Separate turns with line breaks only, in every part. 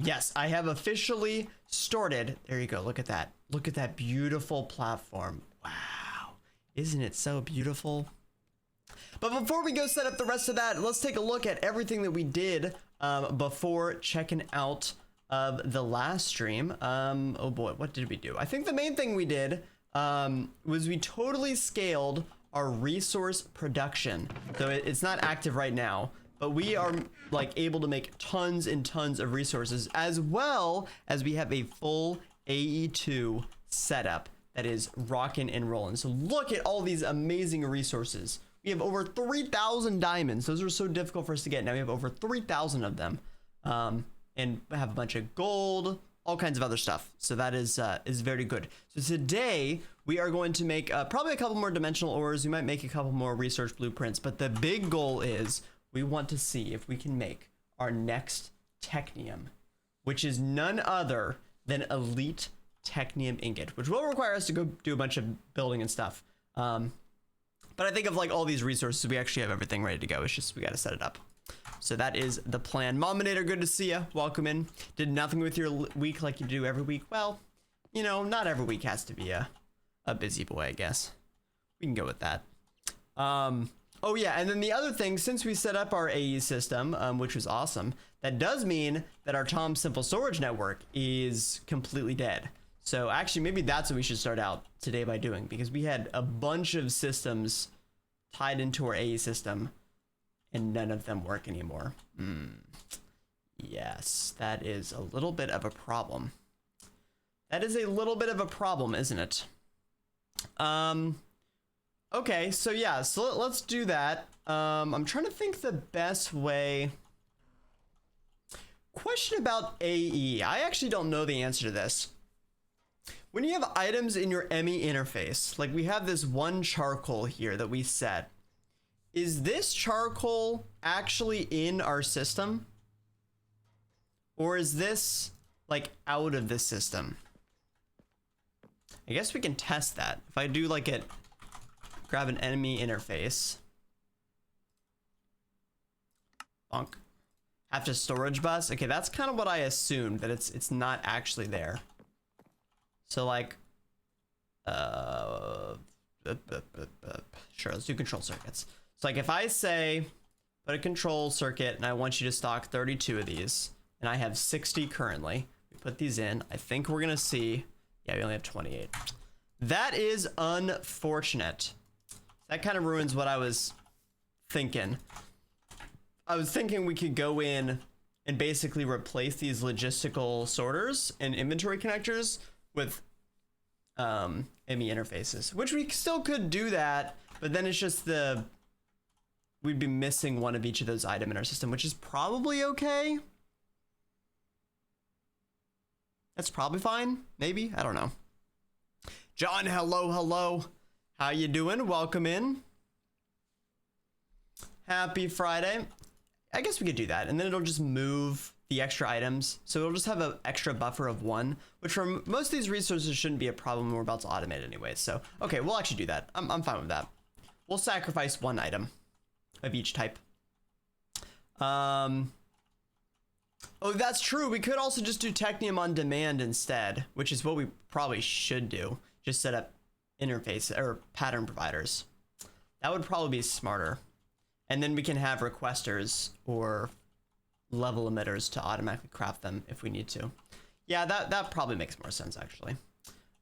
Yes, I have officially started. There you go. Look at that. Look at that beautiful platform. Wow. Isn't it so beautiful? But before we go set up the rest of that, let's take a look at everything that we did before checking out of the last stream. Oh boy, what did we do? I think the main thing we did was we totally scaled our resource production. So it's not active right now, but we are like able to make tons and tons of resources, as well as we have a full AE2 setup that is rocking and rolling. So look at all these amazing resources. We have over 3,000 diamonds. Those are so difficult for us to get. Now we have over 3,000 of them, and have a bunch of gold, all kinds of other stuff. So that is very good. So today we are going to make probably a couple more dimensional ores. We might make a couple more research blueprints, but the big goal is we want to see if we can make our next Technium, which is none other than elite Technium ingot, which will require us to go do a bunch of building and stuff. But I think of like all these resources, we actually have everything ready to go. It's just we got to set it up. So that is the plan. Mominator, good to see you. Welcome in. Did nothing with your week like you do every week. Well, you know, not every week has to be a busy boy, I guess. We can go with that. Oh yeah, and then the other thing, since we set up our AE system, which was awesome, that does mean that our Tom Simple Storage Network is completely dead. So actually, maybe that's what we should start out today by doing, because we had a bunch of systems tied into our AE system, and none of them work anymore. Yes, that is a little bit of a problem. That is a little bit of a problem, isn't it? Okay, so yeah, so let's do that. I'm trying to think the best way. Question about AE. I actually don't know the answer to this. When you have items in your ME interface, like we have this one charcoal here that we set, is this charcoal actually in our system? Or is this like out of the system? I guess we can test that. If I do like it, grab an enemy interface. Bonk. Have to storage bus. Okay, that's kind of what I assumed, that it's not actually there. So like, sure, let's do control circuits. So like if I say, put a control circuit and I want you to stock 32 of these, and I have 60 currently, we put these in, I think we're gonna see, yeah, we only have 28. That is unfortunate. That kind of ruins what I was thinking. I was thinking we could go in and basically replace these logistical sorters and inventory connectors with ME interfaces, which we still could do that, but then it's just we'd be missing one of each of those items in our system, which is probably okay. That's probably fine, maybe, I don't know. John, hello. How you doing? Welcome in. Happy Friday. I guess we could do that, and then it'll just move the extra items, so it'll just have an extra buffer of 1, which for most of these resources shouldn't be a problem. We're about to automate anyway, so okay, we'll actually do that. I'm fine with that. We'll sacrifice 1 item of each type. Oh, that's true. We could also just do Technium on demand instead, which is what we probably should do. Just set up interface or pattern providers. That would probably be smarter. And then we can have requesters or level emitters to automatically craft them if we need to. Yeah, that probably makes more sense actually.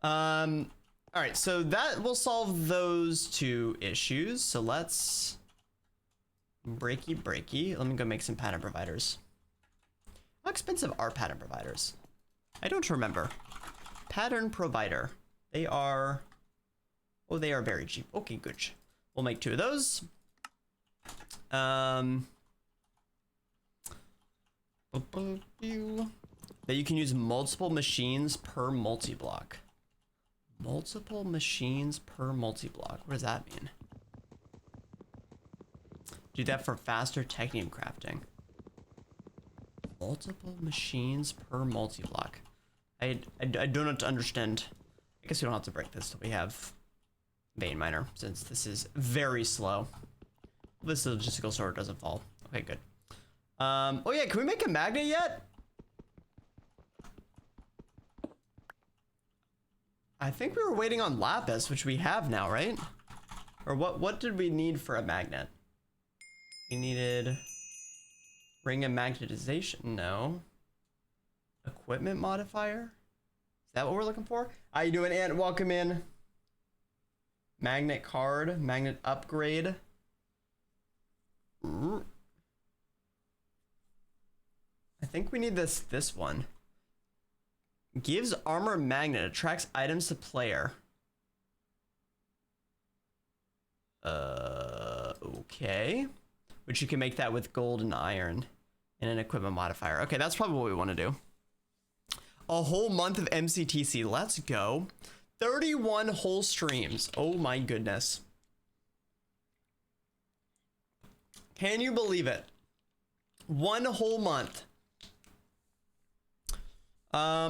All right, so that will solve those 2 issues. So let's breaky. Let me go make some pattern providers. How expensive are pattern providers? I don't remember. Pattern provider. They are, oh, they are very cheap. Okay, good. We'll make 2 of those. That you can use multiple machines per multi-block. Multiple machines per multi-block. What does that mean? Do that for faster Technium crafting. Multiple machines per multi-block. I do not understand. I guess we don't have to break this till we have vein miner, since this is very slow. This logistical sorter doesn't fall. Okay, good. Oh yeah, can we make a magnet yet? I think we were waiting on lapis, which we have now, right? Or what did we need for a magnet? We needed ring of magnetization. No. Equipment modifier? Is that what we're looking for? How you doing, Ant? Welcome in. Magnet card, magnet upgrade. I think we need this one. Gives armor magnet, attracts items to player. Okay. Which you can make that with gold and iron and an equipment modifier. Okay, that's probably what we want to do. A whole month of MCTC. Let's go. 31 whole streams. Oh my goodness. Can you believe it? 1 whole month. How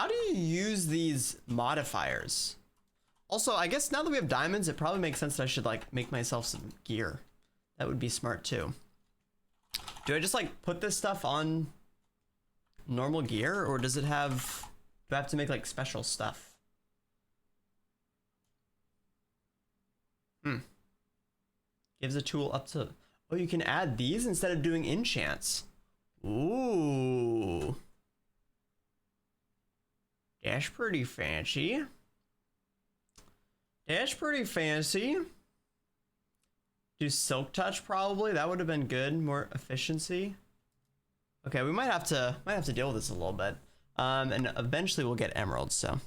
do you use these modifiers? Also, I guess now that we have diamonds, it probably makes sense that I should like make myself some gear. That would be smart too. Do I just like put this stuff on normal gear, or does it have, do I have to make like special stuff? Gives a tool up to, oh, you can add these instead of doing enchants. Ooh. That's pretty fancy. That's pretty fancy. Do silk touch probably. That would have been good. More efficiency. Okay, we might have to deal with this a little bit. And eventually we'll get emeralds, so.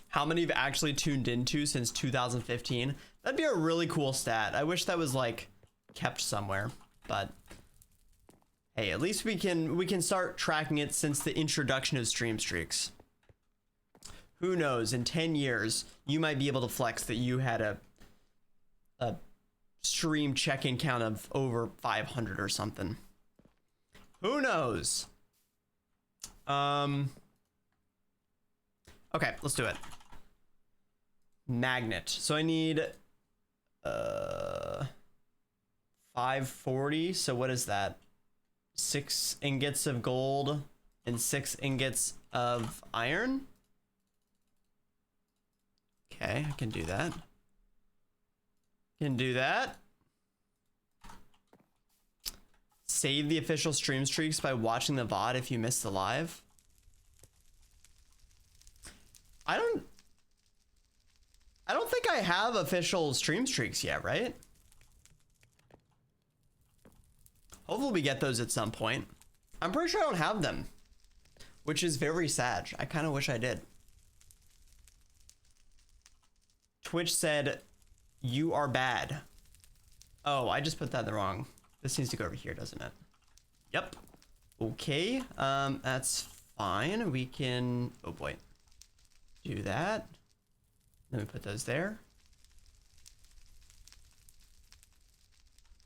How many have actually tuned into since 2015? That'd be a really cool stat. I wish that was like kept somewhere, but hey, at least we can start tracking it since the introduction of stream streaks. Who knows, in 10 years, you might be able to flex that you had a stream check-in count of over 500 or something. Who knows? Okay, let's do it. Magnet. So I need 540. So what is that? 6 ingots of gold and 6 ingots of iron. Okay, I can do that. Can do that. Save the official stream streaks by watching the VOD if you missed the live. I don't think I have official stream streaks yet, right? Hopefully we get those at some point. I'm pretty sure I don't have them, which is very sad. I kind of wish I did. Twitch said, you are bad. Oh, I just put that in the wrong. This needs to go over here, doesn't it? Yep. Okay, that's fine. We can, oh boy. Do that. Let me put those there.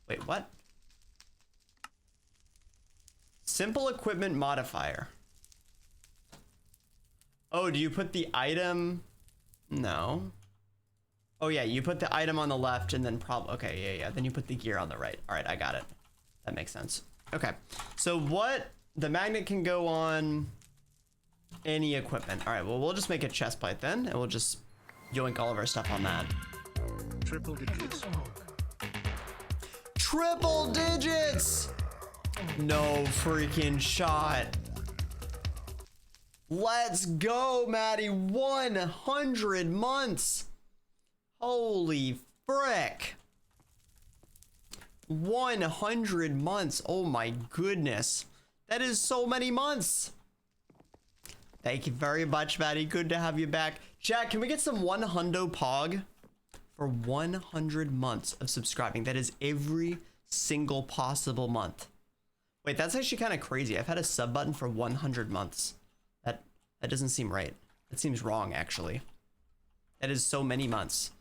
Wait, what? Simple equipment modifier. Oh, do you put the item? No. Oh yeah, you put the item on the left and then okay, yeah. Then you put the gear on the right. All right, I got it. That makes sense. Okay, so the magnet can go on any equipment. All right, well, we'll just make a chest plate then, and we'll just yoink all of our stuff on that.
Triple digits.
Triple digits! No freaking shot. Let's go, Maddie. 100 months. Holy frick. 100 months. Oh my goodness. That is so many months. Thank you very much, Maddie. Good to have you back. Jack, can we get some 100 pog for 100 months of subscribing? That is every single possible month. Wait, that's actually kind of crazy. I've had a sub button for 100 months. That doesn't seem right. That seems wrong, actually. That is so many months.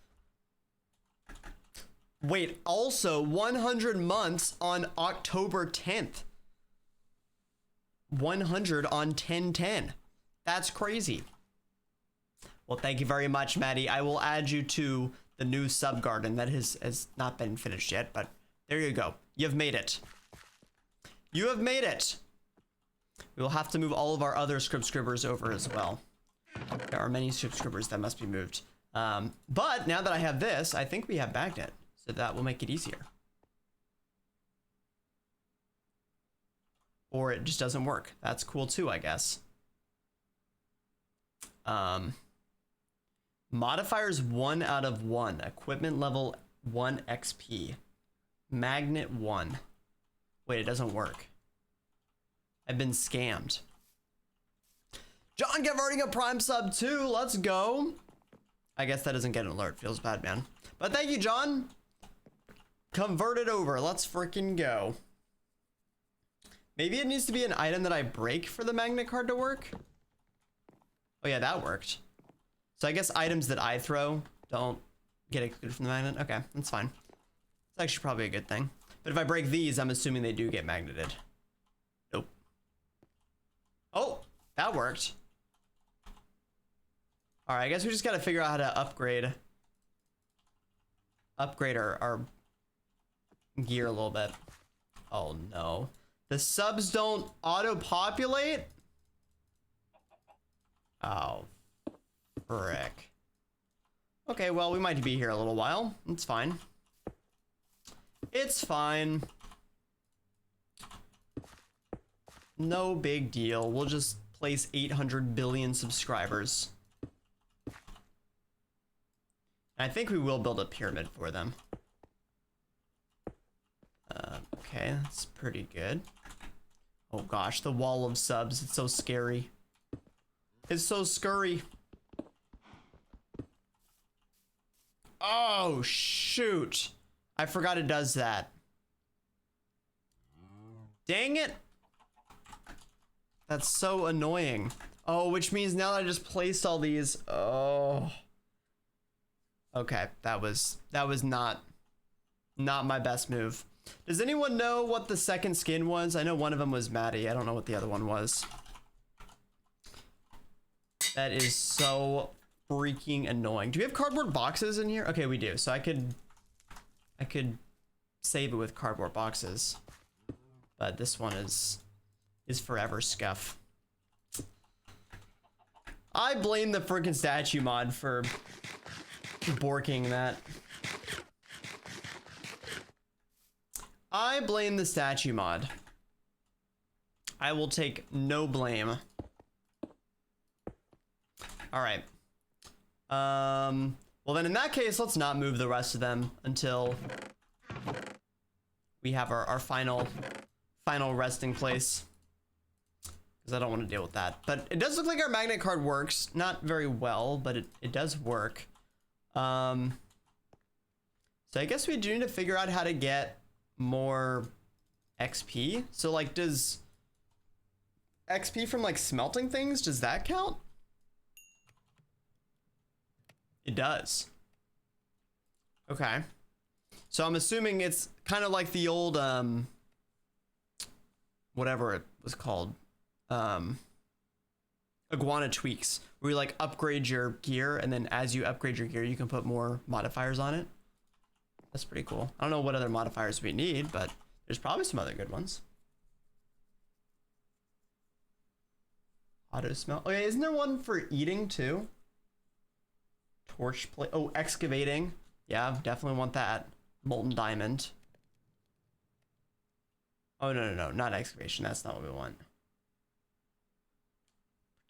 Wait, also 100 months on October 10th. 100 on 10/10. That's crazy. Well, thank you very much, Maddie. I will add you to the new sub garden that has not been finished yet, but there you go. You've made it. You have made it. We will have to move all of our other scribbers over as well. There are many subscribers that must be moved. But now that I have this, I think we have magnet, so that will make it easier. Or it just doesn't work. That's cool too, I guess. Modifiers 1 out of 1. Equipment level 1 XP. Magnet 1. Wait, it doesn't work. I've been scammed. John converting a prime sub too. Let's go. I guess that doesn't get an alert. Feels bad, man. But thank you, John. Convert it over. Let's freaking go. Maybe it needs to be an item that I break for the magnet card to work. Oh yeah, that worked. So I guess items that I throw don't get excluded from the magnet. Okay, that's fine. It's actually probably a good thing. But if I break these, I'm assuming they do get magneted. Nope. Oh, that worked. All right, I guess we just got to figure out how to upgrade our gear a little bit. Oh no. The subs don't auto-populate? Oh, frick. Okay, well, we might be here a little while. It's fine. It's fine. No big deal. We'll just place 800 billion subscribers. I think we will build a pyramid for them. Okay, that's pretty good. Oh gosh, the wall of subs, it's so scary. It's so scurry. Oh shoot. I forgot it does that. Dang it. That's so annoying. Oh, which means now that I just placed all these. Oh. Okay, that was not my best move. Does anyone know what the second skin was? I know one of them was Maddie. I don't know what the other one was. That is so freaking annoying. Do we have cardboard boxes in here? Okay, we do. So I could save it with cardboard boxes. But this one is forever scuff. I blame the freaking statue mod for borking that. I blame the statue mod. I will take no blame. All right. Well then in that case, let's not move the rest of them until we have our final resting place. Because I don't want to deal with that. But it does look like our magnet card works. Not very well, but it does work. So I guess we do need to figure out how to get more XP. So like, does XP from like smelting things, does that count? It does. Okay. So I'm assuming it's kind of like the old whatever it was called, iguana tweaks, where you like upgrade your gear, and then as you upgrade your gear you can put more modifiers on it. That's pretty cool. I don't know what other modifiers we need, but there's probably some other good ones. Auto smell. Oh yeah, isn't there one for eating too? Torch plate. Oh, excavating. Yeah, definitely want that. Molten diamond. Oh no, not excavation. That's not what we want.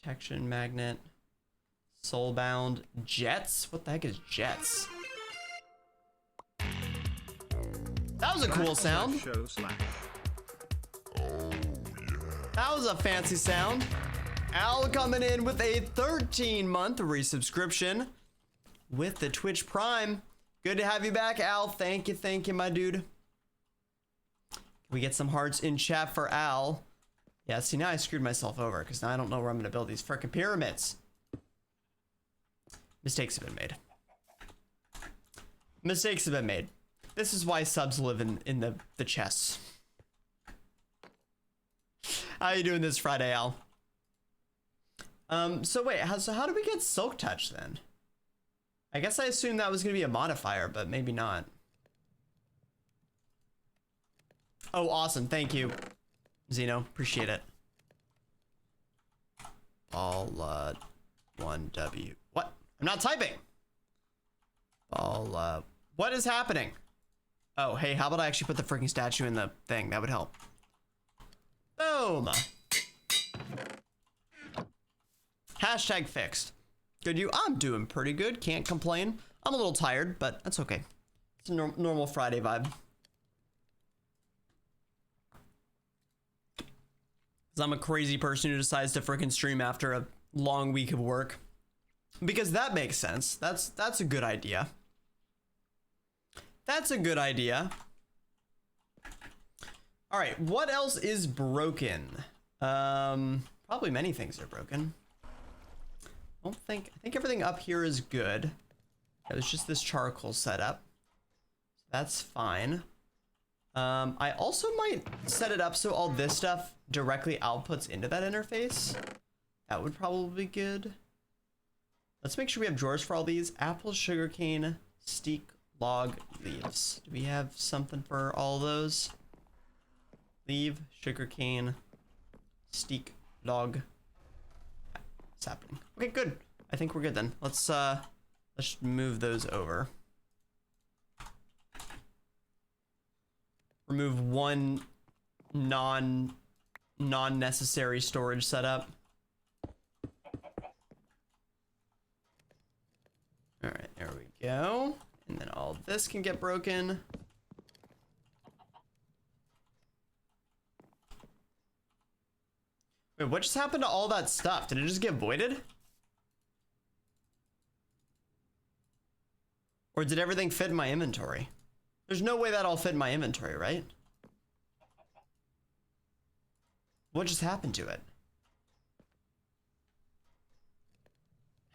Protection magnet. Soulbound. Jets? What the heck is jets? That was a cool sound. That was a fancy sound. Al coming in with a 13-month resubscription with the Twitch Prime. Good to have you back, Al. Thank you, my dude. Can we get some hearts in chat for Al? Yeah, see, now I screwed myself over because now I don't know where I'm going to build these frickin' pyramids. Mistakes have been made. Mistakes have been made. This is why subs live in the chests. How you doing this Friday, Al? So wait, how do we get Silk Touch then? I guess I assumed that was gonna be a modifier, but maybe not. Oh, awesome, thank you, Zeno, appreciate it. I'll 1W. What? I'm not typing. What is happening? Oh, hey, how about I actually put the freaking statue in the thing? That would help. Boom. Hashtag fixed. Good, you? I'm doing pretty good. Can't complain. I'm a little tired, but that's okay. It's a normal Friday vibe. Because I'm a crazy person who decides to freaking stream after a long week of work. Because that makes sense. That's a good idea. That's a good idea. All right, what else is broken? Probably many things are broken. I think everything up here is good. It was just this charcoal setup. That's fine. I also might set it up so all this stuff directly outputs into that interface. That would probably be good. Let's make sure we have drawers for all these. Apple, sugarcane, steak, log, leaves. Do we have something for all those? Leaf, sugarcane, steak, log, sapling. Okay, good. I think we're good then. Let's move those over. Remove one non-necessary storage setup. All right, there we go. And then all this can get broken. Wait, what just happened to all that stuff? Did it just get voided? Or did everything fit in my inventory? There's no way that all fit in my inventory, right? What just happened to it?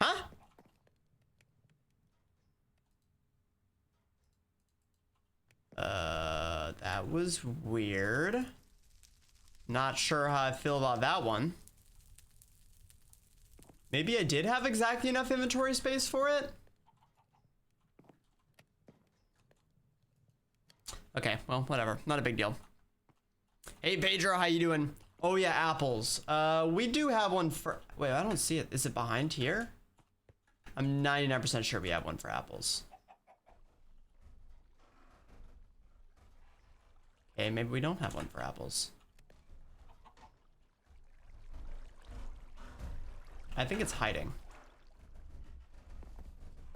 Huh? That was weird. Not sure how I feel about that one. Maybe I did have exactly enough inventory space for it? Okay, well, whatever. Not a big deal. Hey, Pedro, how you doing? Oh, yeah, apples. We do have one for... Wait, I don't see it. Is it behind here? I'm 99% sure we have one for apples. Okay, maybe we don't have one for apples. I think it's hiding.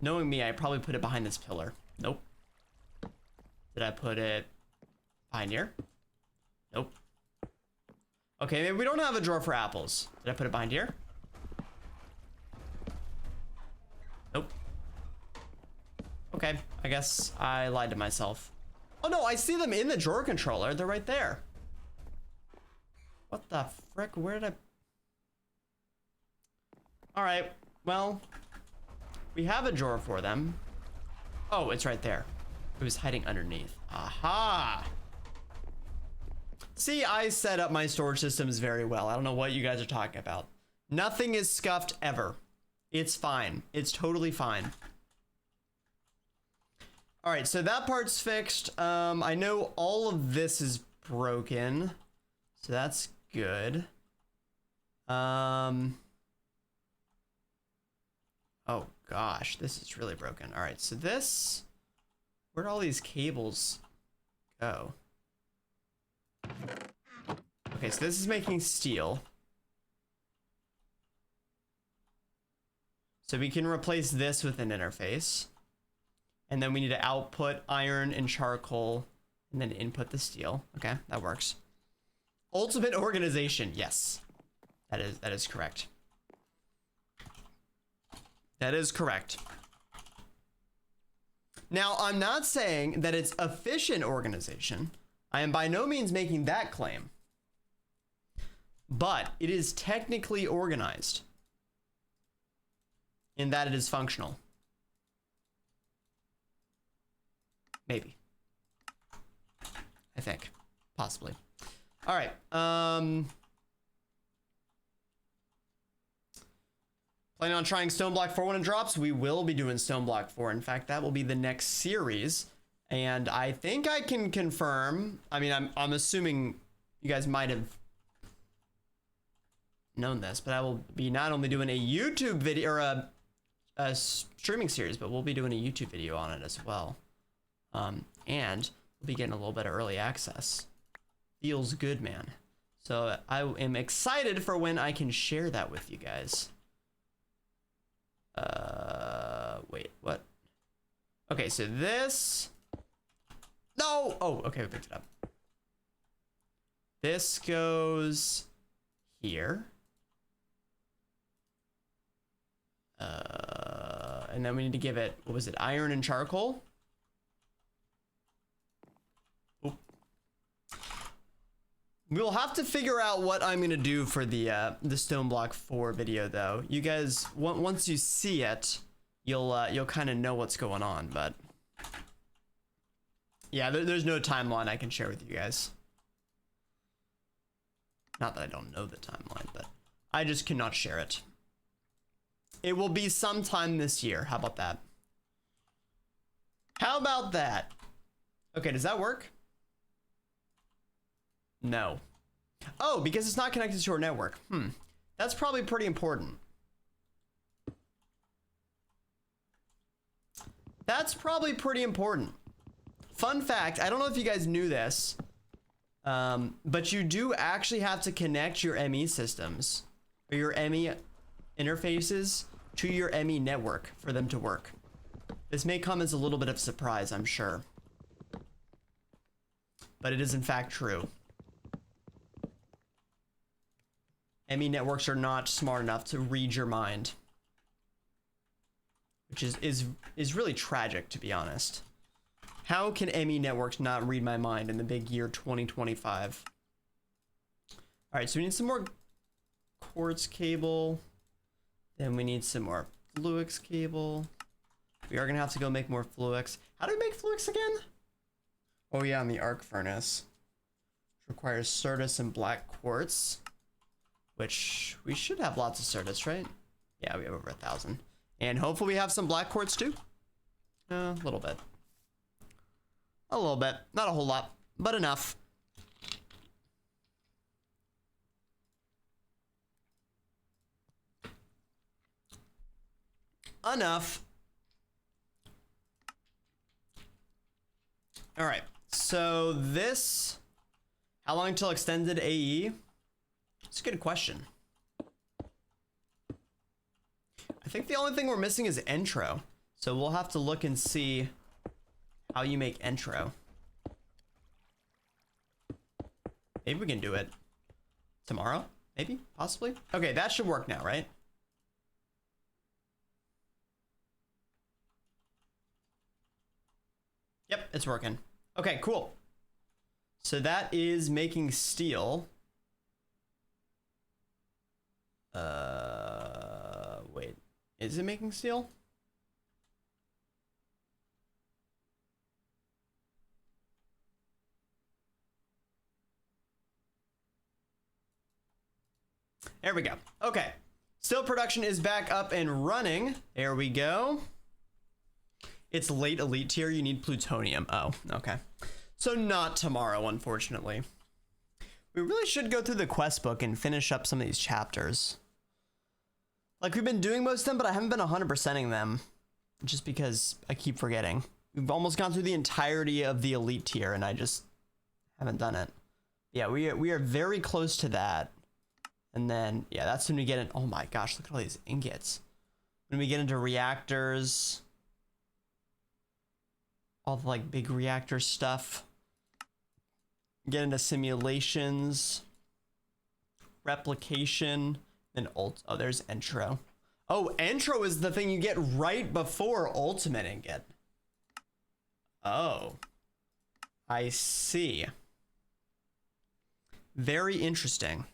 Knowing me, I probably put it behind this pillar. Nope. Did I put it behind here? Nope. Okay, maybe we don't have a drawer for apples. Did I put it behind here? Nope. Okay, I guess I lied to myself. Oh no, I see them in the drawer controller. They're right there. What the frick? Where did I... All right, well, we have a drawer for them. Oh, it's right there. It was hiding underneath. Aha! See, I set up my storage systems very well. I don't know what you guys are talking about. Nothing is scuffed ever. It's fine. It's totally fine. All right, so that part's fixed. I know all of this is broken, so that's good. Oh gosh, this is really broken. All right, so this, where'd all these cables go? Okay, so this is making steel. So we can replace this with an interface. And then we need to output iron and charcoal and then input the steel. Okay, that works. Ultimate organization, yes. That is correct. That is correct. Now, I'm not saying that it's efficient organization. I am by no means making that claim. But it is technically organized in that it is functional. Maybe. I think. Possibly. All right. Planning on trying Stone Block 4 when it drops? We will be doing Stone Block 4. In fact, that will be the next series. And I think I can confirm. I mean, I'm assuming you guys might have known this, but I will be not only doing a YouTube video or a streaming series, but we'll be doing a YouTube video on it as well. And we'll be getting a little bit of early access. Feels good, man. So I am excited for when I can share that with you guys. Wait, what? Okay, so this. No! Oh, okay, we picked it up. This goes here. And then we need to give it, what was it, iron and charcoal? Oop. We'll have to figure out what I'm gonna do for the Stone Block 4 video, though. You guys, once you see it, you'll kind of know what's going on. But yeah, there's no timeline I can share with you guys. Not that I don't know the timeline, but I just cannot share it. It will be sometime this year. How about that? How about that? Okay, does that work? No. Oh, because it's not connected to our network. That's probably pretty important. That's probably pretty important. Fun fact, I don't know if you guys knew this, but you do actually have to connect your ME systems or your ME interfaces to your ME network for them to work. This may come as a little bit of a surprise, I'm sure, but it is in fact true. ME networks are not smart enough to read your mind, which is really tragic, to be honest. How can ME networks not read my mind in the big year 2025? All right, so we need some more quartz cable. Then we need some more Fluix cable. We are gonna have to go make more Fluix. How do we make Fluix again? Oh yeah, in the arc furnace. Which requires Certus and black quartz. Which we should have lots of Certus, right? Yeah, we have over 1,000. And hopefully we have some black quartz too. A little bit. A little bit. Not a whole lot, but enough. Enough. All right. So this, how long until extended AE? It's a good question. I think the only thing we're missing is intro. So we'll have to look and see how you make intro. Maybe we can do it tomorrow, maybe, possibly. Okay, that should work now, right? Yep, it's working. Okay, cool. So that is making steel. Wait, is it making steel? There we go. Okay. Steel production is back up and running. There we go. It's late elite tier. You need plutonium. Oh, okay. So not tomorrow, unfortunately. We really should go through the quest book and finish up some of these chapters. Like, we've been doing most of them, but I haven't been 100%ing them. Just because I keep forgetting. We've almost gone through the entirety of the elite tier, and I just haven't done it. Yeah, we are very close to that. And then, yeah, that's when we get in. Oh my gosh, look at all these ingots. When we get into reactors, all the like big reactor stuff, get into simulations, replication, then ult. Oh, there's intro. Oh, intro is the thing you get right before ultimate ingot. Oh, I see. Very interesting.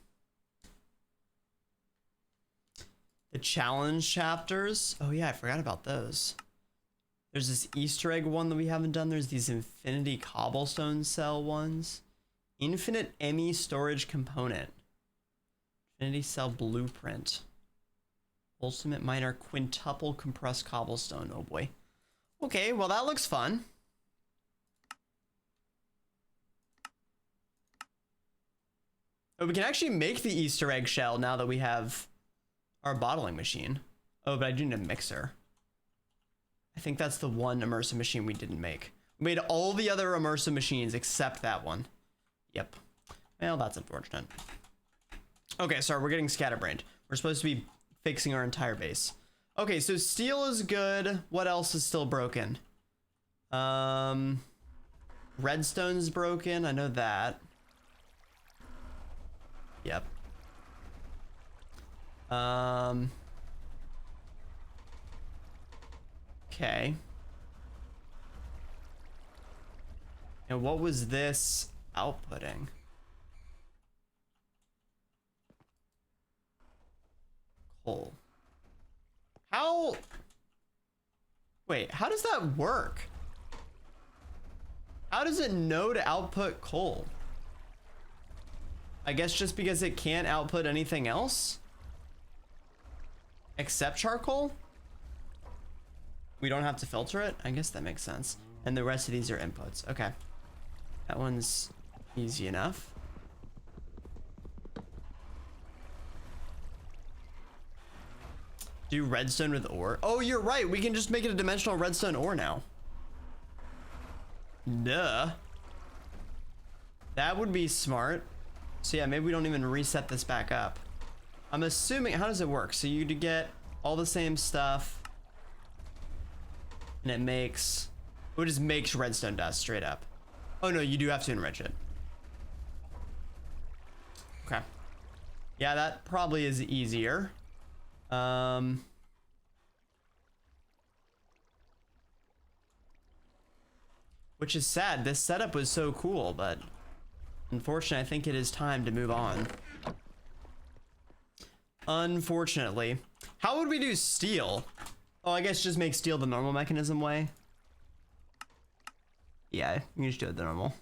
The challenge chapters. Oh yeah, I forgot about those. There's this Easter egg one that we haven't done. There's these infinity cobblestone cell ones. Infinite ME storage component. Infinity cell blueprint. Ultimate miner quintuple compressed cobblestone. Oh boy. Okay, well that looks fun. Oh, we can actually make the Easter egg shell now that we have our bottling machine. Oh, but I do need a mixer. I think that's the one immersive machine we didn't make. We made all the other immersive machines except that one. Yep. Well, that's unfortunate. Okay, sorry, we're getting scatterbrained. We're supposed to be fixing our entire base. Okay, so steel is good. What else is still broken? Redstone's broken. I know that. Yep. Okay. And what was this outputting? Coal. How? Wait, how does that work? How does it know to output coal? I guess just because it can't output anything else? Except charcoal? We don't have to filter it? I guess that makes sense. And the rest of these are inputs. Okay. That one's easy enough. Do redstone with ore. Oh, you're right. We can just make it a dimensional redstone ore now. Duh. That would be smart. So yeah, maybe we don't even reset this back up. I'm assuming, how does it work? So you get all the same stuff and it just makes redstone dust straight up. Oh no, you do have to enrich it. Okay. Yeah, that probably is easier. Which is sad. This setup was so cool, but unfortunately, I think it is time to move on. Unfortunately. How would we do steel? Oh, I guess just make steel the normal mechanism way. Yeah, you can just do it the normal.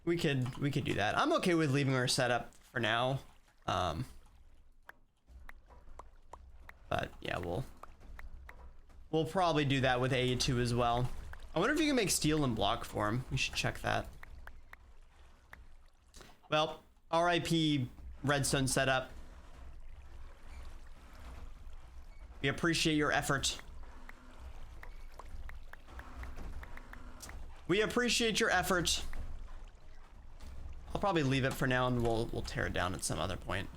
We could do that. I'm okay with leaving our setup for now. But yeah, we'll probably do that with A2 as well. I wonder if you can make steel in block form. We should check that. Well, RIP redstone setup. We appreciate your effort. We appreciate your effort. I'll probably leave it for now and we'll tear it down at some other point.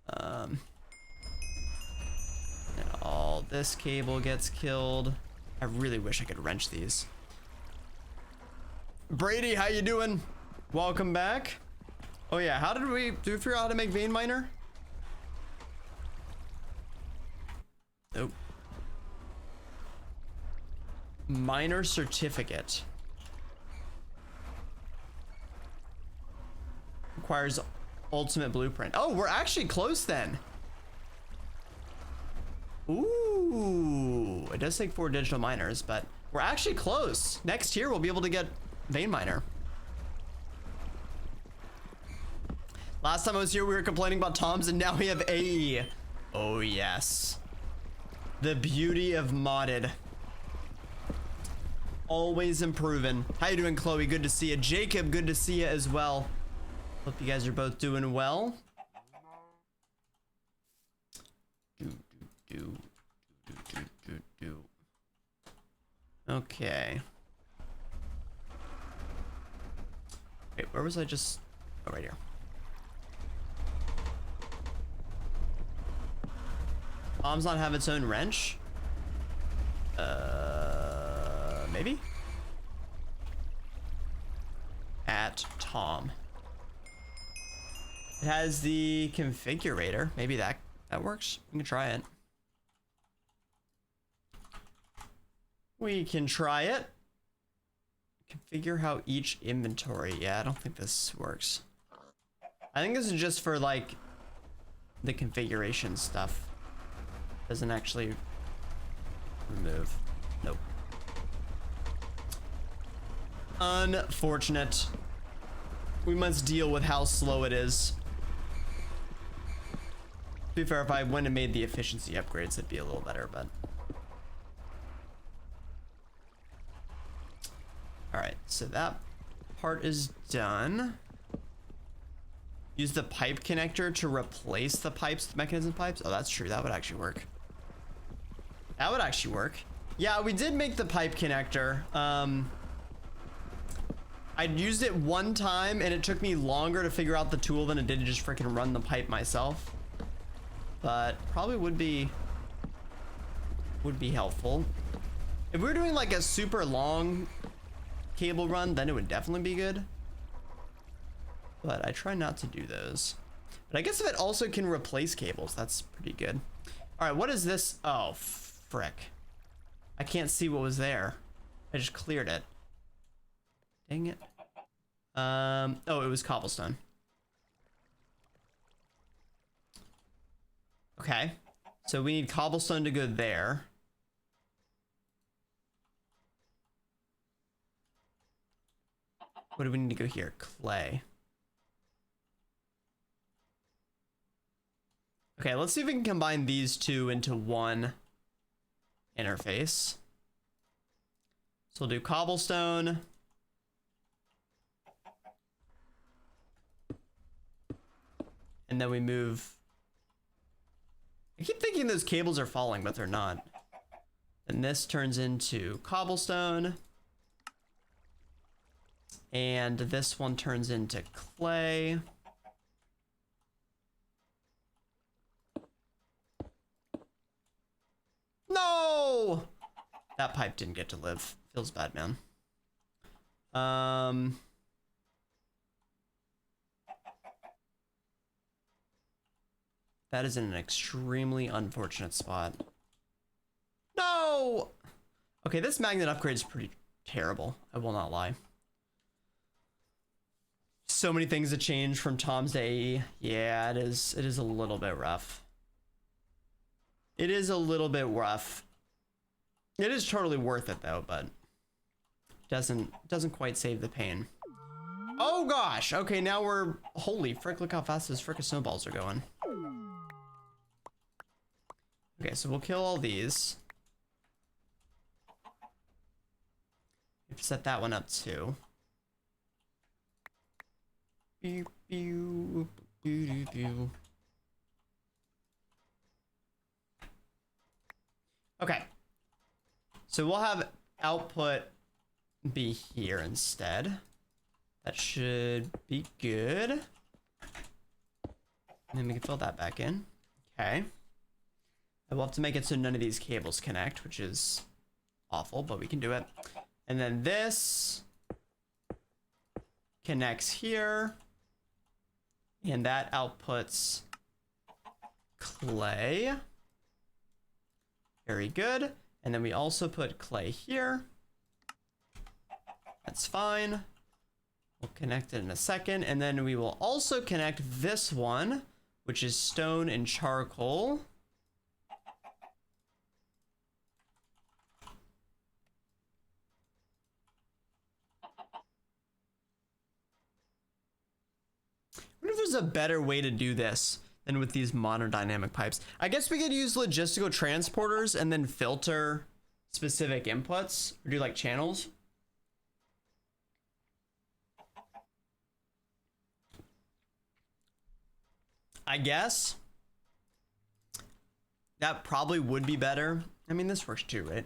And all this cable gets killed. I really wish I could wrench these. Brady, how you doing? Welcome back. Oh yeah, do we figure out how to make vein miner? Nope. Miner certificate. Requires ultimate blueprint. Oh, we're actually close then. Ooh, it does take 4 digital miners, but we're actually close. Next year, we'll be able to get vein miner. Last time I was here, we were complaining about toms, and now we have AE. Oh, yes. The beauty of modded. Always improving. How you doing, Chloe? Good to see you. Jacob, good to see you as well. Hope you guys are both doing well. Okay. Wait, where was I just? Oh, right here. Tom's not have its own wrench? Maybe? At Tom. It has the configurator. Maybe that works. We can try it. We can try it. Configure how each inventory. Yeah, I don't think this works. I think this is just for like the configuration stuff. Doesn't actually remove. Nope. Unfortunate. We must deal with how slow it is. To be fair, if I went and made the efficiency upgrades, it'd be a little better, but. Alright, so that part is done. Use the pipe connector to replace the pipes, the mechanism pipes. Oh, that's true. That would actually work. That would actually work. Yeah, we did make the pipe connector. I'd used it one time and it took me longer to figure out the tool than it did to just freaking run the pipe myself. But probably would be helpful. If we were doing like a super long cable run, then it would definitely be good. But I try not to do those. But I guess if it also can replace cables, that's pretty good. All right, what is this? Oh, frick. I can't see what was there. I just cleared it. Dang it. Oh, it was cobblestone. Okay. So we need cobblestone to go there. What do we need to go here? Clay. Okay, let's see if we can combine these two into one interface. So we'll do cobblestone. And then we move. I keep thinking those cables are falling, but they're not. And this turns into cobblestone. And this one turns into clay. No! That pipe didn't get to live. Feels bad, man. That is in an extremely unfortunate spot. No! Okay, this magnet upgrade is pretty terrible. I will not lie. So many things that change from Tom's to AE. Yeah, it is a little bit rough. It is a little bit rough. It is totally worth it though, but doesn't quite save the pain. Oh gosh. Okay, now we're holy frick, look how fast those frickin' snowballs are going. Okay, so we'll kill all these. We have to set that one up too. Pew, pew, pew, pew, pew. Okay. So we'll have output be here instead. That should be good. And then we can fill that back in. Okay. And we'll have to make it so none of these cables connect, which is awful, but we can do it. And then this connects here. And that outputs clay. Very good. And then we also put clay here. That's fine. We'll connect it in a second. And then we will also connect this one, which is stone and charcoal. I wonder if there's a better way to do this than with these modern dynamic pipes. I guess we could use logistical transporters and then filter specific inputs or do like channels. I guess that probably would be better. I mean, this works too, right?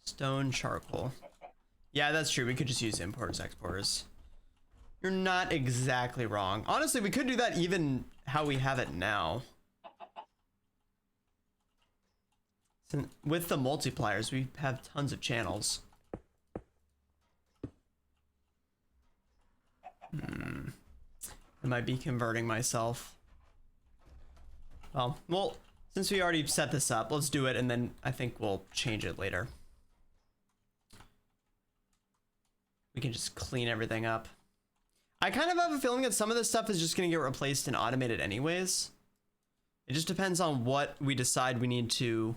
Stone charcoal. Yeah, that's true. We could just use importers, exporters. You're not exactly wrong. Honestly, we could do that even how we have it now. So with the multipliers, we have tons of channels. I might be converting myself. Well, since we already set this up, let's do it, and then I think we'll change it later. We can just clean everything up. I kind of have a feeling that some of this stuff is just going to get replaced and automated anyways. It just depends on what we decide we need to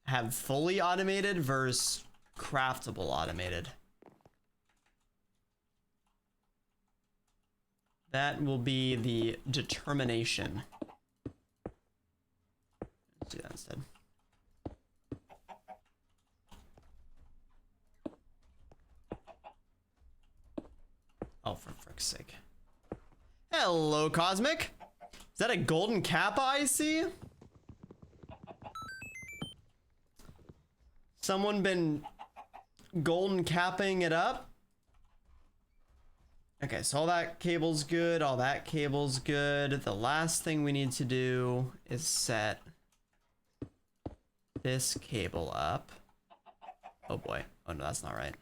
have fully automated versus craftable automated. That will be the determination. Let's do that instead. fuck's sake. Hello, Cosmic. Is that a golden kappa I see? Someone been golden capping it up? Okay, so all that cable's good, all that cable's good. The last thing we need to do is set this cable up. Oh boy. Oh no, that's not right.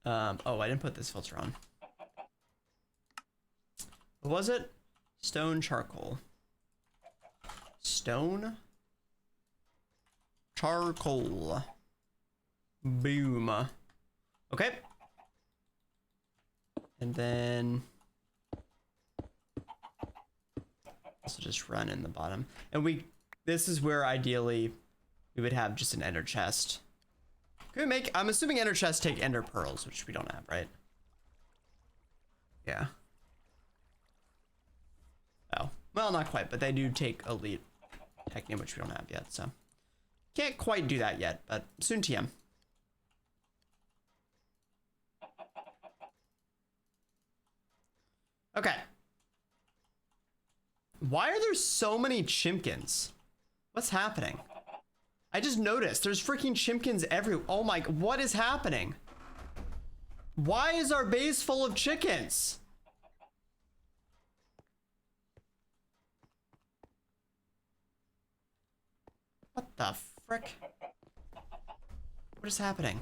Oh, I didn't put this filter on. What was it? Stone charcoal. Stone charcoal. Boom. Okay. And then this will just run in the bottom. And this is where ideally we would have just an ender chest. Can we make, I'm assuming ender chests take ender pearls, which we don't have, right? Yeah. Oh, well, not quite, but they do take elite Technium, which we don't have yet, so. Can't quite do that yet, but soon TM. Okay. Why are there so many chimkins? What's happening? I just noticed there's freaking chimkins everywhere. Oh my, what is happening? Why is our base full of chickens? What the frick? What is happening?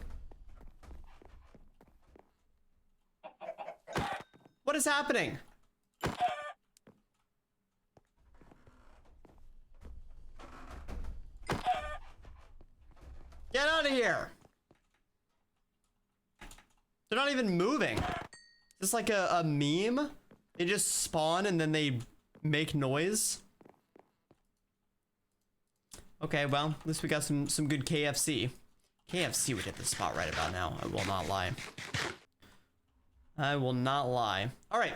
What is happening? Get out of here. They're not even moving. Just like a meme. They just spawn and then they make noise. Okay, well, at least we got some good KFC. KFC would hit the spot right about now. I will not lie. I will not lie. All right.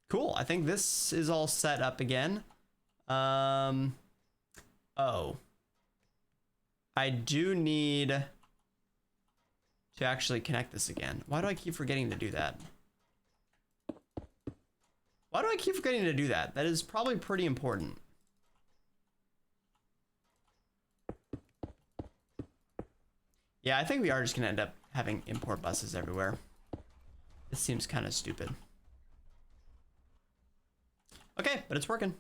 Cool. I think this is all set up again. Oh. I do need to actually connect this again. Why do I keep forgetting to do that? Why do I keep forgetting to do that? That is probably pretty important. Yeah, I think we are just gonna end up having import buses everywhere. This seems kind of stupid. Okay, but it's working.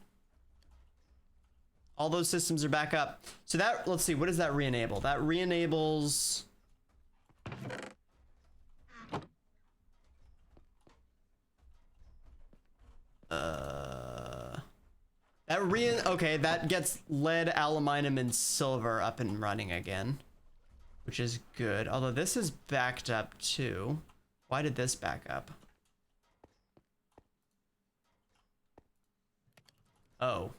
All those systems are back up. So that, let's see, what does that re-enable? That re-enables... okay, that gets lead, aluminum, and silver up and running again, which is good. Although this is backed up too. Why did this back up? Oh,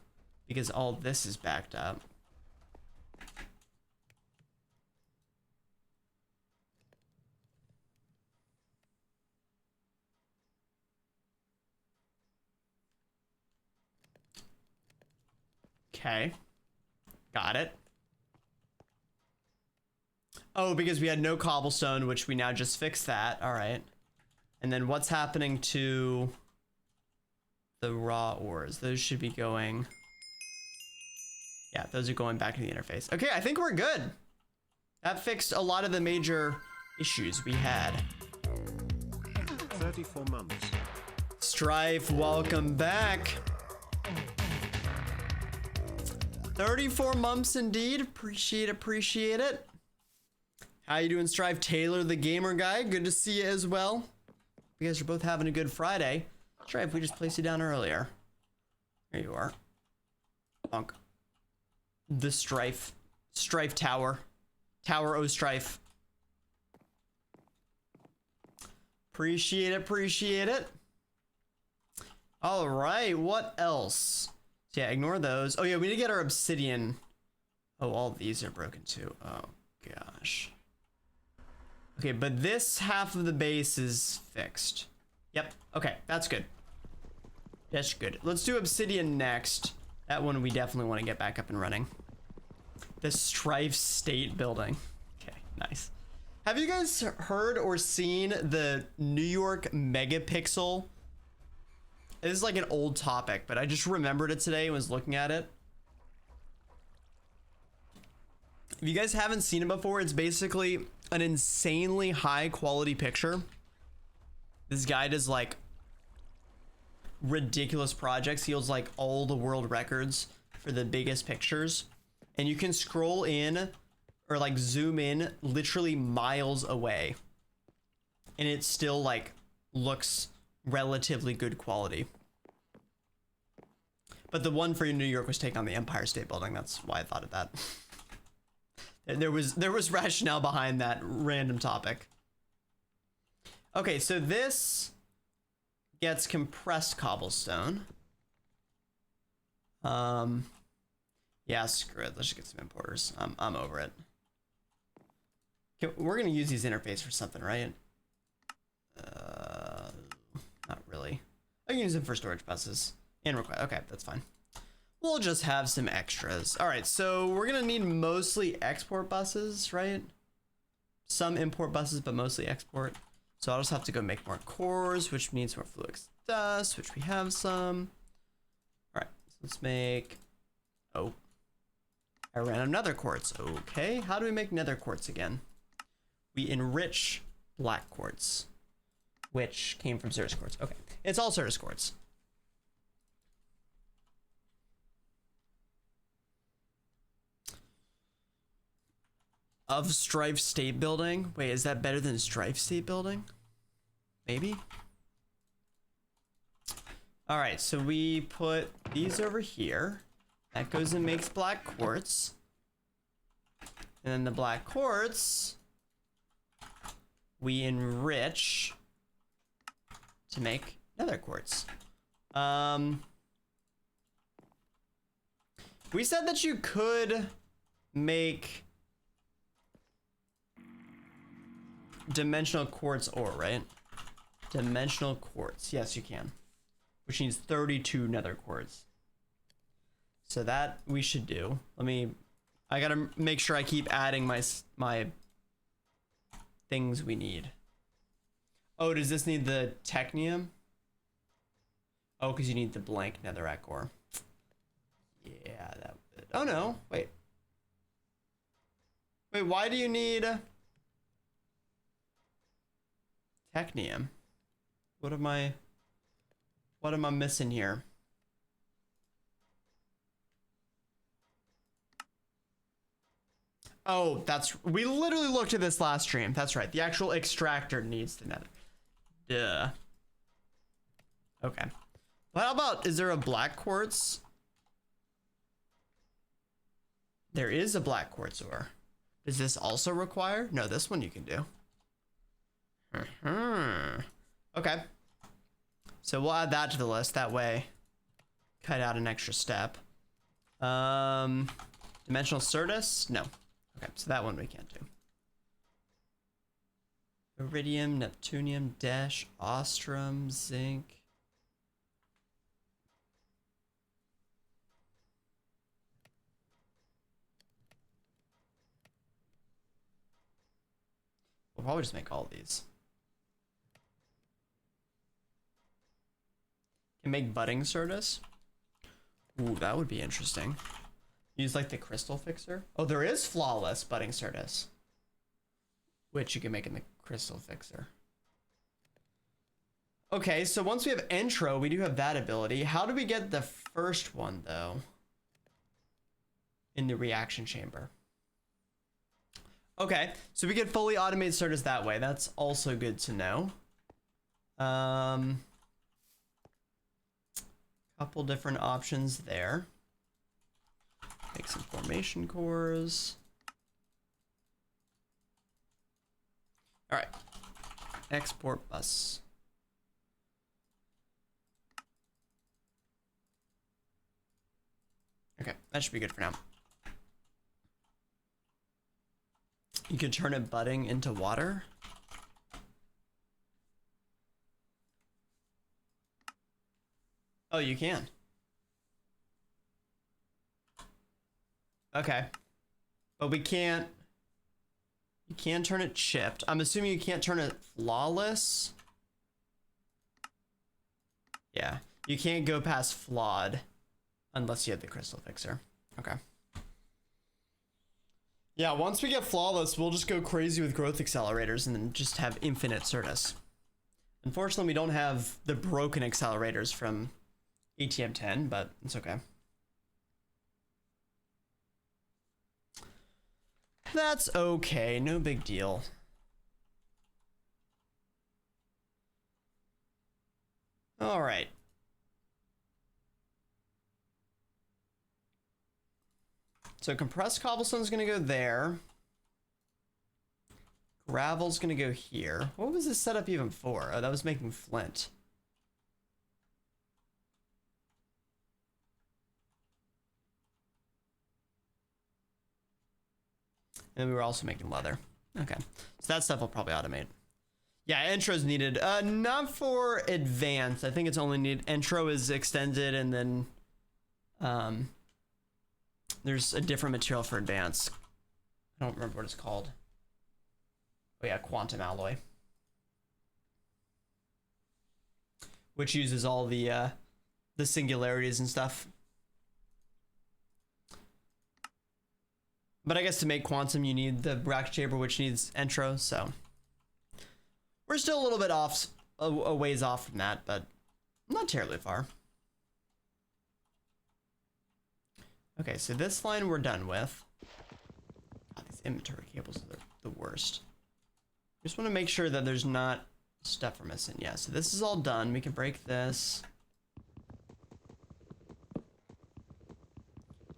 because all this is backed up. Okay, got it. Oh, because we had no cobblestone, which we now just fixed that. All right. And then what's happening to the raw ores? Those should be going... Yeah, those are going back to the interface. Okay, I think we're good. That fixed a lot of the major issues we had.
34 months.
Strife, welcome back. 34 months indeed. Appreciate it. How you doing, Strife? Taylor, the gamer guy. Good to see you as well. You guys are both having a good Friday. Strife, we just placed you down earlier. There you are. Bonk. The Strife. Strife Tower. Tower O Strife. Appreciate it. All right, what else? So yeah, ignore those. Oh yeah, we need to get our obsidian. Oh, all these are broken too. Oh gosh. Okay, but this half of the base is fixed. Yep, okay, that's good. That's good. Let's do obsidian next. That one we definitely want to get back up and running. The Strife State Building. Okay, nice. Have you guys heard or seen the New York megapixel? This is like an old topic, but I just remembered it today and was looking at it. If you guys haven't seen it before, it's basically an insanely high quality picture. This guy does like ridiculous projects. He holds like all the world records for the biggest pictures. And you can scroll in or like zoom in literally miles away. And it still like looks relatively good quality. But the one for New York was taken on the Empire State Building. That's why I thought of that. There was rationale behind that random topic. Okay, so this gets compressed cobblestone. Yeah, screw it. Let's just get some importers. I'm over it. Okay, we're gonna use these interface for something, right? Not really. I can use them for storage buses and request. Okay, that's fine. We'll just have some extras. All right, so we're gonna need mostly export buses, right? Some import buses, but mostly export. So I'll just have to go make more cores, which means more fluid dust, which we have some. All right, so let's make, oh, I ran another quartz. Okay, how do we make nether quartz again? We enrich black quartz, which came from Certus quartz. Okay, it's all Certus quartz. Of Strife State Building? Wait, is that better than Strife State Building? Maybe? All right, so we put these over here. That goes and makes black quartz. And then the black quartz, we enrich to make nether quartz. We said that you could make dimensional quartz ore, right? Dimensional quartz. Yes, you can. Which needs 32 nether quartz. So that we should do. I gotta make sure I keep adding my things we need. Oh, does this need the Technium? Oh, because you need the blank netherrack ore. Yeah, that would. Oh no, wait. Wait, why do you need Technium? What am I missing here? Oh, we literally looked at this last stream. That's right. The actual extractor needs the nether. Duh. Okay. Well, how about, is there a black quartz? There is a black quartz ore. Does this also require? No, this one you can do. Okay. So we'll add that to the list. That way, cut out an extra step. Dimensional Certus? No. Okay, so that one we can't do. Iridium, Neptunium, Dash, Ostrom, Zinc. We'll probably just make all of these. Can make budding Certus. Ooh, that would be interesting. Use like the crystal fixer. Oh, there is flawless budding Certus, which you can make in the crystal fixer. Okay, so once we have intro, we do have that ability. How do we get the first one though? In the reaction chamber. Okay, so we get fully automated Certus that way. That's also good to know. Couple different options there. Make some formation cores. All right, export bus. Okay, that should be good for now. You can turn it budding into water. Oh, you can. Okay. But we can't. You can turn it chipped. I'm assuming you can't turn it flawless. Yeah, you can't go past flawed unless you have the crystal fixer. Okay. Yeah, once we get flawless, we'll just go crazy with growth accelerators and then just have infinite Certus. Unfortunately, we don't have the broken accelerators from ATM 10, but it's okay. That's okay, no big deal. All right. So compressed cobblestone is going to go there. Gravel's going to go here. What was this setup even for? Oh, that was making flint. And we were also making leather. Okay. So that stuff will probably automate. Yeah, intro's needed. Not for advanced. I think it's only need intro is extended and then there's a different material for advanced. I don't remember what it's called. Oh yeah, quantum alloy. Which uses all the singularities and stuff. But I guess to make quantum you need the bracket chamber, which needs intro, so we're still a little bit off, a ways off from that, but not terribly far. Okay, so this line we're done with. God, these inventory cables are the worst. Just want to make sure that there's not stuff we're missing. Yeah, so this is all done. We can break this. I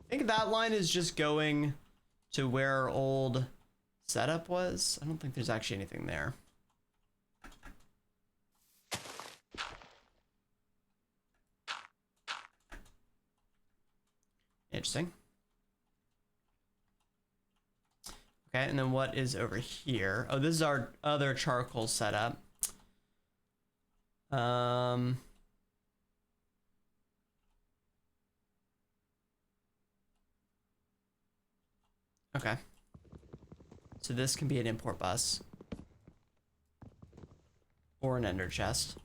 think that line is just going to where our old setup was. I don't think there's actually anything there. Interesting. Okay, and then what is over here? Oh, this is our other charcoal setup. Okay. So this can be an import bus. Or an ender chest.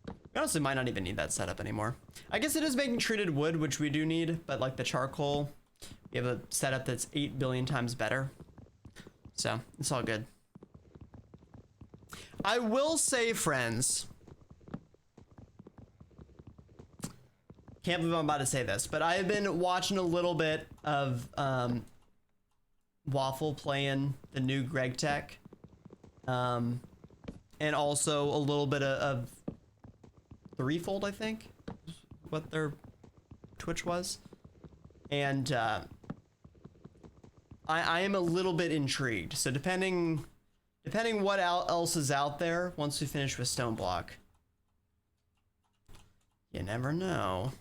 We honestly might not even need that setup anymore. I guess it is making treated wood, which we do need, but like the charcoal, we have a setup that's 8 billion times better. So, it's all good. I will say, friends, can't believe I'm about to say this, but I have been watching a little bit of Waffle playing the new Greg Tech. And also a little bit of Threefold, I think, what their Twitch was. And I am a little bit intrigued. So depending what else is out there once we finish with Stone Block, you never know.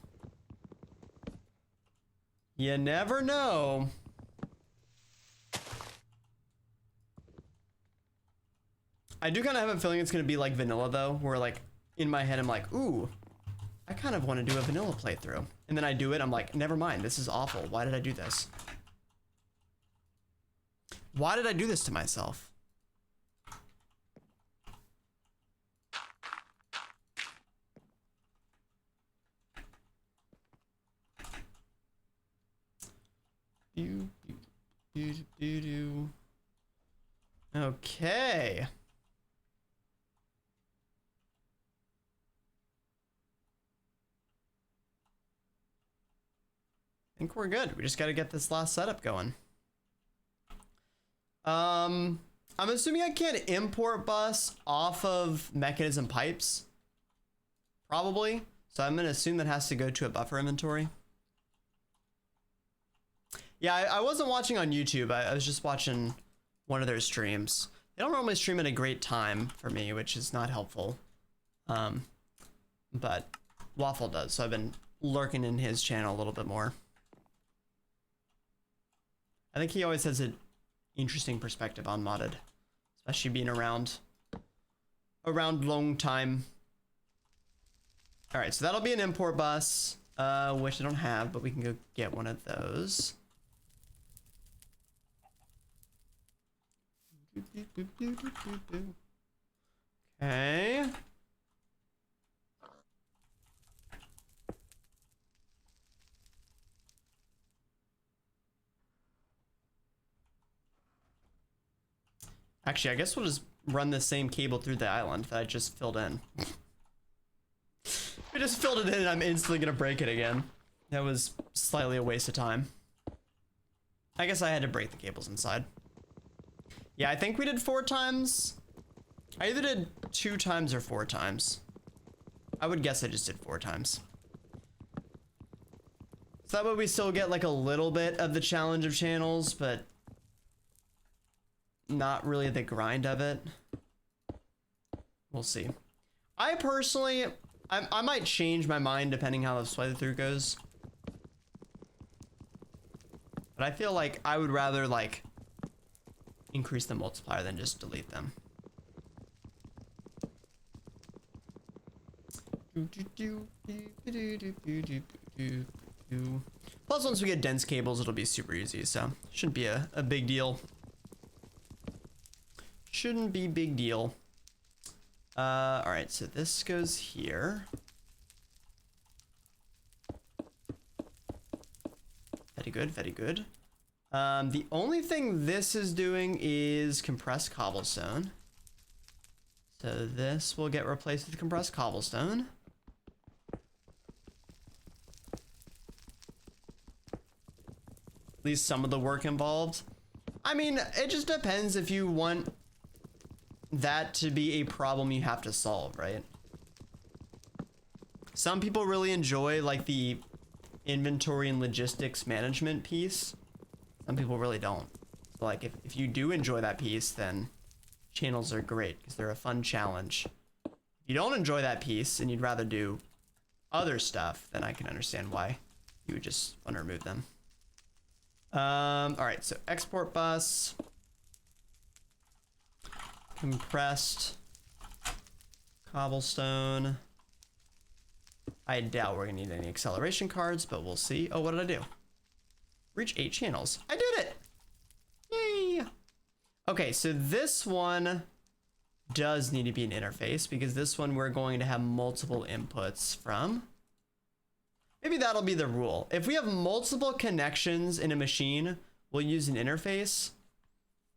You never know. I do kind of have a feeling it's going to be like vanilla though, where like in my head I'm like, ooh, I kind of want to do a vanilla playthrough. And then I do it, I'm like, never mind, this is awful. Why did I do this? Why did I do this to myself? Okay. I think we're good. We just got to get this last setup going. I'm assuming I can't import bus off of mechanism pipes. Probably. So I'm going to assume that has to go to a buffer inventory. Yeah, I wasn't watching on YouTube. I was just watching one of their streams. They don't normally stream at a great time for me, which is not helpful. But Waffle does, so I've been lurking in his channel a little bit more. I think he always has an interesting perspective on modded, especially being around long time. All right, so that'll be an import bus, which I don't have, but we can go get one of those. Okay. Actually, I guess we'll just run the same cable through the island that I just filled in. I just filled it in and I'm instantly gonna break it again. That was slightly a waste of time. I guess I had to break the cables inside. Yeah, I think we did 4 times. I either did 2 times or 4 times. I would guess I just did 4 times. So that way we still get like a little bit of the challenge of channels, but not really the grind of it. We'll see. I personally, I might change my mind depending how the playthrough goes. But I feel like I would rather like increase the multiplier than just delete them. Plus, once we get dense cables, it'll be super easy, so shouldn't be a big deal. Shouldn't be big deal. All right, so this goes here. Very good, very good. The only thing this is doing is compressed cobblestone. So this will get replaced with compressed cobblestone. At least some of the work involved. I mean, it just depends if you want that to be a problem you have to solve, right? Some people really enjoy like the inventory and logistics management piece. Some people really don't. So like if you do enjoy that piece, then channels are great because they're a fun challenge. If you don't enjoy that piece and you'd rather do other stuff, then I can understand why you would just want to remove them. All right, so export bus, compressed cobblestone. I doubt we're gonna need any acceleration cards, but we'll see. Oh, what did I do? Reach 8 channels. I did it! Yay! Okay, so this one does need to be an interface because this one we're going to have multiple inputs from. Maybe that'll be the rule. If we have multiple connections in a machine, we'll use an interface.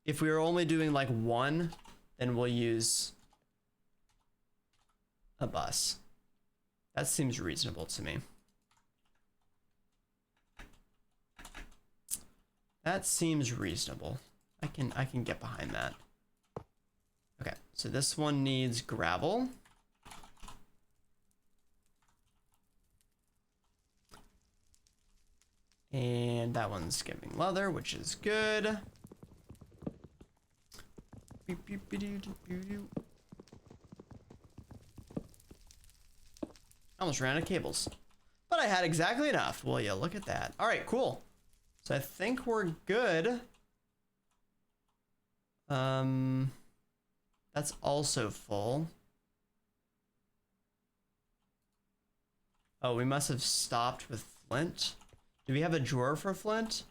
If we are only doing like one, then we'll use a bus. That seems reasonable to me. That seems reasonable. I can get behind that. Okay, so this one needs gravel. And that one's giving leather, which is good. Almost ran out of cables. But I had exactly enough. Well, yeah, look at that. All right, cool. So I think we're good. That's also full. Oh, we must have stopped with flint. Do we have a drawer for flint?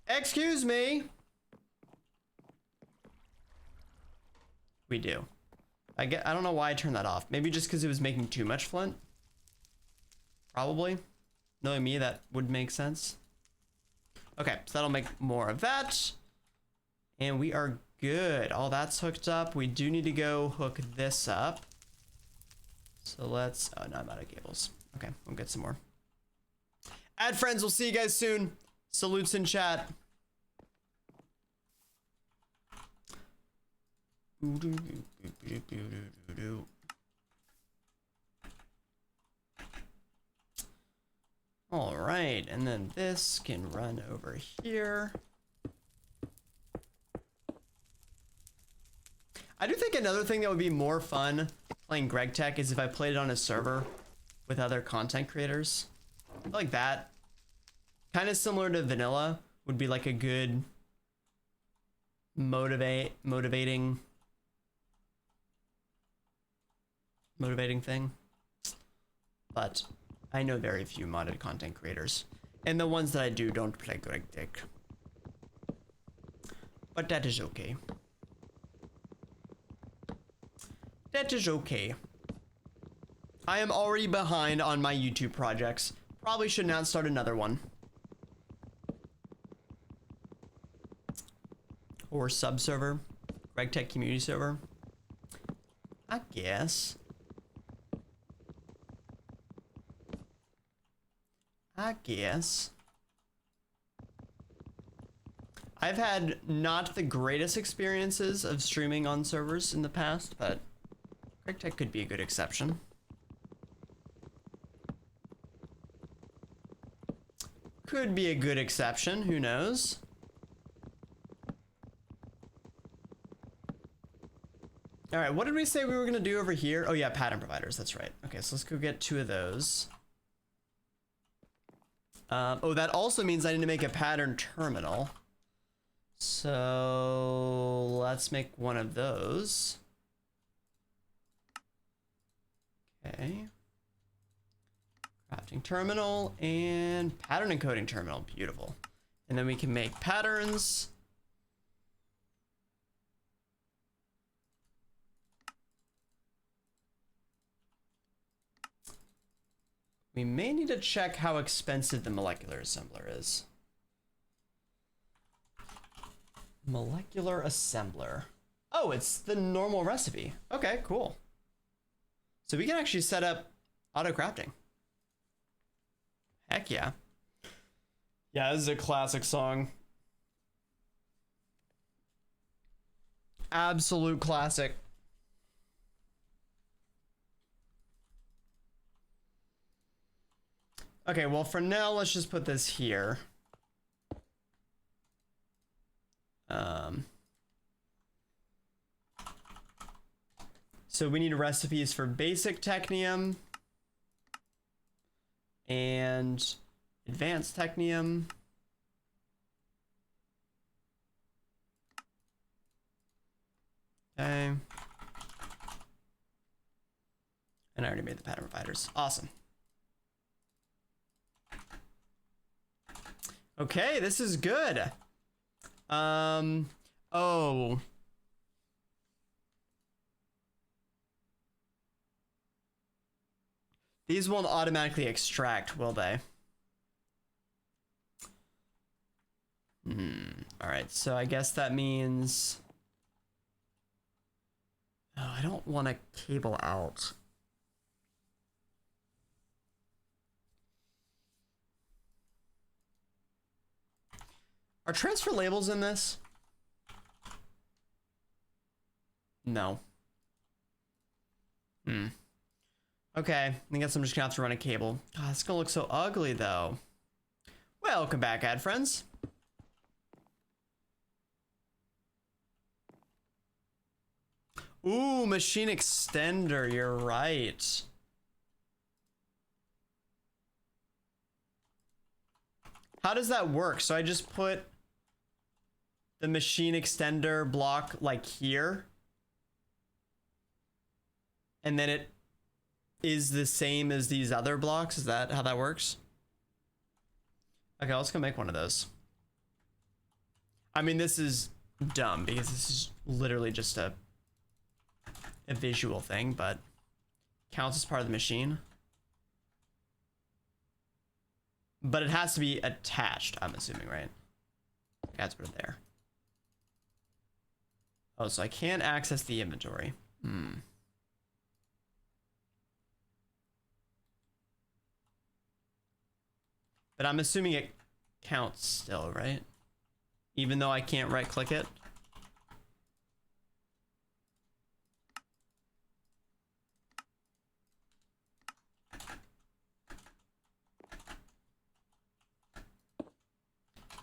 Excuse me. We do. I don't know why I turned that off. Maybe just because it was making too much flint. Probably. Knowing me, that would make sense. Okay, so that'll make more of that. And we are good. All that's hooked up. We do need to go hook this up. So let's, oh no, I'm out of cables. Okay, we'll get some more. Add friends, we'll see you guys soon. Salutes in chat. All right, and then this can run over here. I do think another thing that would be more fun playing Greg Tech is if I played it on a server with other content creators. I feel like that, kind of similar to vanilla, would be like a good motivating thing. But I know very few modded content creators, and the ones that I do don't play Greg Tech. But that is okay. That is okay. I am already behind on my YouTube projects. Probably should not start another one. Or sub-server. RegTech community server. I guess. I've had not the greatest experiences of streaming on servers in the past, but RegTech could be a good exception. Could be a good exception, who knows? All right, what did we say we were gonna do over here? Oh yeah, pattern providers, that's right. Okay, so let's go get 2 of those. Oh, that also means I need to make a pattern terminal. So let's make one of those. Okay. Crafting terminal and pattern encoding terminal, beautiful. And then we can make patterns. We may need to check how expensive the molecular assembler is. Molecular assembler. Oh, it's the normal recipe. Okay, cool. So we can actually set up auto crafting. Heck yeah. Yeah, this is a classic song. Absolute classic. Okay, well for now, let's just put this here. So we need recipes for basic Technium and advanced Technium. Okay. And I already made the pattern providers. Awesome. Okay, this is good. Oh. These won't automatically extract, will they? All right, so I guess that means... Oh, I don't want to cable out. Are transfer labels in this? No. Okay, I guess I'm just gonna have to run a cable. God, it's gonna look so ugly though. Welcome back, ad friends. Ooh, machine extender, you're right. How does that work? So I just put the machine extender block like here, and then it is the same as these other blocks. Is that how that works? Okay, let's go make one of those. I mean, this is dumb because this is literally just a visual thing, but counts as part of the machine. But it has to be attached, I'm assuming, right? That's put it there. Oh, so I can't access the inventory. But I'm assuming it counts still, right? Even though I can't right click it.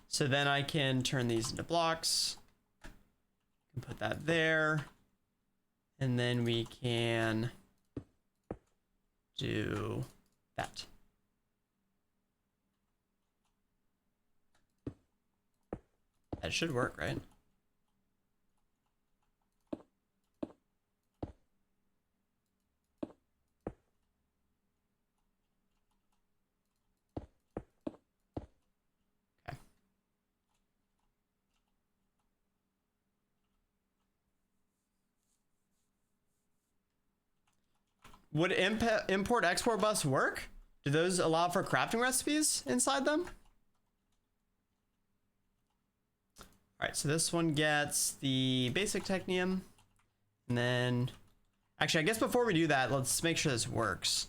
So then I can turn these into blocks and put that there. And then we can do that. That should work, right? Okay. Would import export bus work? Do those allow for crafting recipes inside them? All right, so this one gets the basic technium, and then actually, I guess before we do that, let's make sure this works.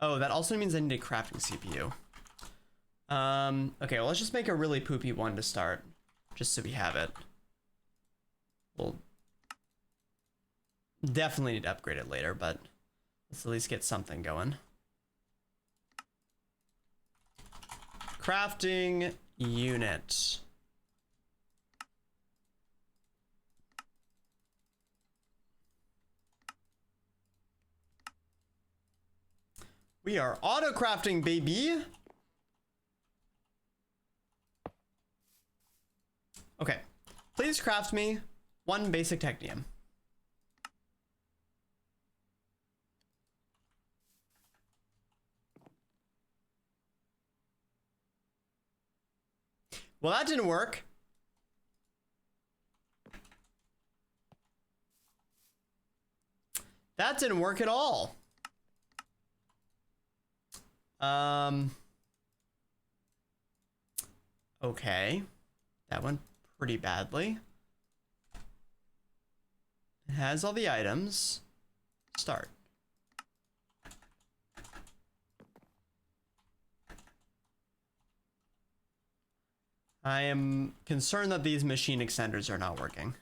Oh, that also means I need a crafting CPU. Okay, well, let's just make a really poopy one to start, just so we have it. We'll definitely need to upgrade it later, but let's at least get something going. Crafting unit. We are auto crafting, baby. Okay, please craft me one basic technium. Well, that didn't work. That didn't work at all. Okay. That went pretty badly. It has all the items. Start. I am concerned that these machine extenders are not working.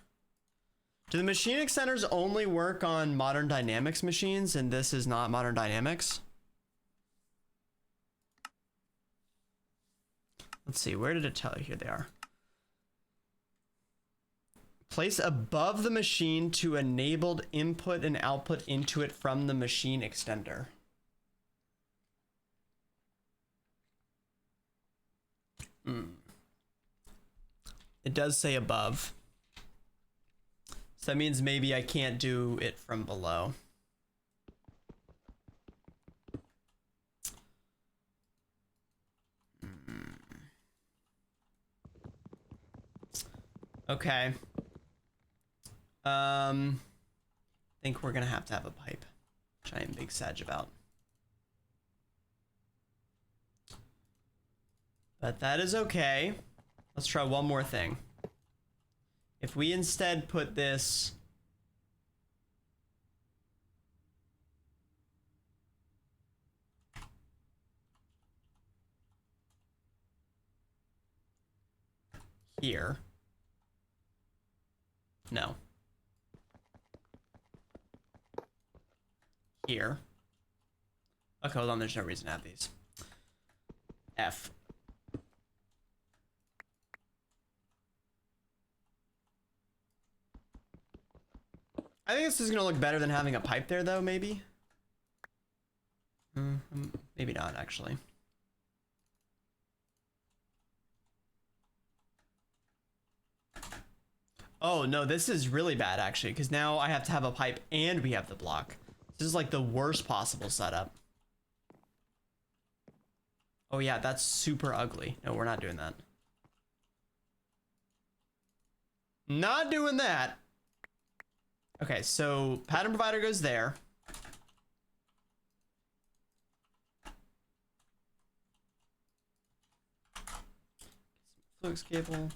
Do the machine extenders only work on Modern Dynamics machines and this is not Modern Dynamics? Let's see, where did it tell you? Here they are. Place above the machine to enabled input and output into it from the machine extender. It does say above. So that means maybe I can't do it from below. Okay. I think we're gonna have to have a pipe, which I am big sag about. But that is okay. Let's try one more thing. If we instead put this here. No. Here. Okay, hold on, there's no reason to have these. F. I think this is gonna look better than having a pipe there though, maybe. Maybe not, actually. Oh no, this is really bad actually, because now I have to have a pipe and we have the block. This is like the worst possible setup. Oh yeah, that's super ugly. No, we're not doing that. Not doing that. Okay, so pattern provider goes there. Flux cable.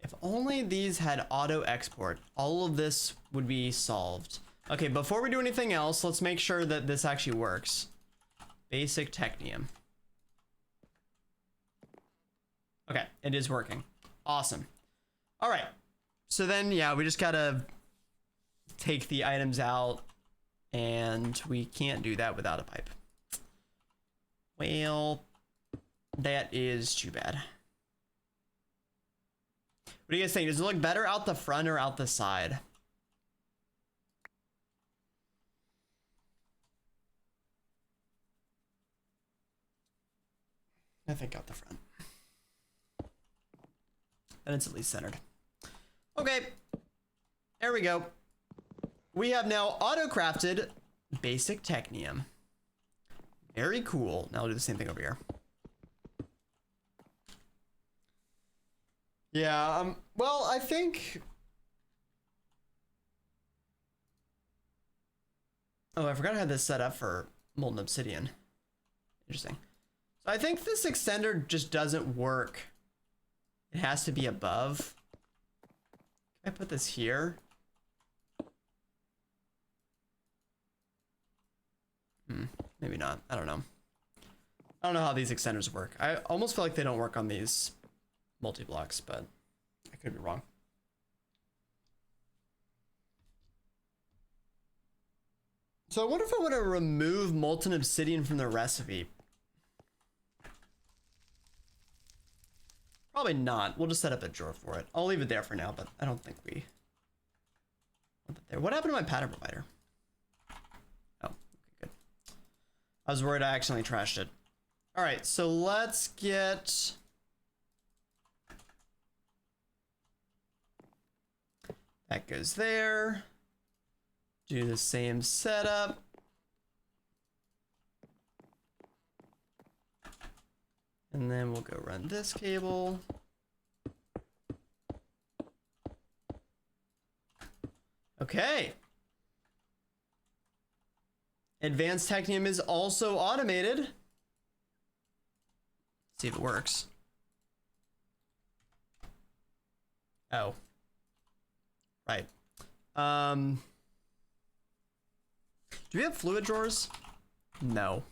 If only these had auto export, all of this would be solved. Okay, before we do anything else, let's make sure that this actually works. Basic Technium. Okay, it is working. Awesome. All right. So then, yeah, we just gotta take the items out, and we can't do that without a pipe. Well, that is too bad. What do you guys think? Does it look better out the front or out the side? I think out the front. And it's at least centered. Okay. There we go. We have now auto-crafted basic Technium. Very cool. Now I'll do the same thing over here. Yeah, well, I think Oh, I forgot I had this set up for molten obsidian. Interesting. So I think this extender just doesn't work. It has to be above. Can I put this here? Maybe not. I don't know. I don't know how these extenders work. I almost feel like they don't work on these multi-blocks, but I could be wrong. So I wonder if I want to remove molten obsidian from the recipe. Probably not. We'll just set up a drawer for it. I'll leave it there for now, but I don't think we want that there. What happened to my pattern provider? Oh, okay, good. I was worried I accidentally trashed it. All right, so let's get... that goes there. Do the same setup. And then we'll go run this cable. Okay. Advanced Technium is also automated. Let's see if it works. Oh. Right. Do we have fluid drawers? No.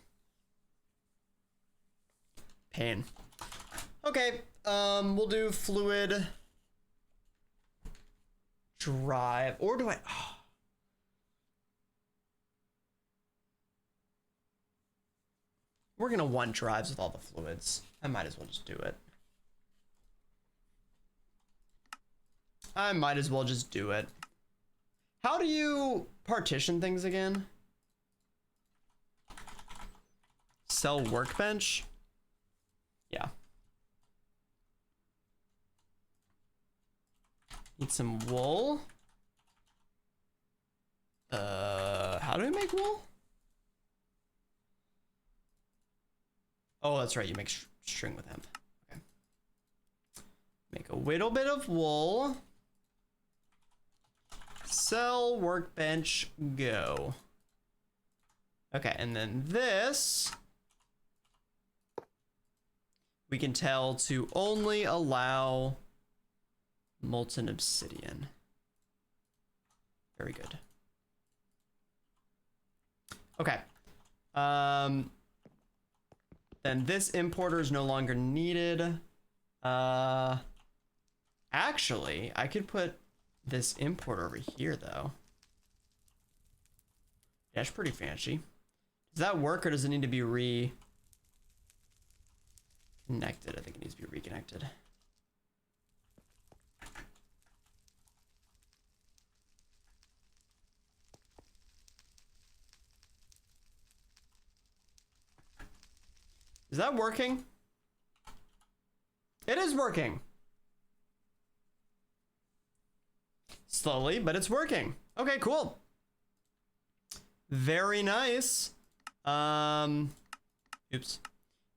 Pain. Okay, we'll do fluid drive, or do I? Oh. We're gonna want drives with all the fluids. I might as well just do it. I might as well just do it. How do you partition things again? Sell workbench? Yeah. Need some wool. How do we make wool? Oh, that's right. You make string with hemp. Okay. Make a little bit of wool. Sell workbench, go. Okay, and then this we can tell to only allow molten obsidian. Very good. Okay. Then this importer is no longer needed. Actually, I could put this importer over here though. Yeah, it's pretty fancy. Does that work, or does it need to be reconnected? I think it needs to be reconnected. Is that working? It is working. Slowly, but it's working. Okay, cool. Very nice. Oops.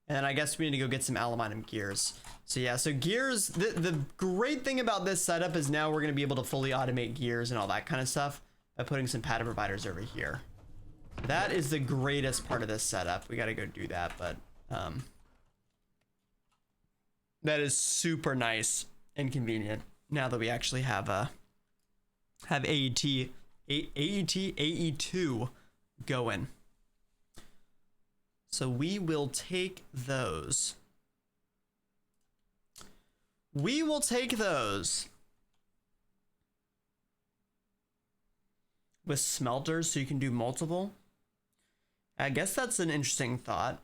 And I guess we need to go get some aluminum gears. So yeah, so gears, the great thing about this setup is now we're gonna be able to fully automate gears and all that kind of stuff by putting some pattern providers over here. That is the greatest part of this setup. We gotta go do that, but that is super nice and convenient now that we actually have AE2 going. So we will take those. We will take those with smelters so you can do multiple. I guess that's an interesting thought.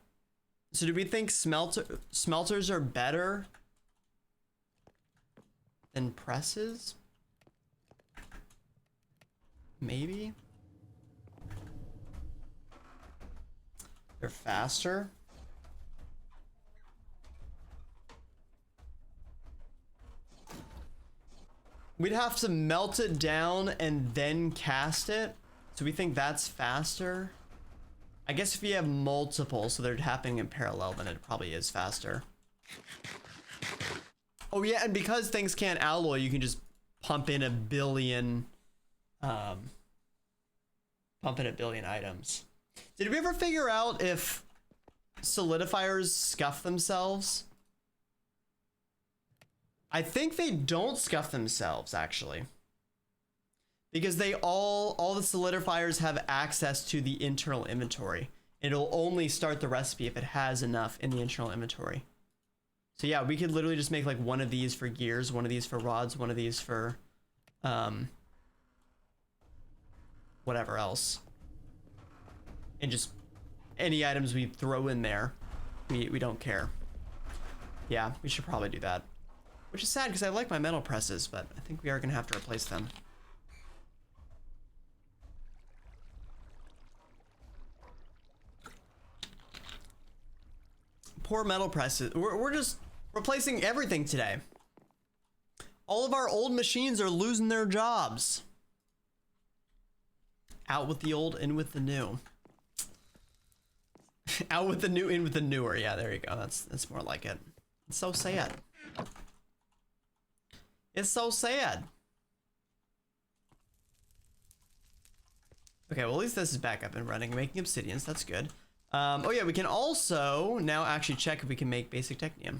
So do we think smelters are better than presses? Maybe. They're faster. We'd have to melt it down and then cast it. So we think that's faster. I guess if you have multiple, so they're happening in parallel, then it probably is faster. Oh yeah, and because things can't alloy, you can just pump in a billion pumping a billion items. Did we ever figure out if solidifiers scuff themselves? I think they don't scuff themselves, actually. Because they all the solidifiers have access to the internal inventory. It'll only start the recipe if it has enough in the internal inventory. So yeah, we could literally just make like one of these for gears, one of these for rods, one of these for whatever else. And just any items we throw in there, we don't care. Yeah, we should probably do that. Which is sad because I like my metal presses, but I think we are gonna have to replace them. Poor metal presses. We're just replacing everything today. All of our old machines are losing their jobs. Out with the old, in with the new. Out with the new, in with the newer. Yeah, there you go. That's more like it. It's so sad. It's so sad. Okay, well at least this is back up and running, making obsidians. That's good. Oh yeah, we can also now actually check if we can make basic technium.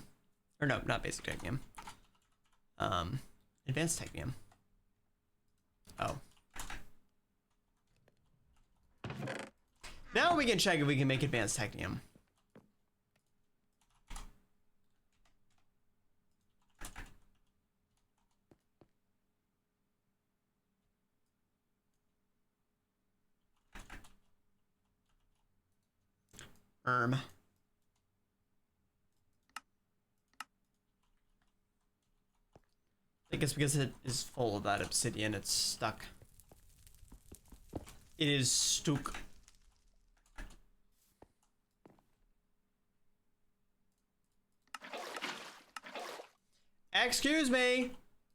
Or no, not basic technium. Advanced technium. Oh. Now we can check if we can make advanced technium. I think it's because it is full of that obsidian, it's stuck. It is stuck. Excuse me,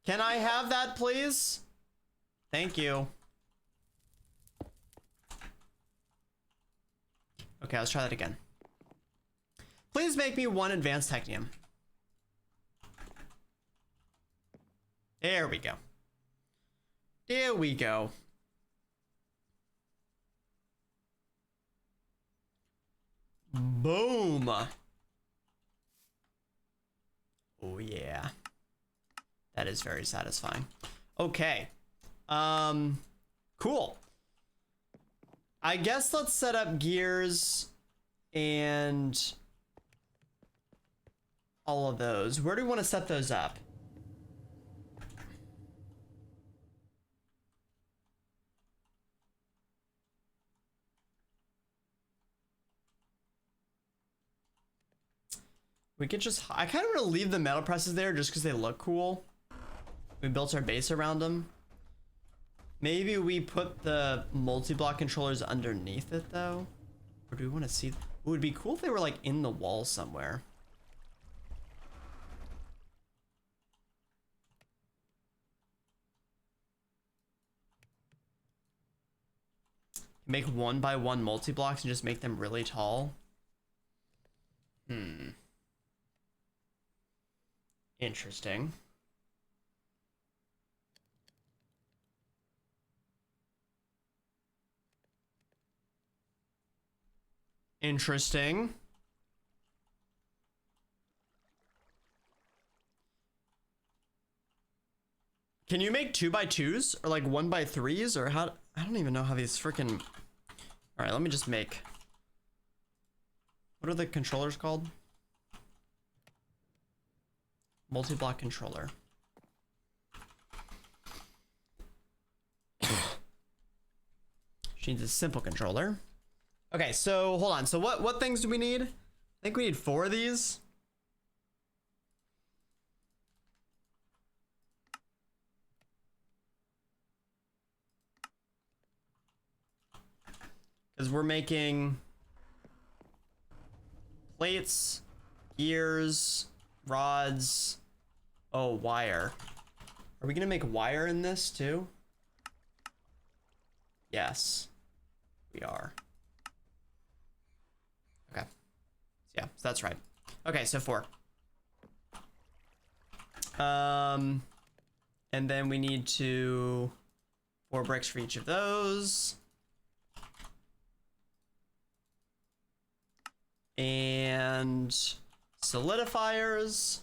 can I have that please? Thank you. Okay, let's try that again. Please make me one advanced technium. There we go. There we go. Boom. Oh yeah. That is very satisfying. Okay. Cool. I guess let's set up gears and all of those. Where do we want to set those up? We could just, I kind of want to leave the metal presses there just because they look cool. We built our base around them. Maybe we put the multi-block controllers underneath it though. Or do we want to see? It would be cool if they were like in the wall somewhere. Make 1x1 multi-blocks and just make them really tall. Interesting. Interesting. Can you make 2x2s or like 1x3s or how? I don't even know how these freaking. All right, let me just make. What are the controllers called? Multi-block controller. She needs a simple controller. Okay, so hold on. So what things do we need? I think we need 4 of these. Because we're making plates, gears, rods. Oh, wire. Are we gonna make wire in this too? Yes, we are. Okay. Yeah, so that's right. Okay, so 4. And then we need 4 bricks for each of those. and solidifiers.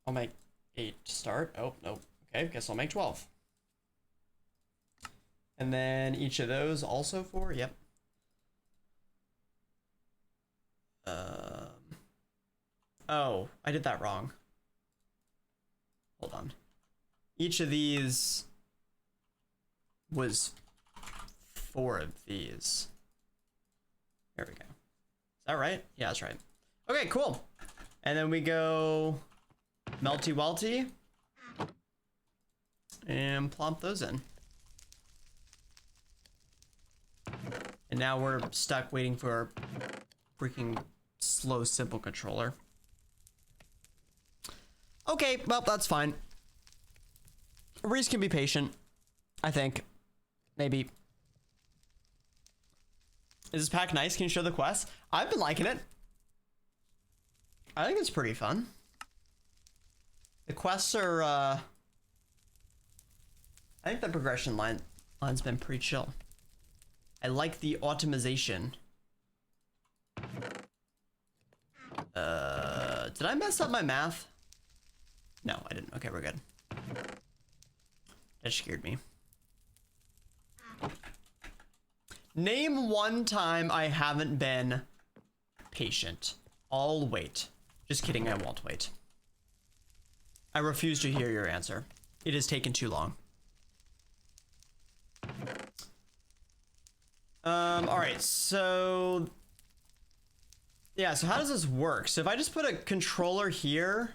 I'll make 8 to start. Oh, no. Okay, guess I'll make 12. And then each of those also 4. Yep. Oh, I did that wrong. Hold on. Each of these was 4 of these. There we go. Is that right? Yeah, that's right. Okay, cool. And then we go melty welty and plop those in. And now we're stuck waiting for our freaking slow simple controller. Okay, well, that's fine. Reese can be patient, I think. Maybe. Is this pack nice? Can you show the quest? I've been liking it. I think it's pretty fun. The quests are, I think the progression line's been pretty chill. I like the optimization. Did I mess up my math? No, I didn't. Okay, we're good. That scared me. Name one time I haven't been patient. I'll wait. Just kidding, I won't wait. I refuse to hear your answer. It has taken too long. Alright, so... yeah, so how does this work? So if I just put a controller here...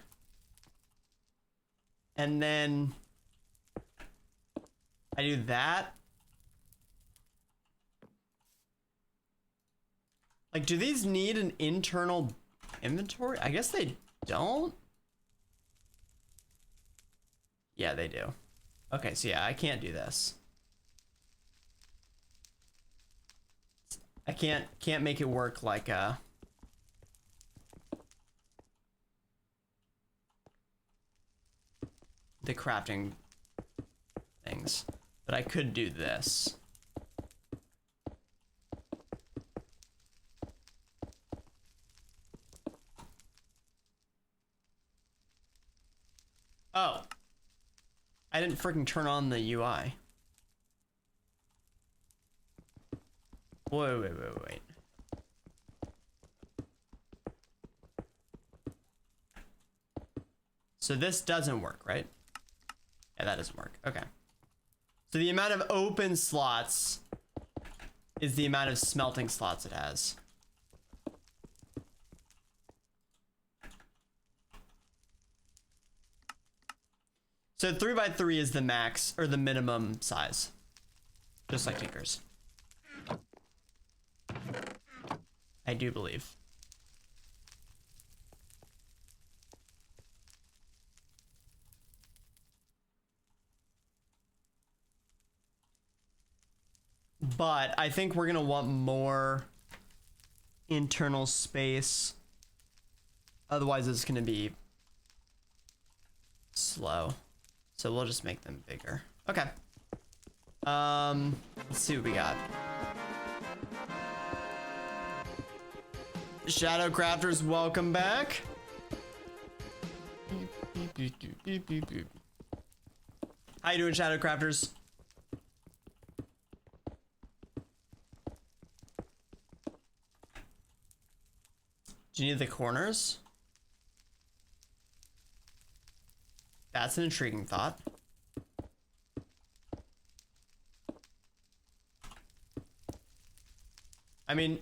and then... I do that... like, do these need an internal inventory? I guess they don't. Yeah, they do. Okay, so yeah, I can't do this. I can't make it work like the crafting things. But I could do this. Oh. I didn't freaking turn on the UI. Wait. So this doesn't work, right? Yeah, that doesn't work. Okay. So the amount of open slots is the amount of smelting slots it has. So 3x3 is the max, or the minimum size. Just like Tinkers. I do believe. But I think we're gonna want more internal space. Otherwise it's gonna be slow. So we'll just make them bigger. Okay. Let's see what we got. Shadow Crafters, welcome back. How you doing, Shadow Crafters? Do you need the corners? That's an intriguing thought. I mean,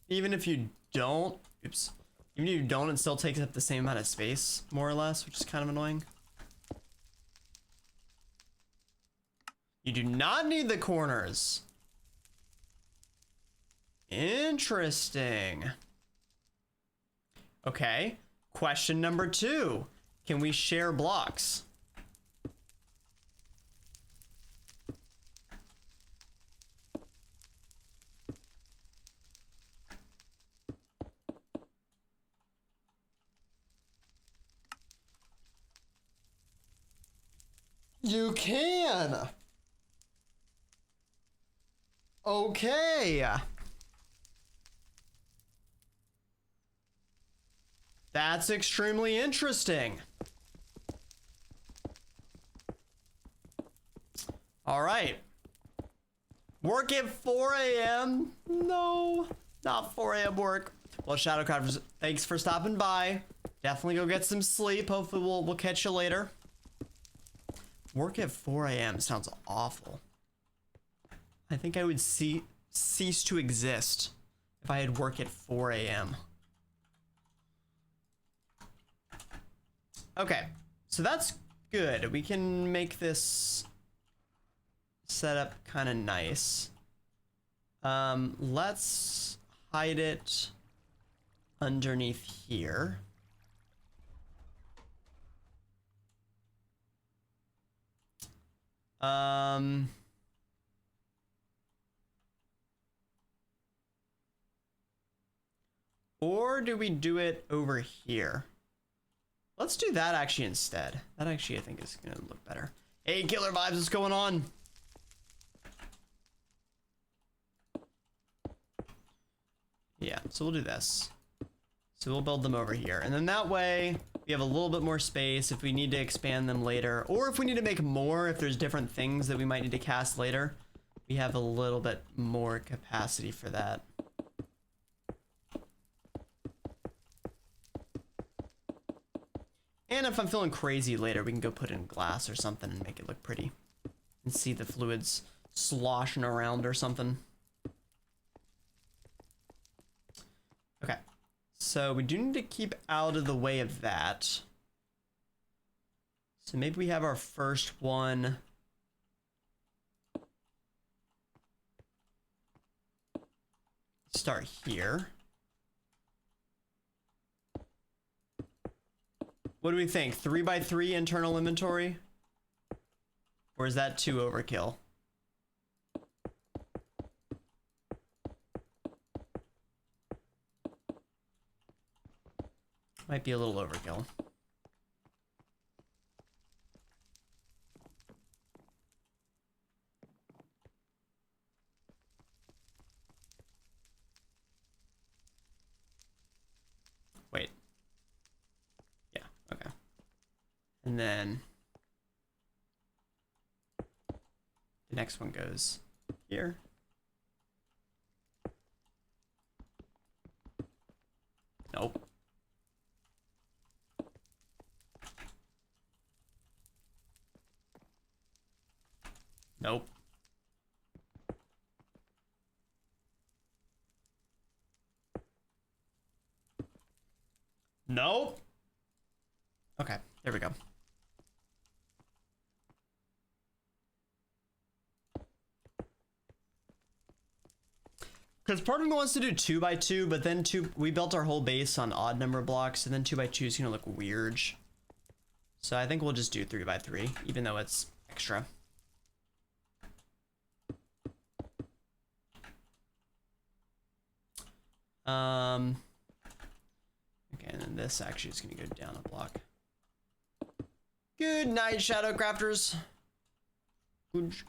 even if you don't, even if you don't, it still takes up the same amount of space, more or less, which is kind of annoying. You do not need the corners. Interesting. Okay, question number 2. Can we share blocks? You can. Okay. That's extremely interesting. All right. Work at 4 a.m.? No, not 4 a.m. work. Well, Shadowcrafters, thanks for stopping by. Definitely go get some sleep. Hopefully we'll catch you later. Work at 4 a.m. sounds awful. I think I would cease to exist if I had work at 4 a.m. Okay, so that's good. We can make this setup kind of nice. Let's hide it underneath here. Or do we do it over here? Let's do that actually instead. That actually I think is gonna look better. Hey, Killer Vibes, what's going on? Yeah, so we'll do this. So we'll build them over here. And then that way we have a little bit more space if we need to expand them later. Or if we need to make more, if there's different things that we might need to cast later, we have a little bit more capacity for that. And if I'm feeling crazy later, we can go put in glass or something and make it look pretty. And see the fluids sloshing around or something. Okay, so we do need to keep out of the way of that. So maybe we have our first one. Start here. What do we think? 3x3 internal inventory? Or is that too overkill? Might be a little overkill. Wait. Yeah, okay. And then the next one goes here. Nope. Nope. Nope. Okay, there we go. Because part of me wants to do 2x2, but then we built our whole base on odd number blocks, and then 2x2 is gonna look weird. So I think we'll just do 3x3, even though it's extra. Okay, and then this actually is gonna go down a block. Good night, Shadowcrafters.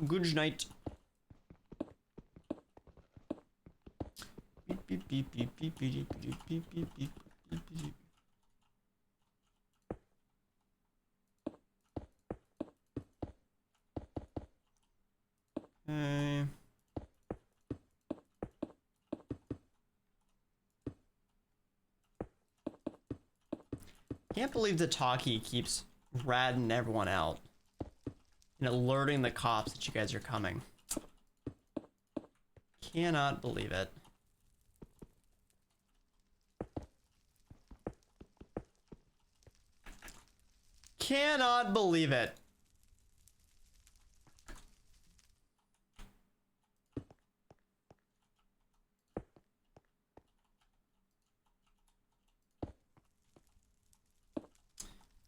Good night. Beep beep beep beep beep beep beep beep beep beep beep beep. Okay. Can't believe the talkie keeps ratting everyone out and alerting the cops that you guys are coming. Cannot believe it. Cannot believe it.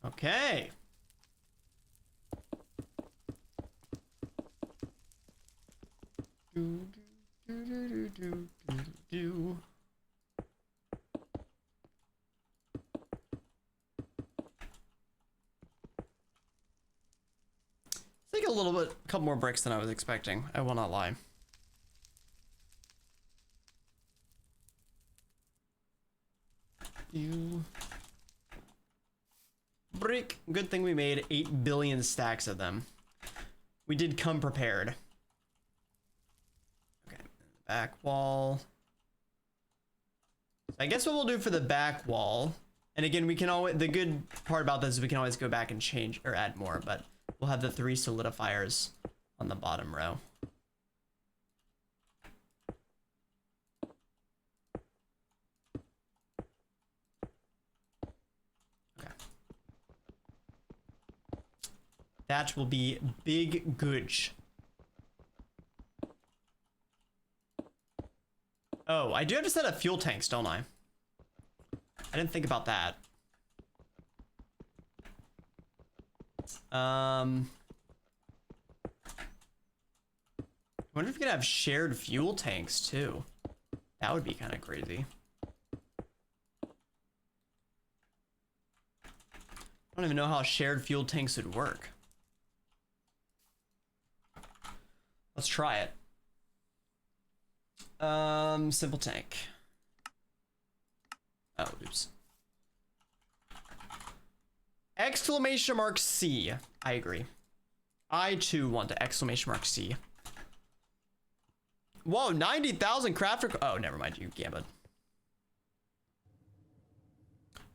Okay. It's like a little bit, a couple more bricks than I was expecting. I will not lie. You brick. Good thing we made 8 billion stacks of them. We did come prepared. Okay, back wall. So I guess what we'll do for the back wall, and again, we can always, the good part about this is we can always go back and change or add more, but we'll have the 3 solidifiers on the bottom row. That will be big goods. Oh, I do have to set up fuel tanks, don't I? I didn't think about that. I wonder if we could have shared fuel tanks too. That would be kind of crazy. I don't even know how shared fuel tanks would work. Let's try it. Simple tank. Oh, oops. Exclamation mark C. I agree. I too want to exclamation mark C. Whoa, 90,000 crafter. Oh, never mind, you gambit.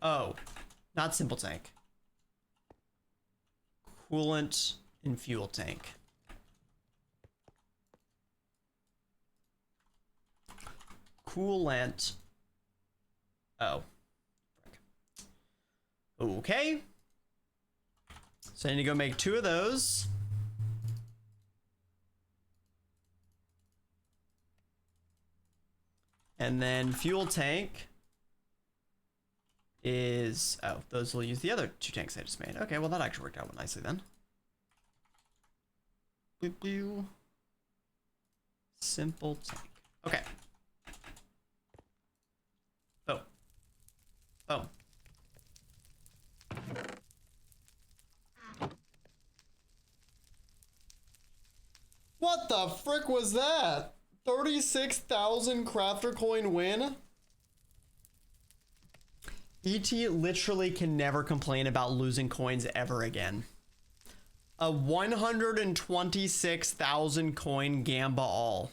Oh, not simple tank. Coolant and fuel tank. Coolant. Oh. Okay. So I need to go make 2 of those. And then fuel tank is, oh, those will use the other 2 tanks I just made. Okay, well that actually worked out nicely then. Simple tank. Okay. Oh. Oh. What the frick was that? 36,000 crafter coin win? ET literally can never complain about losing coins ever again. A 126,000 coin gamba all.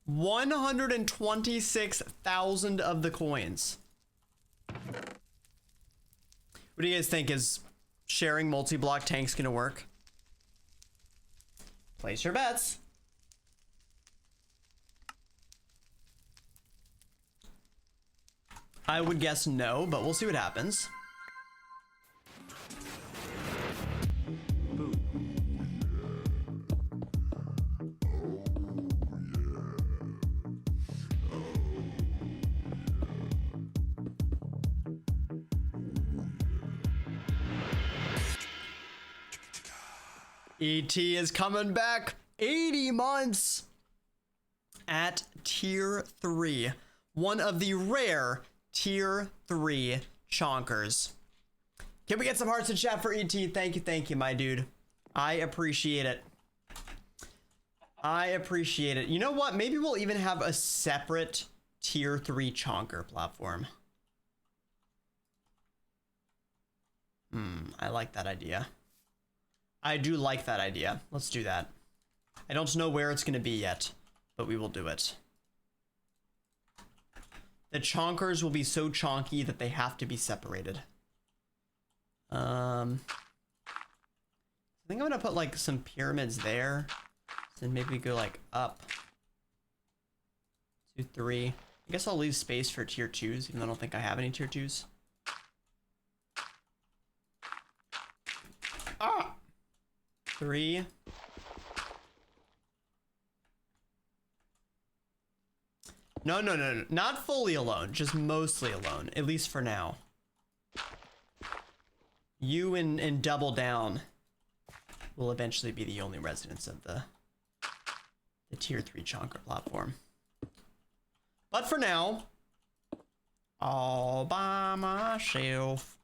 126,000 of the coins. What do you guys think? Is sharing multi-block tanks gonna work? Place your bets. I would guess no, but we'll see what happens. ET is coming back 80 months at tier 3. One of the rare tier 3 chonkers. Can we get some hearts in chat for ET? Thank you, my dude. I appreciate it. I appreciate it. You know what? Maybe we'll even have a separate tier 3 chonker platform. I like that idea. I do like that idea. Let's do that. I don't know where it's going to be yet, but we will do it. The chonkers will be so chonky that they have to be separated. I think I'm going to put like some pyramids there. Then maybe go like up. 2, 3. I guess I'll leave space for tier 2s, even though I don't think I have any tier 2s. Ah! 3. No, not fully alone, just mostly alone, at least for now. You and double down will eventually be the only residents of the tier 3 chonker platform. But for now, all by myself.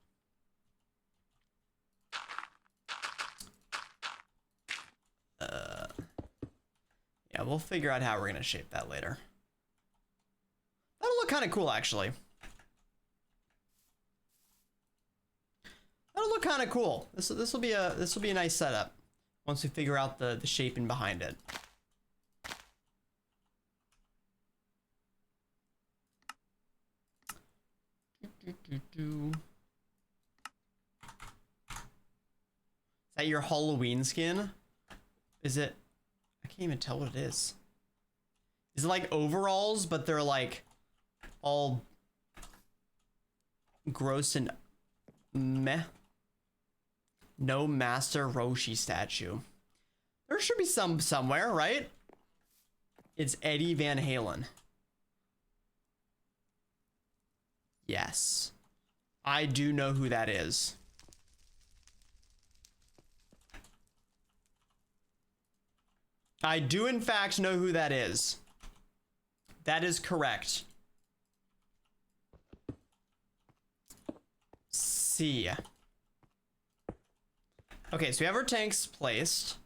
Yeah, we'll figure out how we're gonna shape that later. That'll look kind of cool, actually. That'll look kind of cool. This will be a nice setup once we figure out the shaping behind it. Is that your Halloween skin? Is it? I can't even tell what it is. Is it like overalls, but they're like all gross and meh? No Master Roshi statue. There should be some somewhere, right? It's Eddie Van Halen. Yes. I do know who that is. I do in fact know who that is. That is correct. C. Okay, so we have our tanks placed.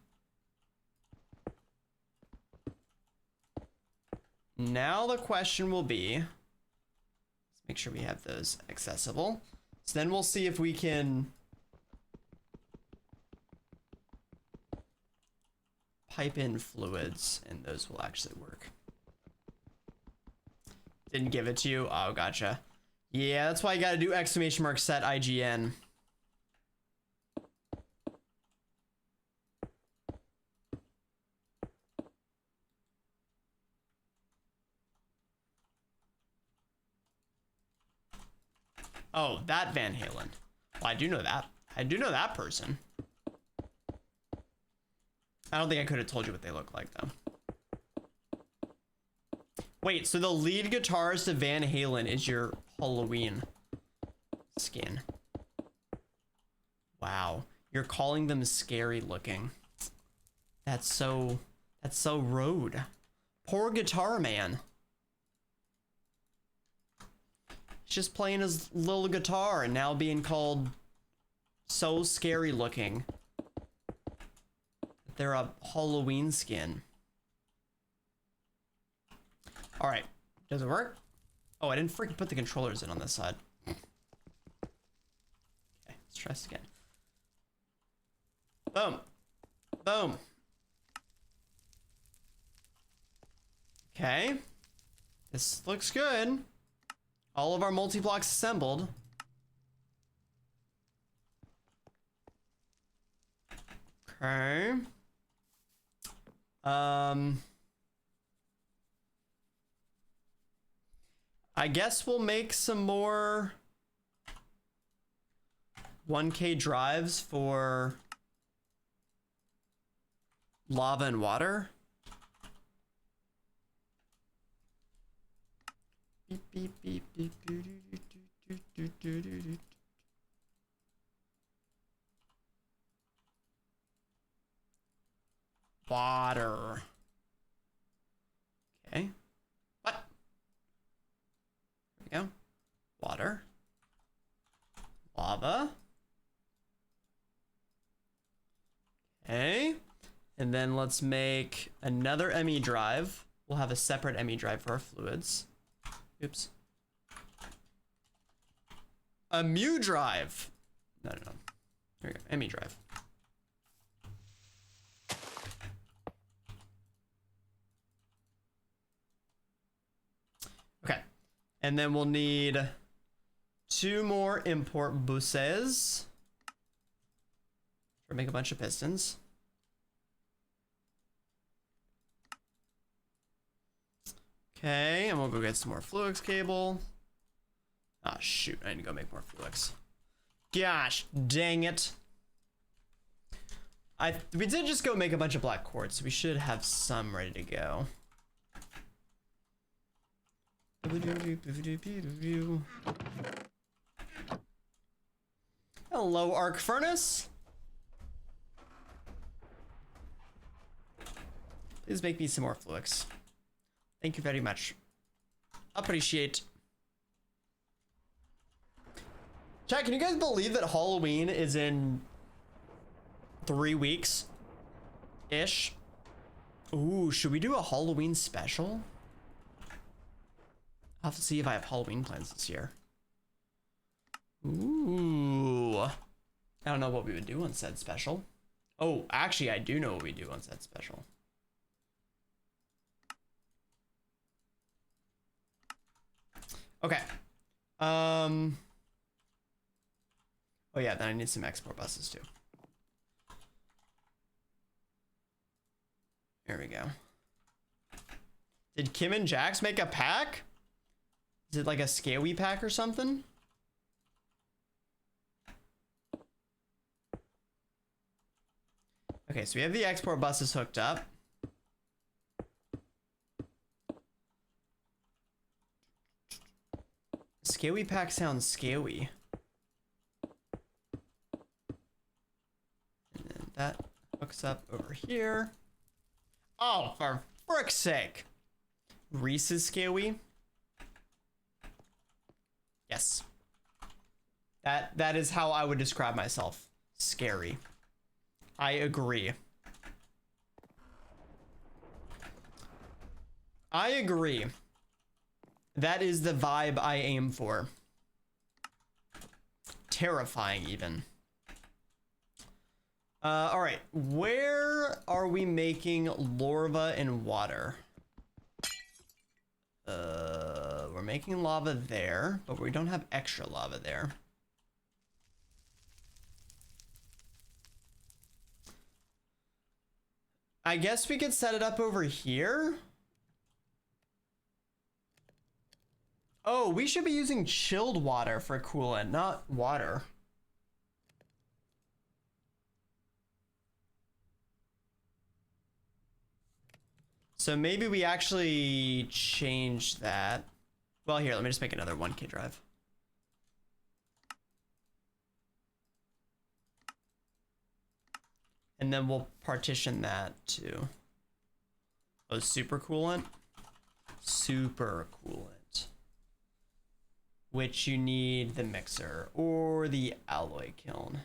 Now the question will be, let's make sure we have those accessible. So then we'll see if we can pipe in fluids and those will actually work. Didn't give it to you? Oh, gotcha. Yeah, that's why you gotta do exclamation mark set IGN. Oh, that Van Halen. Well, I do know that. I do know that person. I don't think I could have told you what they look like, though. Wait, so the lead guitarist of Van Halen is your Halloween skin. Wow. You're calling them scary looking. That's so rude. Poor guitar man. He's just playing his little guitar and now being called so scary looking. They're a Halloween skin. All right, does it work? Oh, I didn't freaking put the controllers in on this side. Okay, let's try this again. Boom, boom. Okay, this looks good. All of our multi-blocks assembled. Okay. I guess we'll make some more 1K drives for lava and water. Beep, beep, beep, beep, doo, doo, doo, doo, doo, doo, doo, doo. Water. Okay. What? There we go. Water. Lava. Okay. And then let's make another ME drive. We'll have a separate ME drive for our fluids. Oops. A mu drive. No. Here we go. ME drive. Okay. And then we'll need 2 more import buses. Make a bunch of pistons. Okay, and we'll go get some more Fluix cable. Ah, shoot, I need to go make more Fluix. Gosh, dang it. We did just go make a bunch of black quartz, so we should have some ready to go. Hello, arc furnace. Please make me some more Fluix. Thank you very much. Appreciate. Chat, can you guys believe that Halloween is in 3 weeks? Ish. Ooh, should we do a Halloween special? I'll have to see if I have Halloween plans this year. Ooh. I don't know what we would do on said special. Oh, actually, I do know what we do on said special. Okay. Oh yeah, then I need some export buses too. There we go. Did Kim and Jax make a pack? Is it like a scaly pack or something? Okay, so we have the export buses hooked up. Scaly pack sounds scaly. And then that hooks up over here. Oh, for frick's sake. Reese's scaly. Yes. That is how I would describe myself. Scary. I agree. I agree. That is the vibe I aim for. Terrifying, even. All right. Where are we making larva and water? We're making lava there, but we don't have extra lava there. I guess we could set it up over here. Oh, we should be using chilled water for coolant, not water. So maybe we actually change that. Well, here, let me just make another 1K drive. And then we'll partition that to super coolant. Super coolant. Which you need the mixer or the alloy kiln.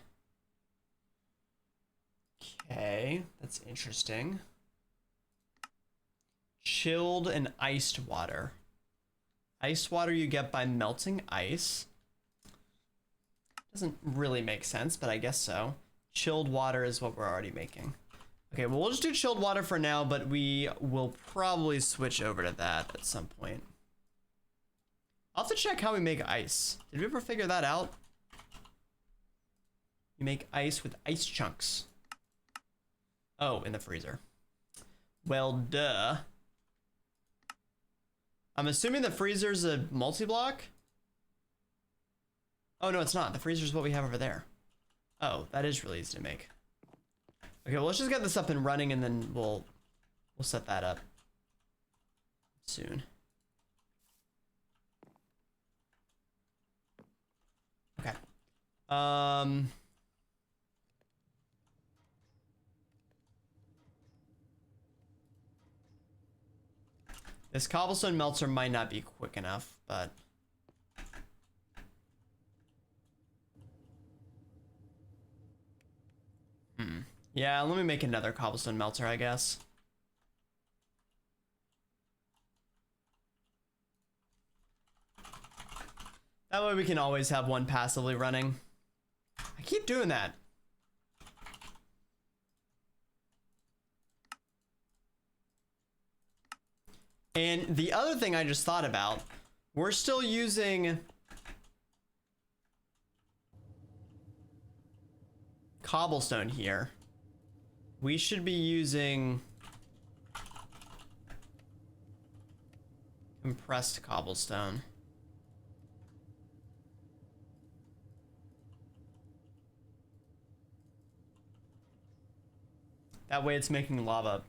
Okay, that's interesting. Chilled and iced water. Iced water you get by melting ice. Doesn't really make sense, but I guess so. Chilled water is what we're already making. Okay, well, we'll just do chilled water for now, but we will probably switch over to that at some point. I'll have to check how we make ice. Did we ever figure that out? You make ice with ice chunks. Oh, in the freezer. Well, duh. I'm assuming the freezer's a multi-block? Oh, no, it's not. The freezer's what we have over there. Oh, that is really easy to make. Okay, well, let's just get this up and running, and then we'll set that up soon. Okay. This cobblestone melter might not be quick enough, but yeah, let me make another cobblestone melter, I guess. That way we can always have one passively running. I keep doing that. And the other thing I just thought about, we're still using cobblestone here. We should be using compressed cobblestone. That way it's making lava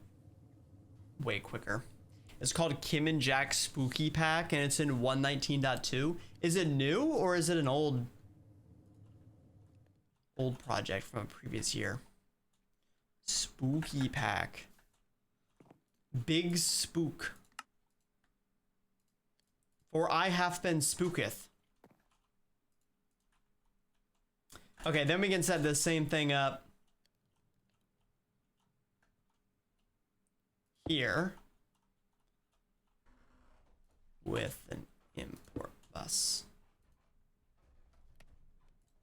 way quicker. It's called Kim and Jack Spooky Pack, and it's in 1.19.2. Is it new, or is it an old project from a previous year? Spooky Pack. Big Spook. For I have been spooketh. Okay, then we can set the same thing up here with an import bus.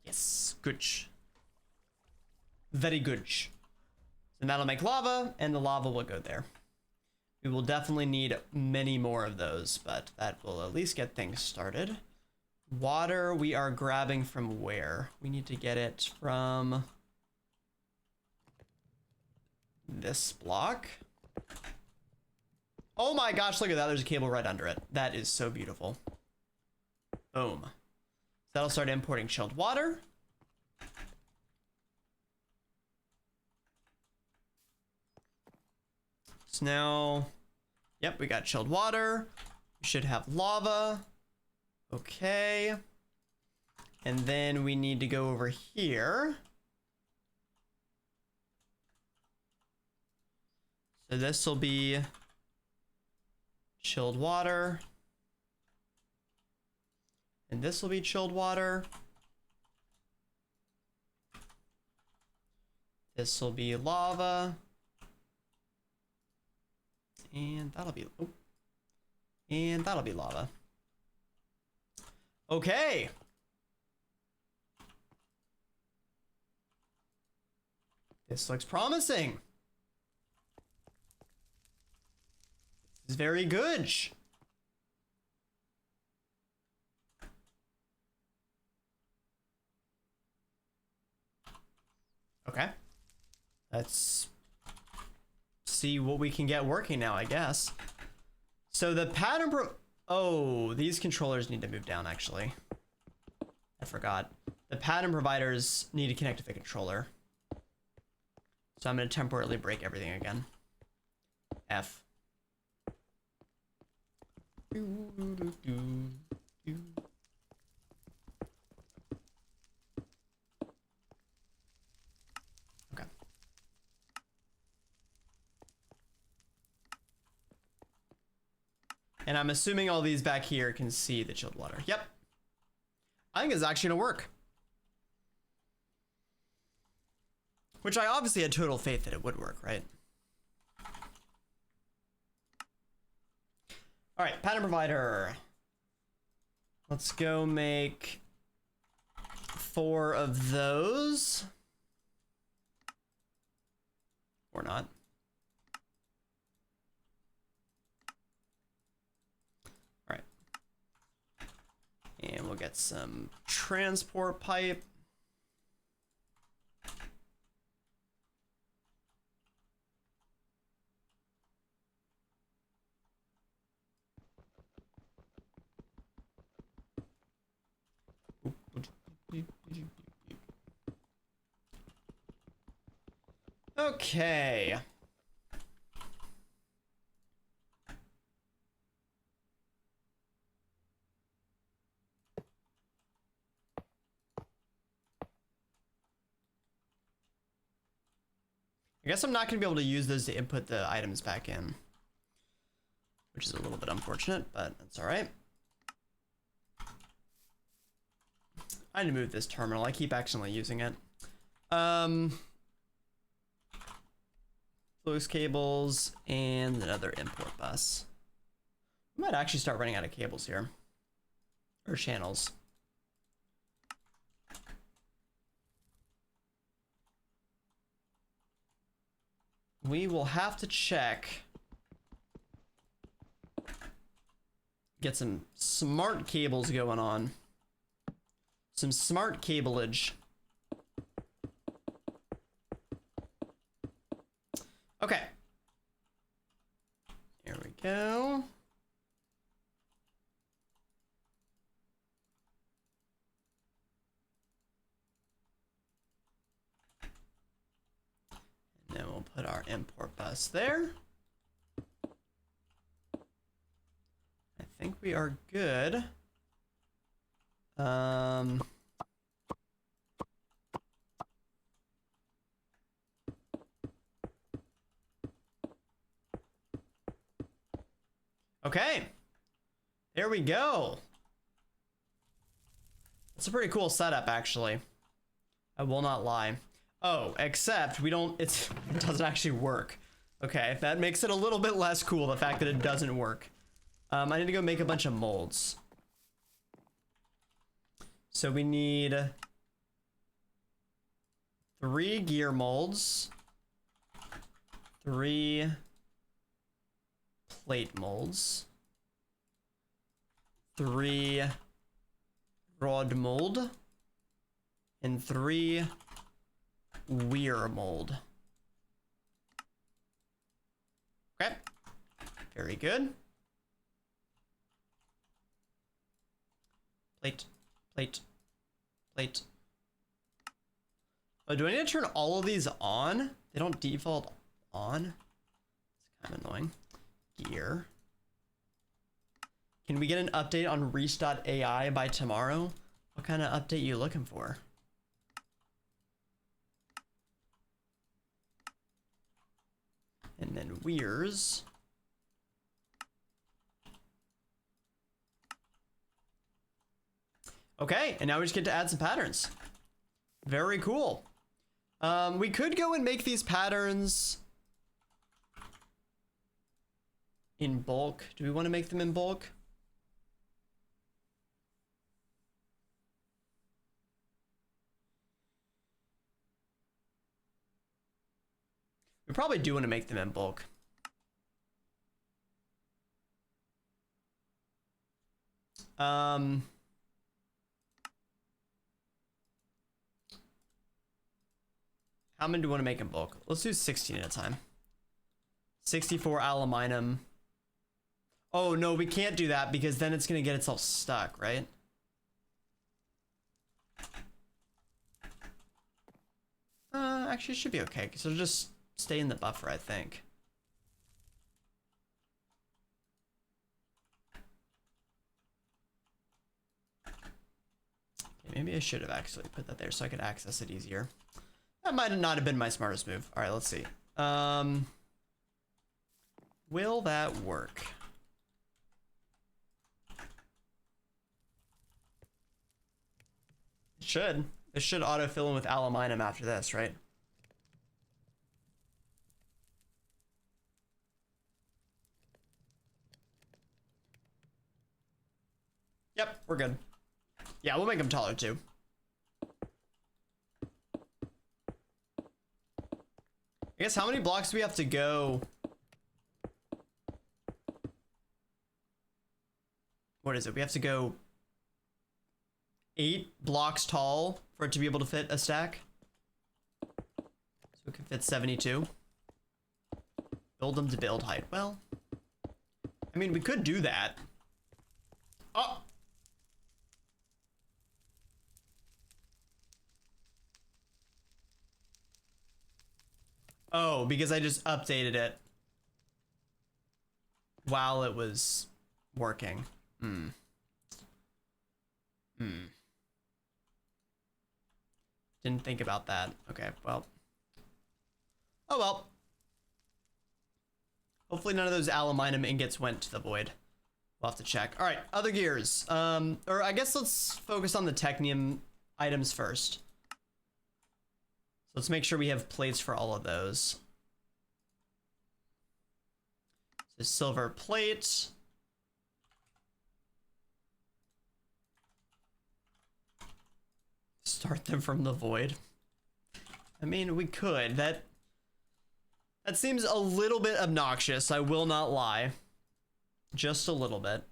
Yes, good. Very good. And that'll make lava, and the lava will go there. We will definitely need many more of those, but that will at least get things started. Water we are grabbing from where? We need to get it from this block. Oh my gosh, look at that. There's a cable right under it. That is so beautiful. Boom. So that'll start importing chilled water. So now, yep, we got chilled water. We should have lava. Okay. And then we need to go over here. So this will be chilled water. And this will be chilled water. This will be lava. And that'll be, oh, and that'll be lava. Okay. This looks promising. This is very good. Okay. Let's see what we can get working now, I guess. So the pattern oh, these controllers need to move down, actually. I forgot. The pattern providers need to connect to the controller. So I'm going to temporarily break everything again. F. Okay. And I'm assuming all these back here can see the chilled water. Yep. I think it's actually gonna work. Which I obviously had total faith that it would work, right? All right, pattern provider. Let's go make 4 of those. Or not. All right. And we'll get some transport pipe. Okay. I guess I'm not going to be able to use those to input the items back in, which is a little bit unfortunate, but that's all right. I need to move this terminal. I keep accidentally using it. Loose cables and another import bus. We might actually start running out of cables here, or channels. We will have to check. Get some smart cables going on. Some smart cableage. Okay. Here we go. And then we'll put our import bus there. I think we are good. Okay, there we go. It's a pretty cool setup, actually. I will not lie. Oh, except we don't, it doesn't actually work. Okay, that makes it a little bit less cool, the fact that it doesn't work. I need to go make a bunch of molds. So we need 3 gear molds, 3 plate molds, 3 rod mold, and 3 weir mold. Okay, very good. Plate, plate, plate. Oh, do I need to turn all of these on? They don't default on. It's kind of annoying. Gear. Can we get an update on Reach.ai by tomorrow? What kind of update you looking for? And then weirs. Okay, and now we just get to add some patterns. Very cool. We could go and make these patterns in bulk. Do we want to make them in bulk? We probably do want to make them in bulk. How many do we want to make in bulk? Let's do 16 at a time. 64 aluminum. Oh no, we can't do that because then it's gonna get itself stuck, right? Actually, it should be okay because it'll just stay in the buffer, I think. Okay, maybe I should have actually put that there so I could access it easier. That might not have been my smartest move. All right, let's see. Will that work? It should. It should autofill in with aluminum after this, right? Yep, we're good. Yeah, we'll make them taller too. I guess how many blocks do we have to go? What is it? We have to go 8 blocks tall for it to be able to fit a stack. So it can fit 72. Build them to build height. Well, I mean, we could do that. Oh! Oh, because I just updated it while it was working. Didn't think about that. Okay, well. Oh well. Hopefully none of those aluminum ingots went to the void. We'll have to check. All right, other gears. Or I guess let's focus on the Technium items first. So let's make sure we have plates for all of those. So silver plate. Start them from the void. I mean, we could. That seems a little bit obnoxious, I will not lie. Just a little bit.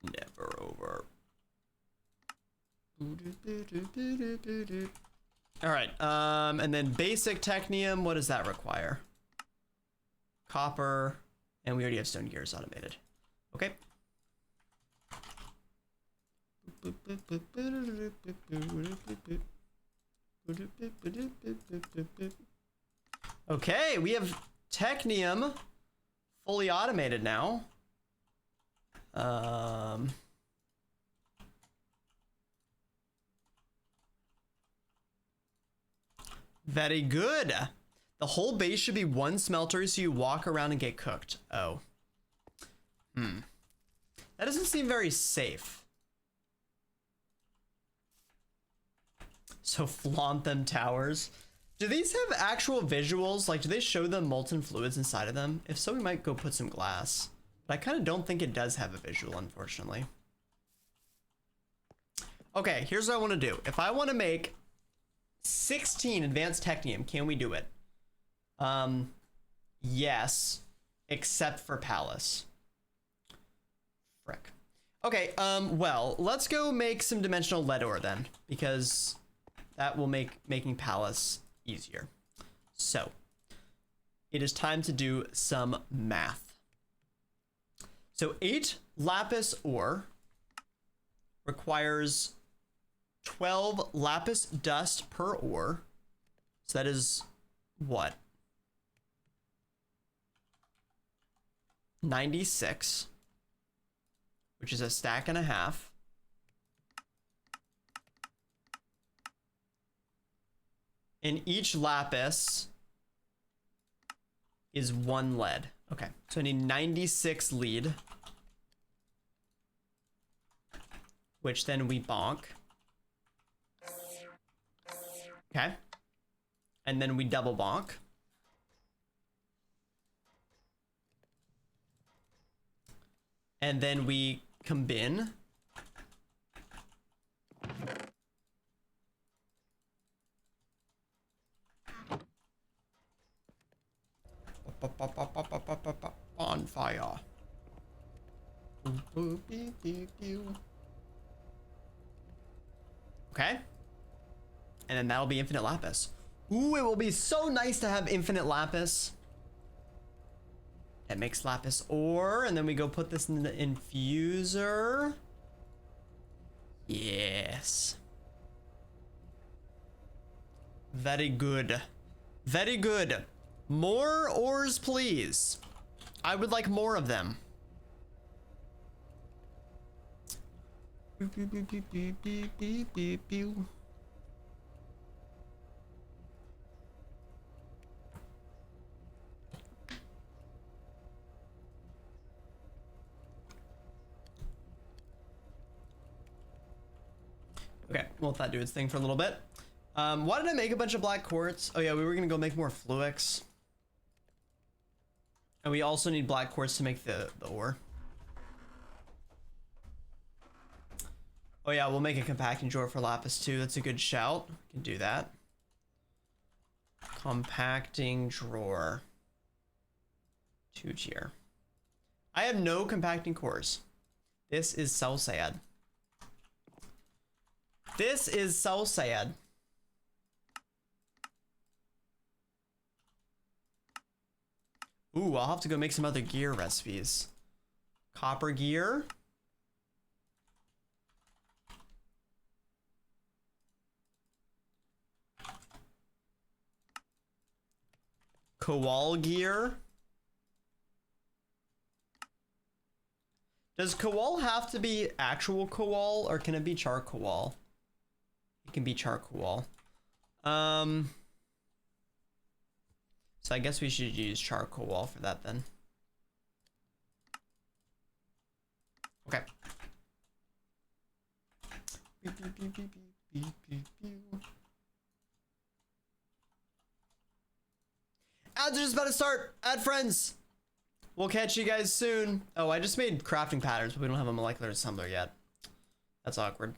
Never over. All right, and then basic Technium, what does that require? Copper, and we already have stone gears automated. Okay. Okay, we have Technium fully automated now. Very good. The whole base should be one smelter so you walk around and get cooked. Oh. That doesn't seem very safe. So flaunt them towers. Do these have actual visuals? Like, do they show the molten fluids inside of them? If so, we might go put some glass. But I kind of don't think it does have a visual, unfortunately. Okay, here's what I want to do. If I want to make 16 advanced technium, can we do it? Yes, except for Palace. Frick. Okay, well, let's go make some dimensional lead ore then, because that will make making Palace easier. So, it is time to do some math. So 8 lapis ore requires 12 lapis dust per ore. So that is what? 96, which is a stack and a half. And each lapis is 1 lead. Okay, so I need 96 lead, which then we bonk. Okay, and then we double bonk. And then we combine. On fire. Okay. And then that'll be infinite lapis. Ooh, it will be so nice to have infinite lapis. That makes lapis ore, and then we go put this in the infuser. Yes. Very good. Very good. More ores, please. I would like more of them. Beep, beep, beep, beep, beep, beep, beep, beep, beep. Okay, we'll let that do its thing for a little bit. Why did I make a bunch of black quartz? Oh yeah, we were gonna go make more fluix. And we also need black quartz to make the ore. Oh yeah, we'll make a compacting drawer for lapis too. That's a good shout. We can do that. Compacting drawer. 2 tier. I have no compacting cores. This is so sad. This is so sad. Ooh, I'll have to go make some other gear recipes. Copper gear. Koal gear. Does koal have to be actual koal, or can it be charcoal? It can be charcoal. So I guess we should use charcoal for that then. Okay. Ads are just about to start. Add friends. We'll catch you guys soon. Oh, I just made crafting patterns, but we don't have a molecular assembler yet. That's awkward.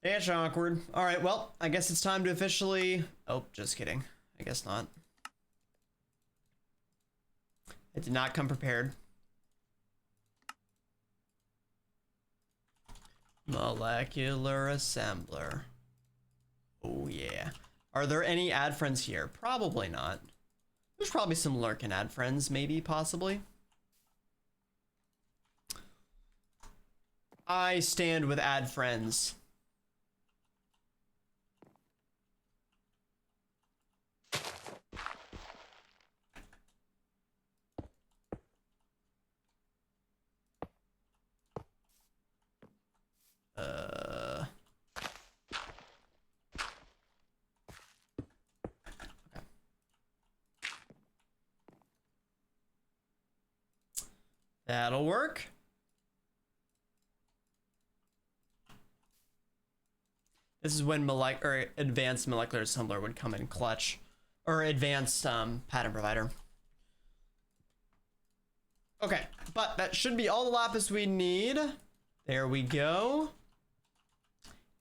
It's awkward. All right, well, I guess it's time to officially... Oh, just kidding. I guess not. I did not come prepared. Molecular assembler. Oh, yeah. Are there any ad friends here? Probably not. There's probably some lurking ad friends, maybe, possibly. I stand with ad friends. That'll work. This is when advanced molecular assembler would come in clutch, or advanced pattern provider. Okay, but that should be all the lapis we need. There we go.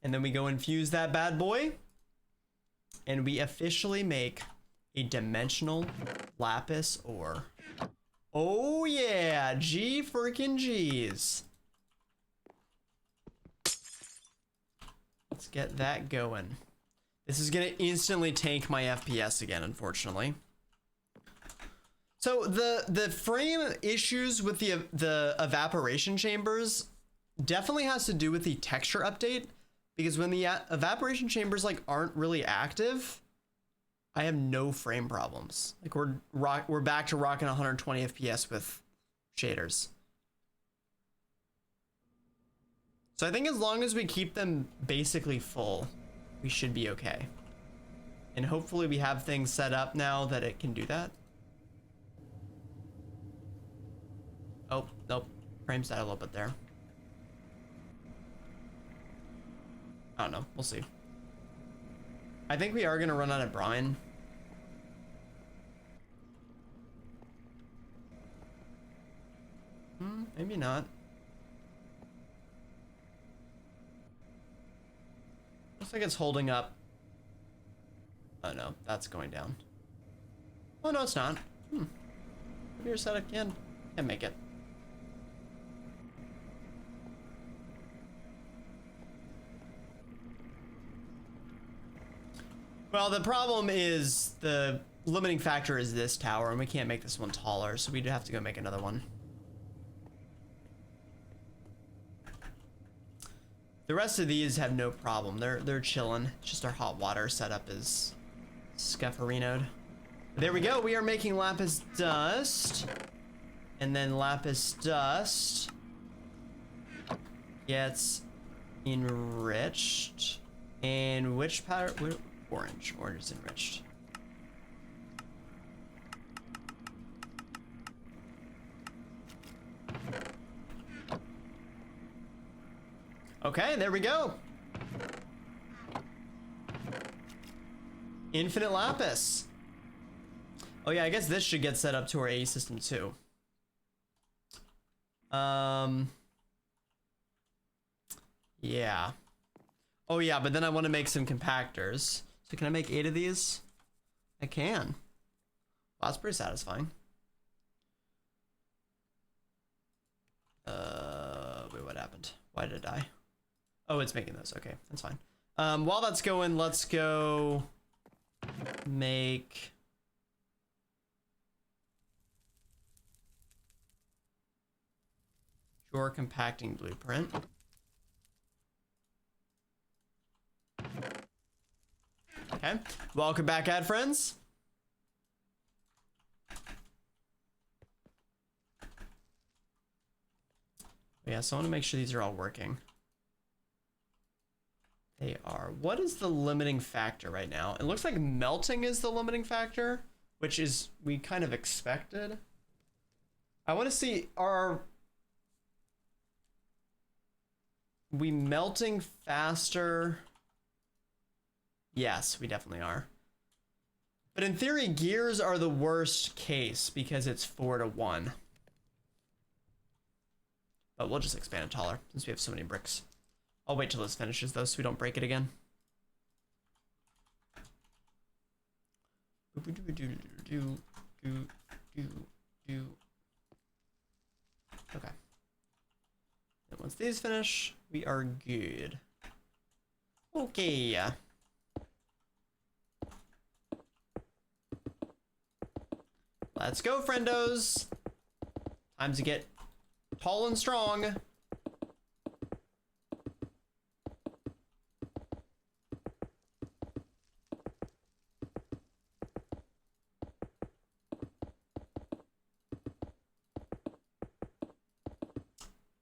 And then we go infuse that bad boy. And we officially make a dimensional lapis ore. Oh yeah, G freaking G's. Let's get that going. This is gonna instantly tank my FPS again, unfortunately. So the frame issues with the evaporation chambers definitely has to do with the texture update, because when the evaporation chambers like aren't really active, I have no frame problems. Like we're back to rocking 120 FPS with shaders. So I think as long as we keep them basically full, we should be okay. And hopefully we have things set up now that it can do that. Oh, nope. Frames died a little bit there. I don't know. We'll see. I think we are going to run out of brine. Maybe not. Looks like it's holding up. Oh no, that's going down. Oh no, it's not. Maybe your setup can make it. Well, the problem is the limiting factor is this tower, and we can't make this one taller, so we'd have to go make another one. The rest of these have no problem. They're chilling. It's just our hot water setup is scuffurinoed. There we go. We are making lapis dust, and then lapis dust gets enriched. And which powder? Orange. Orange is enriched. Okay, there we go. Infinite lapis. Oh yeah, I guess this should get set up to our A system too. Yeah. Oh yeah, but then I want to make some compactors. So can I make 8 of these? I can. Wow, that's pretty satisfying. Wait, what happened? Why did it die? Oh, it's making those. Okay, that's fine. While that's going, let's go make your compacting blueprint. Okay, welcome back, ad friends. Yeah, so I want to make sure these are all working. They are. What is the limiting factor right now? It looks like melting is the limiting factor, which is we kind of expected. I want to see, are we melting faster? Yes, we definitely are. But in theory, gears are the worst case because it's 4-to-1. But we'll just expand it taller since we have so many bricks. I'll wait till this finishes though so we don't break it again. Okay. And once these finish, we are good. Okay. Let's go, friendos. Time to get tall and strong.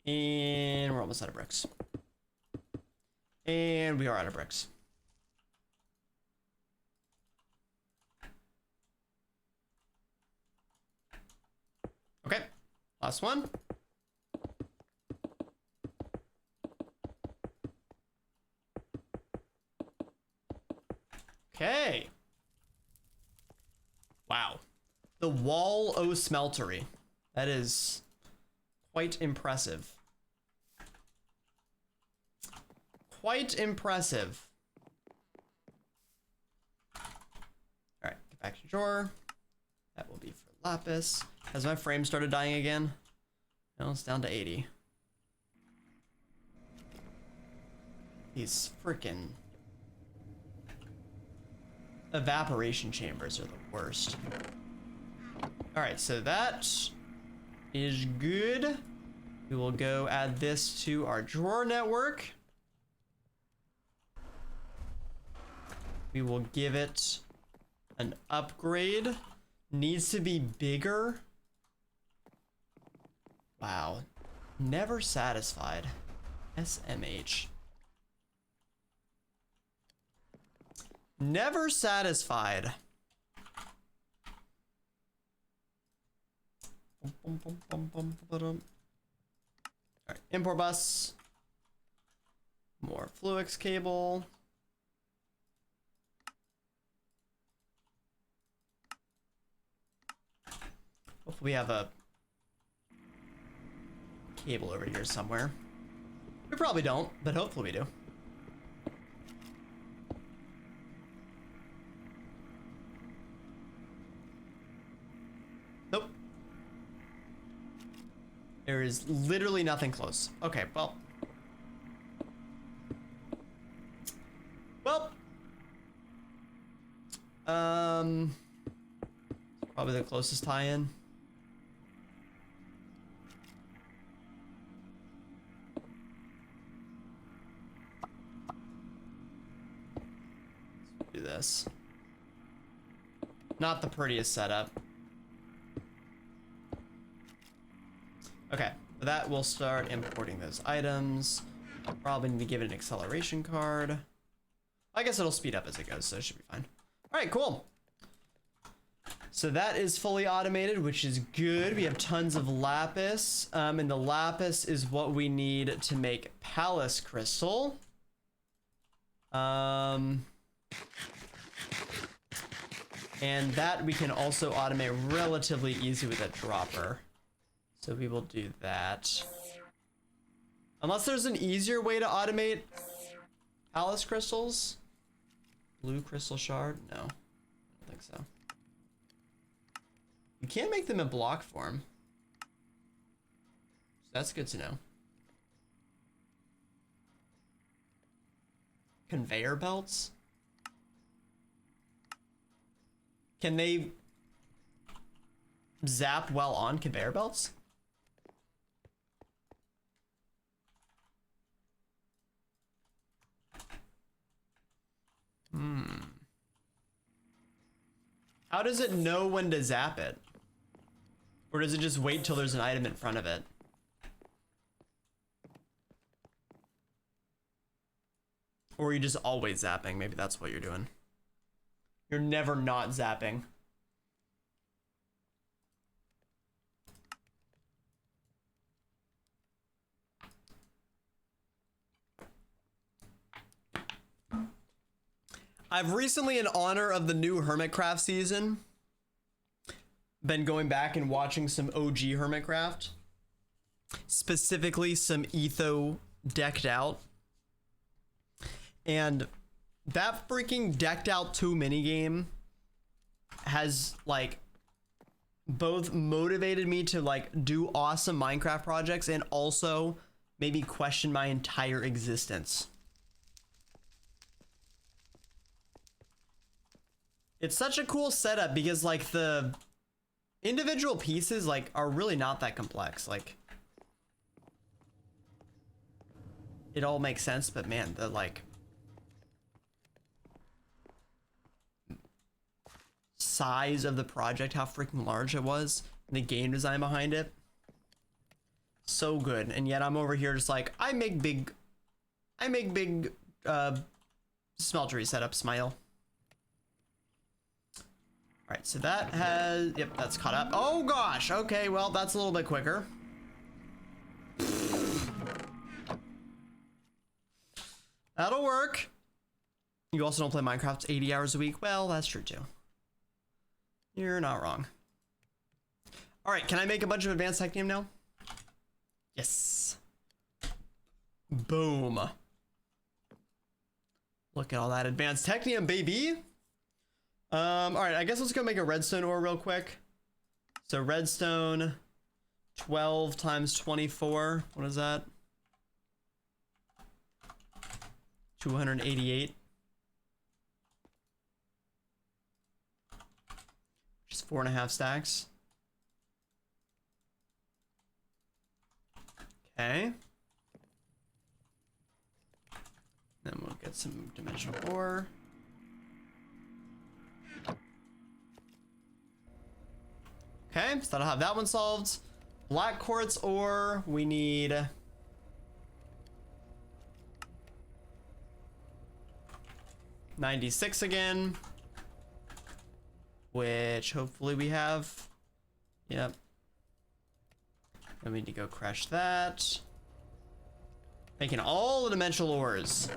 And we're almost out of bricks. And we are out of bricks. Okay, last one. Okay. Wow. The Wall O Smeltery. That is Quite impressive. Quite impressive. All right, get back to drawer. That will be for lapis. Has my frame started dying again? No, it's down to 80. These freaking evaporation chambers are the worst. All right, so that is good. We will go add this to our drawer network. We will give it an upgrade. Needs to be bigger. Wow. Never satisfied. SMH. Never satisfied. Alright, import bus. More Fluix cable. Hopefully we have a cable over here somewhere. We probably don't, but hopefully we do. Nope. There is literally nothing close. Okay, well. Probably the closest tie-in. Do this. Not the prettiest setup. Okay, for that we'll start importing those items. Probably need to give it an acceleration card. I guess it'll speed up as it goes, so it should be fine. All right, cool. So that is fully automated, which is good. We have tons of lapis, and the lapis is what we need to make palace crystal. And that we can also automate relatively easy with a dropper. So we will do that. Unless there's an easier way to automate palace crystals. Blue crystal shard? No, I don't think so. You can't make them in block form. So that's good to know. Conveyor belts? Can they zap while on conveyor belts? How does it know when to zap it? Or does it just wait till there's an item in front of it? Or are you just always zapping? Maybe that's what you're doing. You're never not zapping. I've recently, in honor of the new Hermitcraft season, been going back and watching some OG Hermitcraft. Specifically some Etho decked out. And that freaking decked out 2 minigame has like both motivated me to like do awesome Minecraft projects and also maybe question my entire existence. It's such a cool setup because like the individual pieces like are really not that complex. Like it all makes sense, but man, the like size of the project, how freaking large it was, and the game design behind it, so good. And yet I'm over here just like I make big smeltery setup smile. All right, so that has, yep, that's caught up. Oh gosh, okay, well, that's a little bit quicker. That'll work. You also don't play Minecraft 80 hours a week? Well, that's true too. You're not wrong. All right, can I make a bunch of advanced Technium now? Yes. Boom. Look at all that advanced Technium, baby. All right, I guess let's go make a redstone ore real quick. So redstone, 12 times 24. What is that? 288. Just 4.5 stacks. Okay. Then we'll get some dimensional ore. Okay, so that'll have that one solved. Black quartz ore, we need 96 again, which hopefully we have. Yep. Then we need to go crush that. Making all the dimensional ores.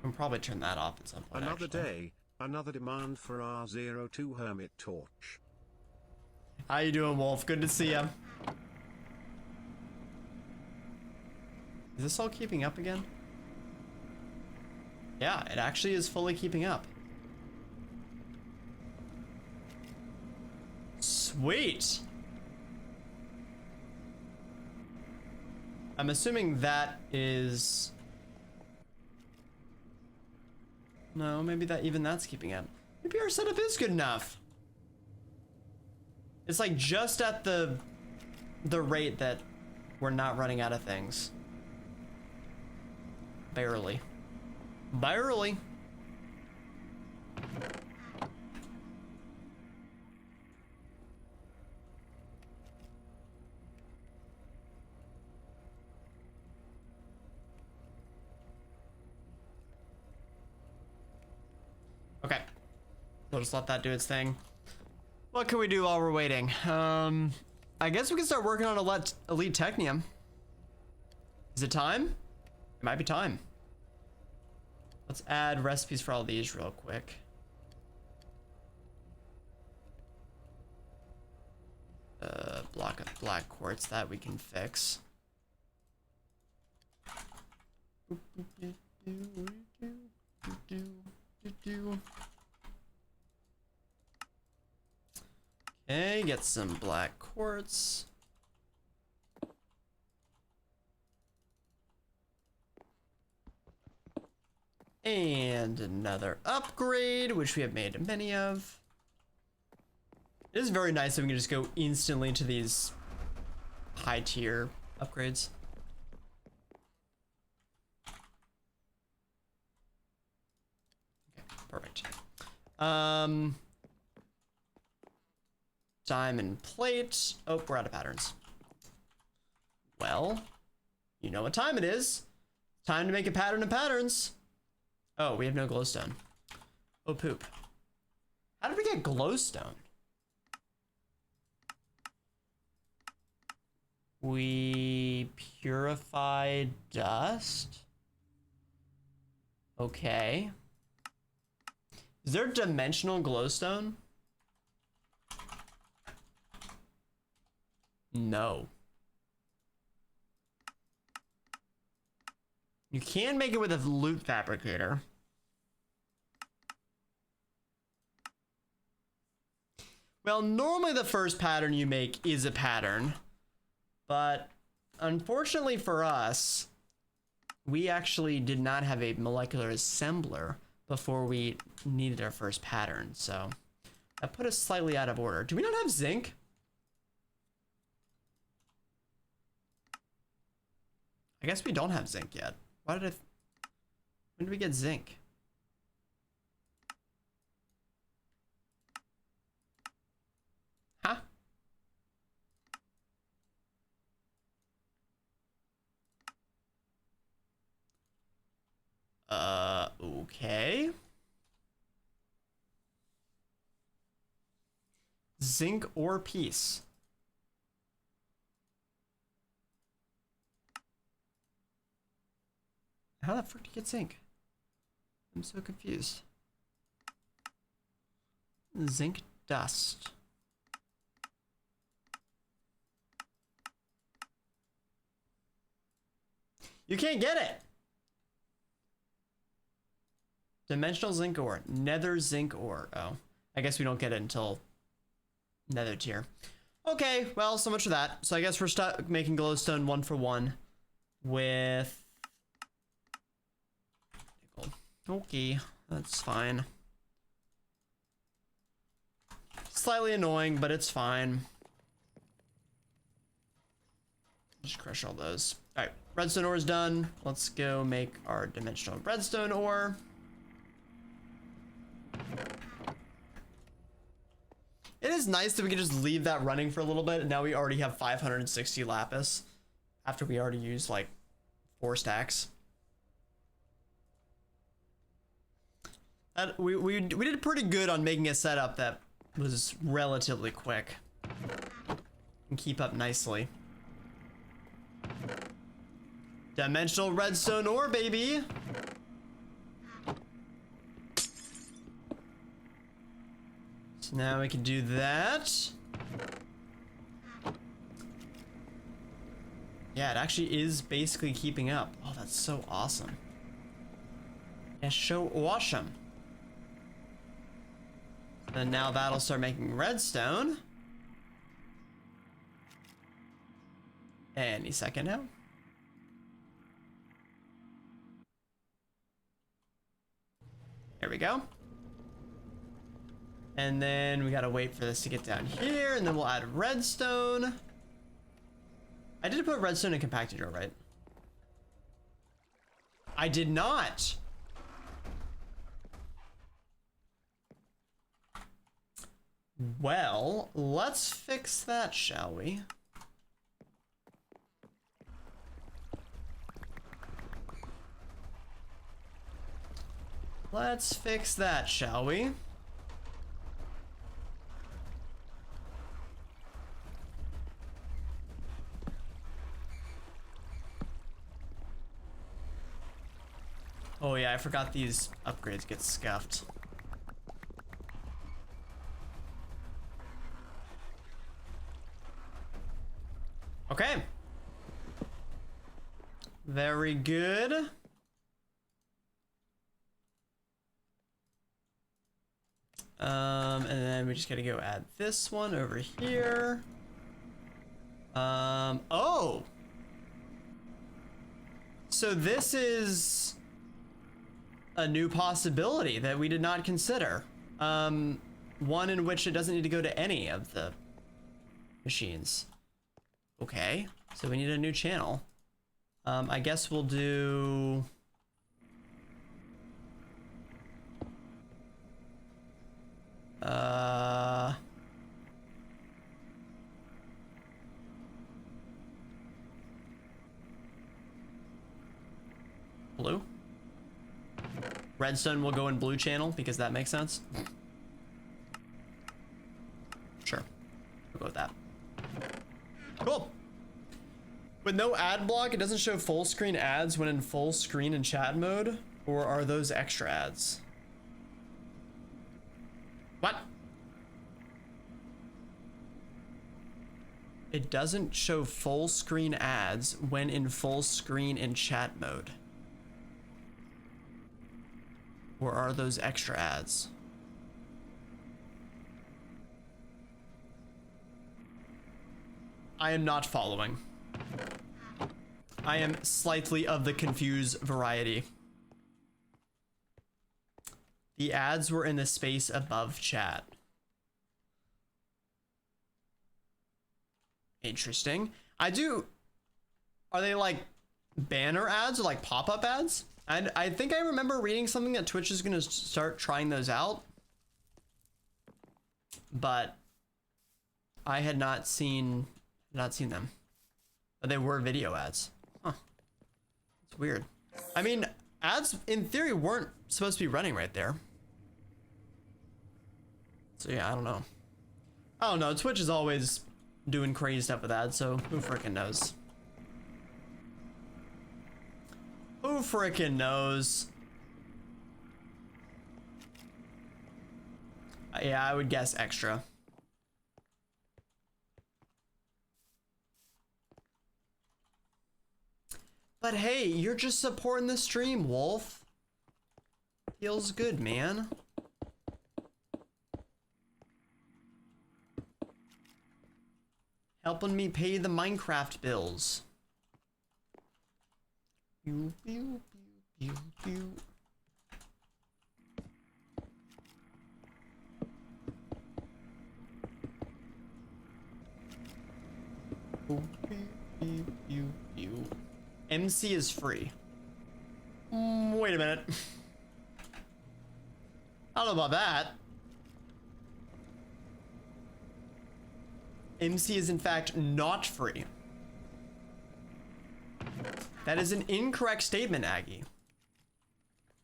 I'll probably turn that off at some point.
Another
actually.
day, another demand for our 02 Hermit torch.
How you doing, Wolf? Good to see ya. Is this all keeping up again? Yeah, it actually is fully keeping up. Sweet. I'm assuming that is... No, maybe that even that's keeping up. Maybe our setup is good enough. It's like just at the rate that we're not running out of things. Barely. Barely. Okay. We'll just let that do its thing. What can we do while we're waiting? I guess we can start working on elite Technium. Is it time? It might be time. Let's add recipes for all these real quick. Block of black quartz that we can fix. Okay, get some black quartz. And another upgrade, which we have made many of. It is very nice that we can just go instantly to these high tier upgrades. Okay, perfect. Diamond plate. Oh, we're out of patterns. Well, you know what time it is. Time to make a pattern of patterns. Oh, we have no glowstone. Oh, poop. How did we get glowstone? We purified dust. Okay. Is there dimensional glowstone? No. You can make it with a loot fabricator. Well, normally the first pattern you make is a pattern, but unfortunately for us, we actually did not have a molecular assembler before we needed our first pattern, so that put us slightly out of order. Do we not have zinc? I guess we don't have zinc yet. Why did when did we get zinc? Huh? Okay. Zinc or piece. How the frick do you get zinc? I'm so confused. Zinc dust. You can't get it. Dimensional zinc ore. Nether zinc ore. Oh, I guess we don't get it until nether tier. Okay, well, so much for that. So I guess we're stuck making glowstone 1 for 1 with nickel. Okay, that's fine. Slightly annoying, but it's fine. Just crush all those. All right, redstone ore is done. Let's go make our dimensional redstone ore. It is nice that we can just leave that running for a little bit, and now we already have 560 lapis after we already used like 4 stacks. We did pretty good on making a setup that was relatively quick and keep up nicely. Dimensional redstone ore, baby. So now we can do that. Yeah, it actually is basically keeping up. Oh, that's so awesome. That's so awesome. And now that'll start making redstone. Any second now. There we go. And then we gotta wait for this to get down here, and then we'll add redstone. I did put redstone in compacted ore, right? I did not. Well, let's fix that, shall we? Let's fix that, shall we? Oh yeah, I forgot these upgrades get scuffed. Okay. Very good. And then we just gotta go add this one over here. Oh! So this is a new possibility that we did not consider. One in which it doesn't need to go to any of the machines. Okay, so we need a new channel. I guess we'll do... blue? Redstone will go in blue channel because that makes sense. Sure, we'll go with that. Cool. With no ad block, it doesn't show full screen ads when in full screen in chat mode, or are those extra ads? What? It doesn't show full screen ads when in full screen in chat mode. Or are those extra ads? I am not following. I am slightly of the confused variety. The ads were in the space above chat. Interesting. Are they like banner ads or like pop-up ads? And I think I remember reading something that Twitch is gonna start trying those out. But I had not seen them. But they were video ads. Huh. It's weird. I mean, ads in theory weren't supposed to be running right there. So yeah, I don't know. I don't know. Twitch is always doing crazy stuff with ads, so who frickin' knows? Who frickin' knows? Yeah, I would guess extra. But hey, you're just supporting the stream, Wolf. Feels good, man. Helping me pay the Minecraft bills. Pew, pew, pew, pew, pew. Pew, pew, pew, pew. MC is free. Wait a minute. I don't know about that. MC is in fact not free. That is an incorrect statement, Aggie.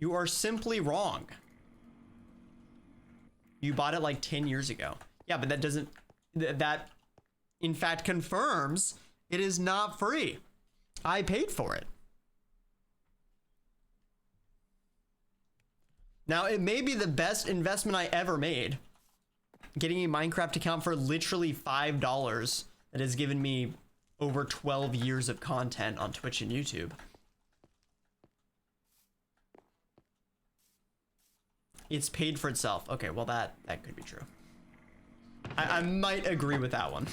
You are simply wrong. You bought it like 10 years ago. Yeah, but that doesn't... that in fact confirms it is not free. I paid for it. Now, it may be the best investment I ever made. Getting a Minecraft account for literally $5 that has given me over 12 years of content on Twitch and YouTube. It's paid for itself. Okay, well that could be true. I might agree with that one.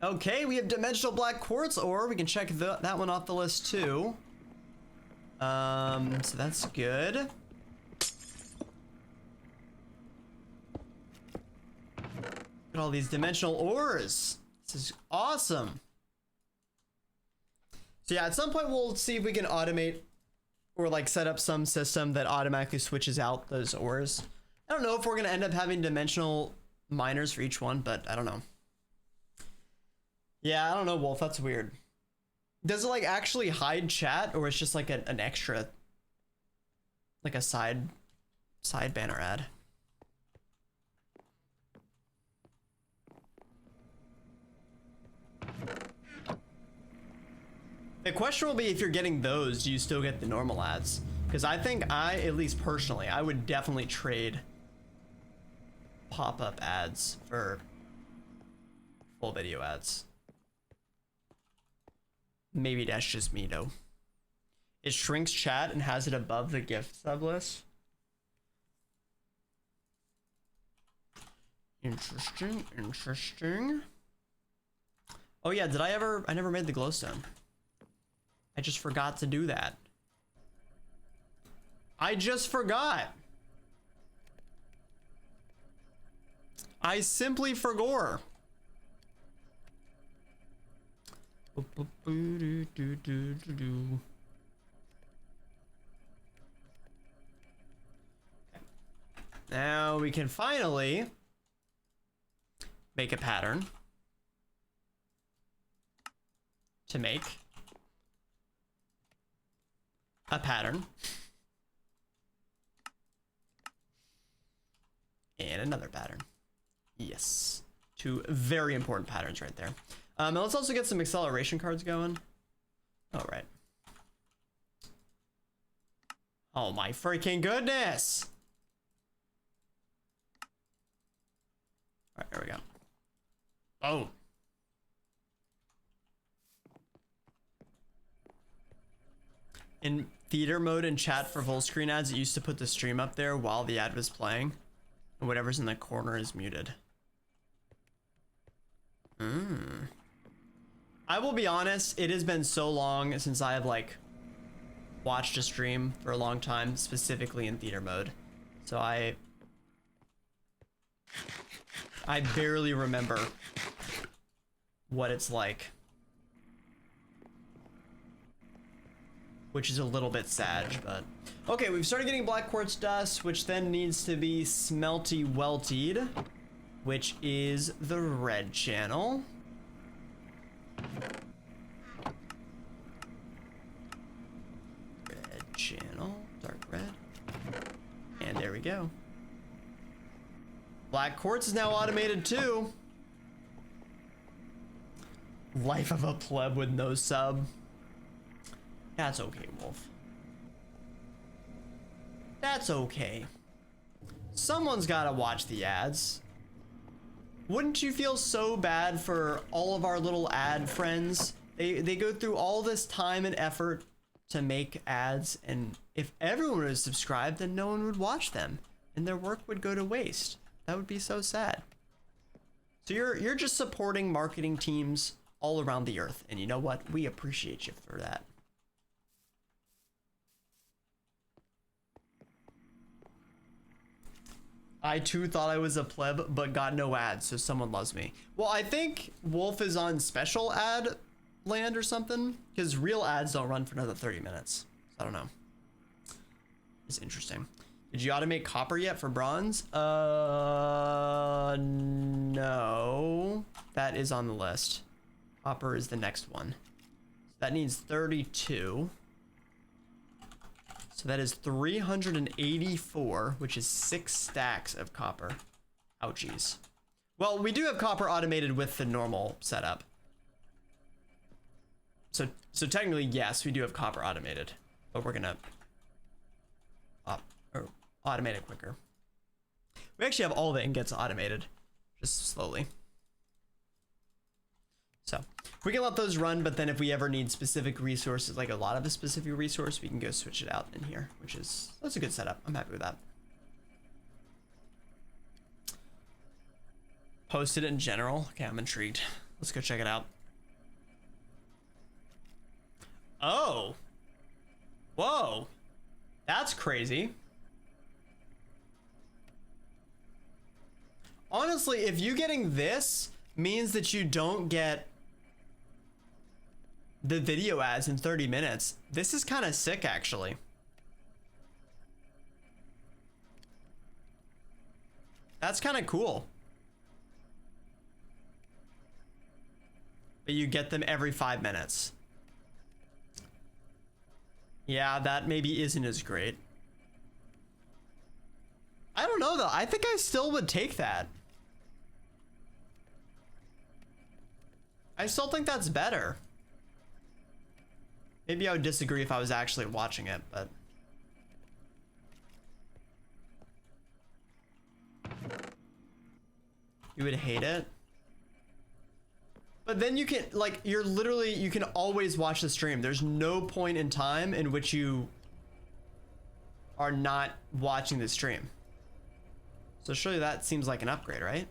Okay, we have dimensional black quartz ore. We can check that one off the list too. So that's good. Look at all these dimensional ores. This is awesome. So yeah, at some point we'll see if we can automate or like set up some system that automatically switches out those ores. I don't know if we're gonna end up having dimensional miners for each one, but I don't know. Yeah, I don't know, Wolf, that's weird. Does it like actually hide chat, or it's just like an extra, like a side banner ad? The question will be, if you're getting those, do you still get the normal ads? Because I think at least personally, I would definitely trade pop-up ads for full video ads. Maybe that's just me though. It shrinks chat and has it above the gift sub list. Interesting, interesting. Oh yeah, I never made the glowstone. I just forgot to do that. I just forgot. I simply forgot. Now we can finally make a pattern to make a pattern and another pattern. Yes, two very important patterns right there. And let's also get some acceleration cards going. All right. Oh my freaking goodness. All right, there we go. Oh. In theater mode and chat for full screen ads, it used to put the stream up there while the ad was playing, and whatever's in the corner is muted. I will be honest, it has been so long since I have like watched a stream for a long time, specifically in theater mode. So I barely remember what it's like, which is a little bit sad, but okay, we've started getting black quartz dust, which then needs to be smelty weltied, which is the red channel. Red channel, dark red, and there we go. Black quartz is now automated too. Life of a pleb with no sub. That's okay, Wolf. That's okay. Someone's gotta watch the ads. Wouldn't you feel so bad for all of our little ad friends? They go through all this time and effort to make ads, and if everyone was subscribed, then no one would watch them, and their work would go to waste. That would be so sad. So you're just supporting marketing teams all around the earth, and you know what? We appreciate you for that. I too thought I was a pleb, but got no ads, so someone loves me. Well, I think Wolf is on special ad land or something, because real ads don't run for another 30 minutes. So I don't know. It's interesting. Did you automate copper yet for bronze? No. That is on the list. Copper is the next one. That needs 32. So that is 384, which is 6 stacks of copper. Ouchies. Well, we do have copper automated with the normal setup. So technically, yes, we do have copper automated, but we're gonna automate it quicker. We actually have all the ingots automated, just slowly. So we can let those run, but then if we ever need specific resources, like a lot of a specific resource, we can go switch it out in here, that's a good setup. I'm happy with that. Posted it in general. Okay, I'm intrigued. Let's go check it out. Oh. Whoa. That's crazy. Honestly, if you getting this means that you don't get the video ads in 30 minutes, this is kind of sick, actually. That's kind of cool. But you get them every 5 minutes. Yeah, that maybe isn't as great. I don't know though. I think I still would take that. I still think that's better. Maybe I would disagree if I was actually watching it, but you would hate it. But then you can, like, you can always watch the stream. There's no point in time in which you are not watching the stream. So surely that seems like an upgrade, right?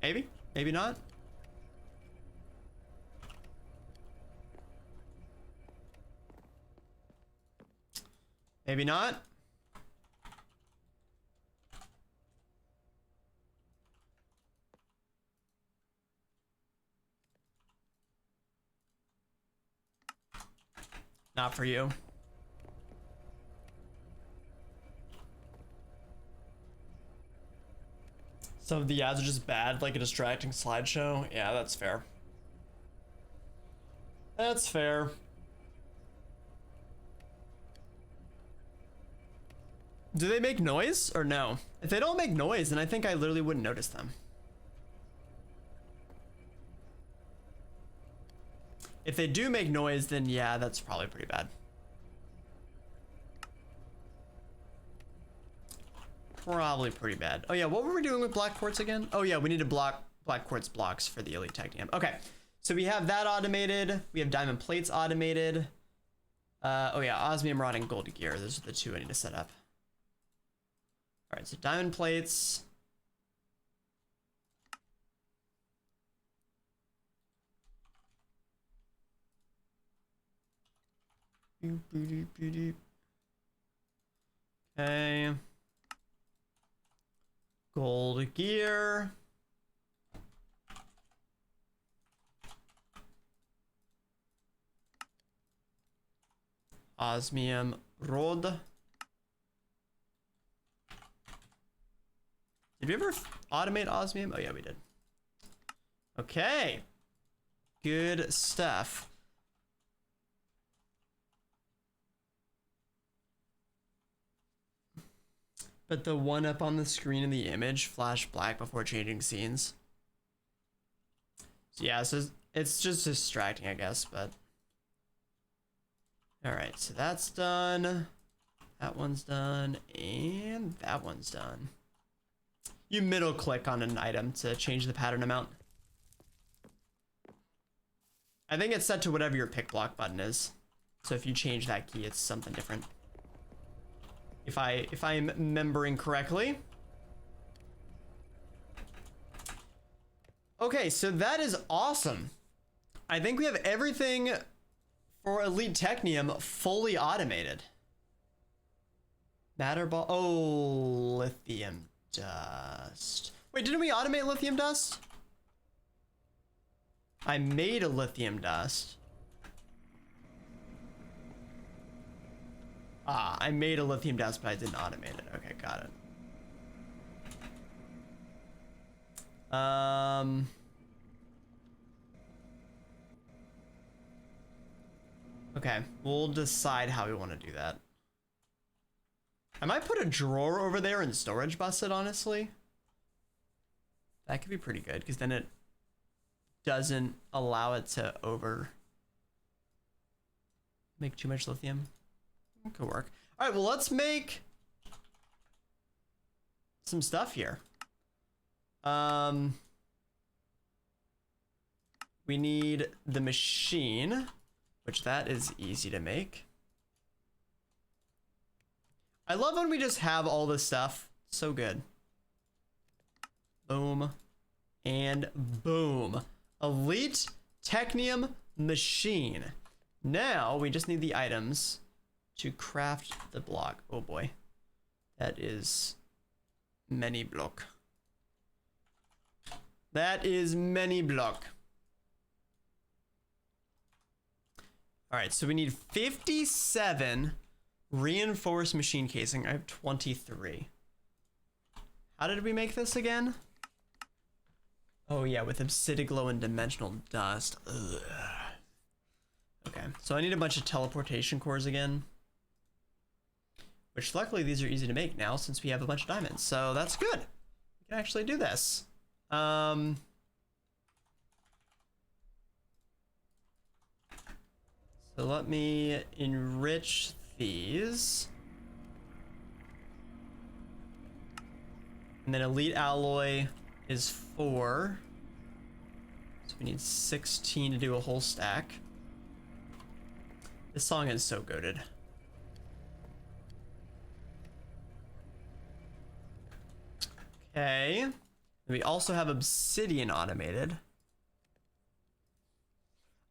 Maybe, maybe not. Maybe not. Not for you. Some of the ads are just bad, like a distracting slideshow. Yeah, that's fair. That's fair. Do they make noise or no? If they don't make noise, then I think I literally wouldn't notice them. If they do make noise, then yeah, that's probably pretty bad. Probably pretty bad. Oh yeah, what were we doing with black quartz again? Oh yeah, we need to block black quartz blocks for the elite Technium. Okay, so we have that automated. We have diamond plates automated. Oh yeah, osmium rod and gold gear. Those are the two I need to set up. All right, so diamond plates. Okay. Gold gear. Osmium rod. Did we ever automate osmium? Oh yeah, we did. Okay. Good stuff. But the one up on the screen in the image flashed black before changing scenes. So yeah, so it's just distracting, I guess, but. All right, so that's done. That one's done, and that one's done. you middle click on an item to change the pattern amount. I think it's set to whatever your pick block button is. So if you change that key, it's something different. If I'm remembering correctly. Okay, so that is awesome. I think we have everything for Elite Technium fully automated. Matter ball. Oh, lithium dust. Wait, didn't we automate lithium dust? I made a lithium dust. Ah, I made a lithium dust, but I didn't automate it. Okay, got it. Okay, we'll decide how we want to do that. I might put a drawer over there and storage bus it, honestly. That could be pretty good, because then it doesn't allow it to make too much lithium. It could work. All right, well, let's make some stuff here. We need the machine, which that is easy to make. I love when we just have all this stuff. So good. Boom. And boom. Elite Technium machine. Now we just need the items to craft the block. Oh boy. That is many block. That is many block. All right, so we need 57 reinforced machine casing. I have 23. How did we make this again? Oh yeah, with obsidiglow and dimensional dust. Ugh. Okay, so I need a bunch of teleportation cores again. Which luckily these are easy to make now since we have a bunch of diamonds. So that's good. We can actually do this. So let me enrich these. And then elite alloy is 4. So we need 16 to do a whole stack. This song is so goated. Okay. We also have obsidian automated.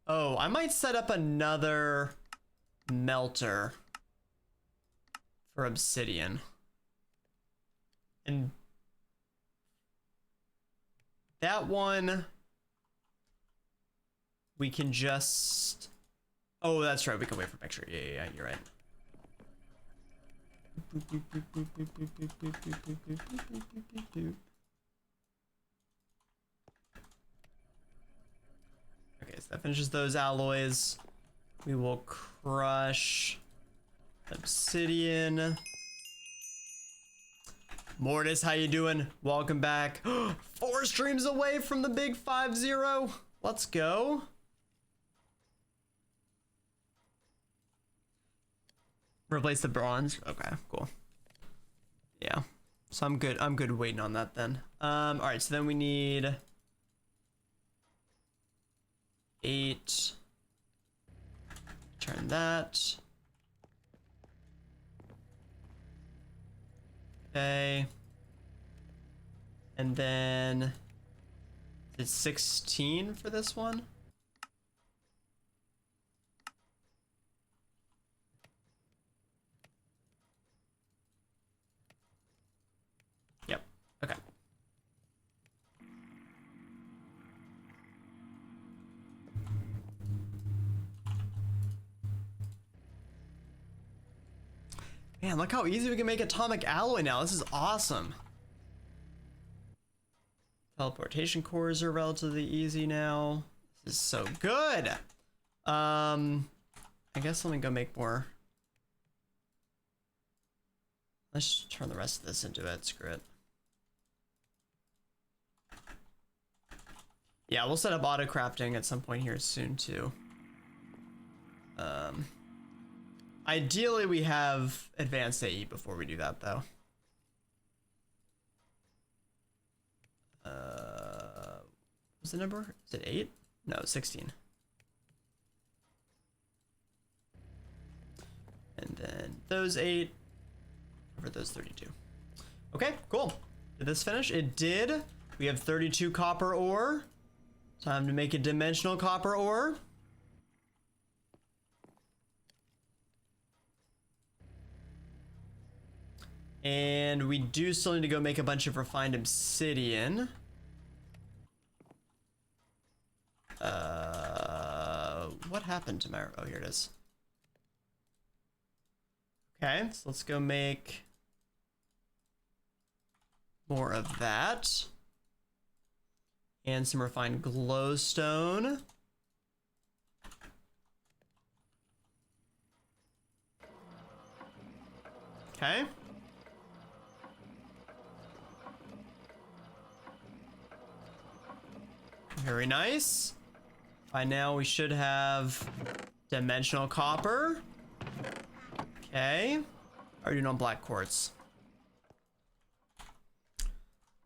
Oh, I might set up another melter for obsidian. And that one we can just... Oh, that's right. We can wait for picture. Yeah, you're right. Okay, so that finishes those alloys. We will crush obsidian. Mortis, how you doing? Welcome back. 4 streams away from the big 5-0. Let's go. Replace the bronze. Okay, cool. Yeah. So I'm good. I'm good waiting on that then. All right, so then we need 8. Turn that. Okay. And then it's 16 for this one. Yep. Okay. Man, look how easy we can make atomic alloy now. This is awesome. Teleportation cores are relatively easy now. This is so good. I guess let me go make more. Let's just turn the rest of this into it. Screw it. Yeah, we'll set up auto crafting at some point here soon too. Ideally we have advanced AE before we do that though. What's the number? Is it 8? No, 16. And then those 8 over those 32. Okay, cool. Did this finish? It did. We have 32 copper ore. Time to make a dimensional copper ore. And we do still need to go make a bunch of refined obsidian. What happened to my... Oh, here it is. Okay, so let's go make more of that. And some refined glowstone. Okay. Very nice. By now we should have dimensional copper. Okay. Are you doing on black quartz?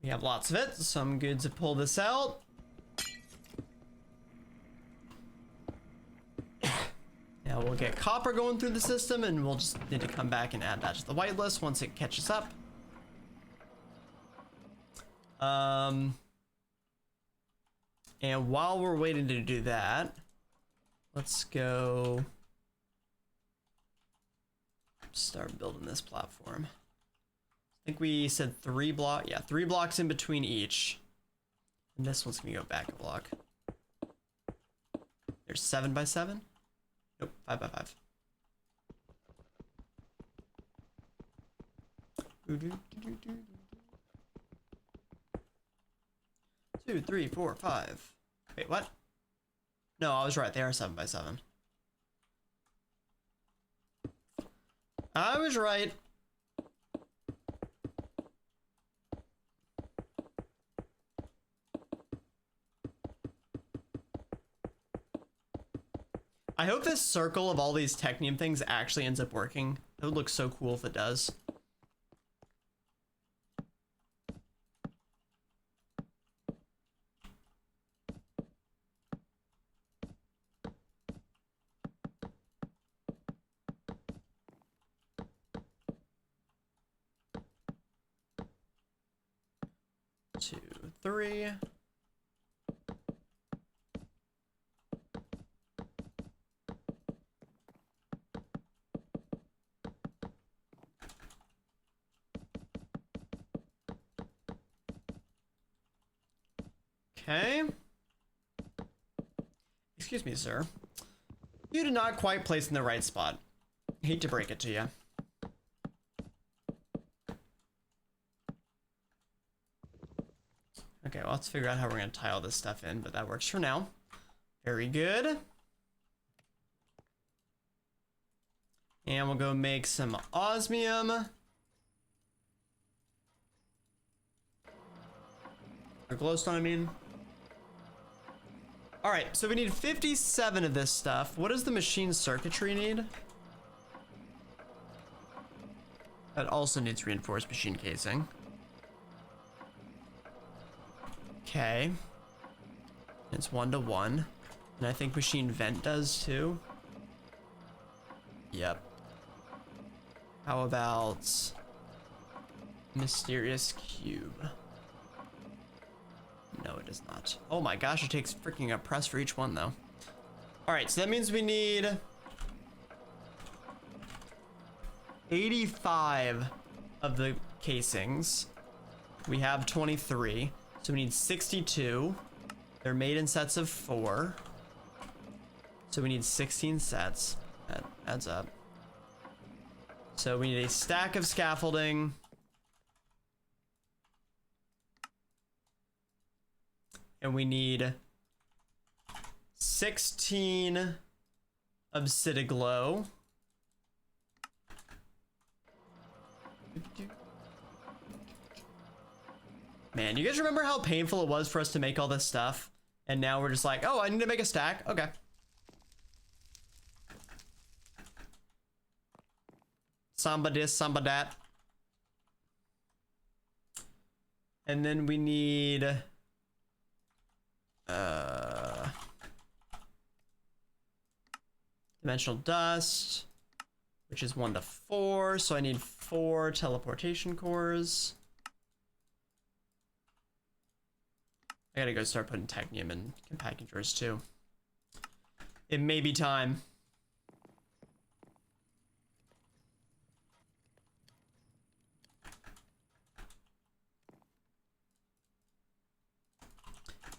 We have lots of it, so I'm good to pull this out. Now we'll get copper going through the system, and we'll just need to come back and add that to the whitelist once it catches up. And while we're waiting to do that, let's go start building this platform. I think we said 3 blocks. Yeah, 3 blocks in between each. And this one's gonna go back a block. There's 7 by 7. Nope, 5 by 5. 2, 3, 4, 5. Wait, what? No, I was right. They are 7 by 7. I was right. I hope this circle of all these Technium things actually ends up working. It would look so cool if it does. Two, 3. Okay. Excuse me, sir. You did not quite place in the right spot. Hate to break it to you. Okay, well, let's figure out how we're going to tie all this stuff in, but that works for now. Very good. And we'll go make some osmium. Or glowstone, I mean. All right, so we need 57 of this stuff. What does the machine circuitry need? That also needs reinforced machine casing. Okay. It's 1 to 1. And I think machine vent does too. Yep. How about mysterious cube? No, it does not. Oh my gosh, it takes freaking a press for each one though. All right, so that means we need 85 of the casings. We have 23, so we need 62. They're made in sets of 4. So we need 16 sets. That adds up. So we need a stack of scaffolding. And we need 16 obsidiglow. Man, you guys remember how painful it was for us to make all this stuff? And now we're just like, oh, I need to make a stack. Okay. Samba this, samba that. And then we need Dimensional dust, which is 1 to 4, so I need 4 teleportation cores. I gotta go start putting Technium in compacting drawers too. It may be time.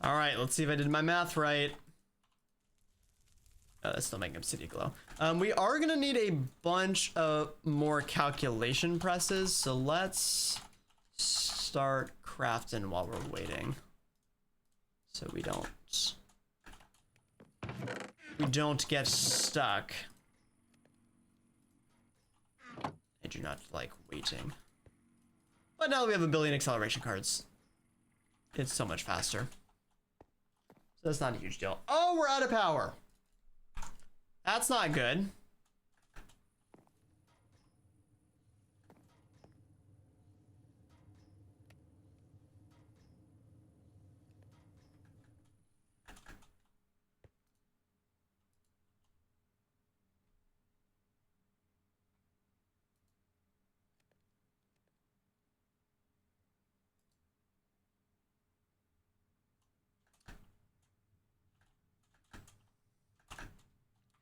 All right, let's see if I did my math right. Oh, that's still making Obsidian glow. We are gonna need a bunch of more calculation presses, so let's start crafting while we're waiting, so we don't get stuck. I do not like waiting, but now that we have 1 billion acceleration cards, it's so much faster. So that's not a huge deal. Oh, we're out of power. That's not good.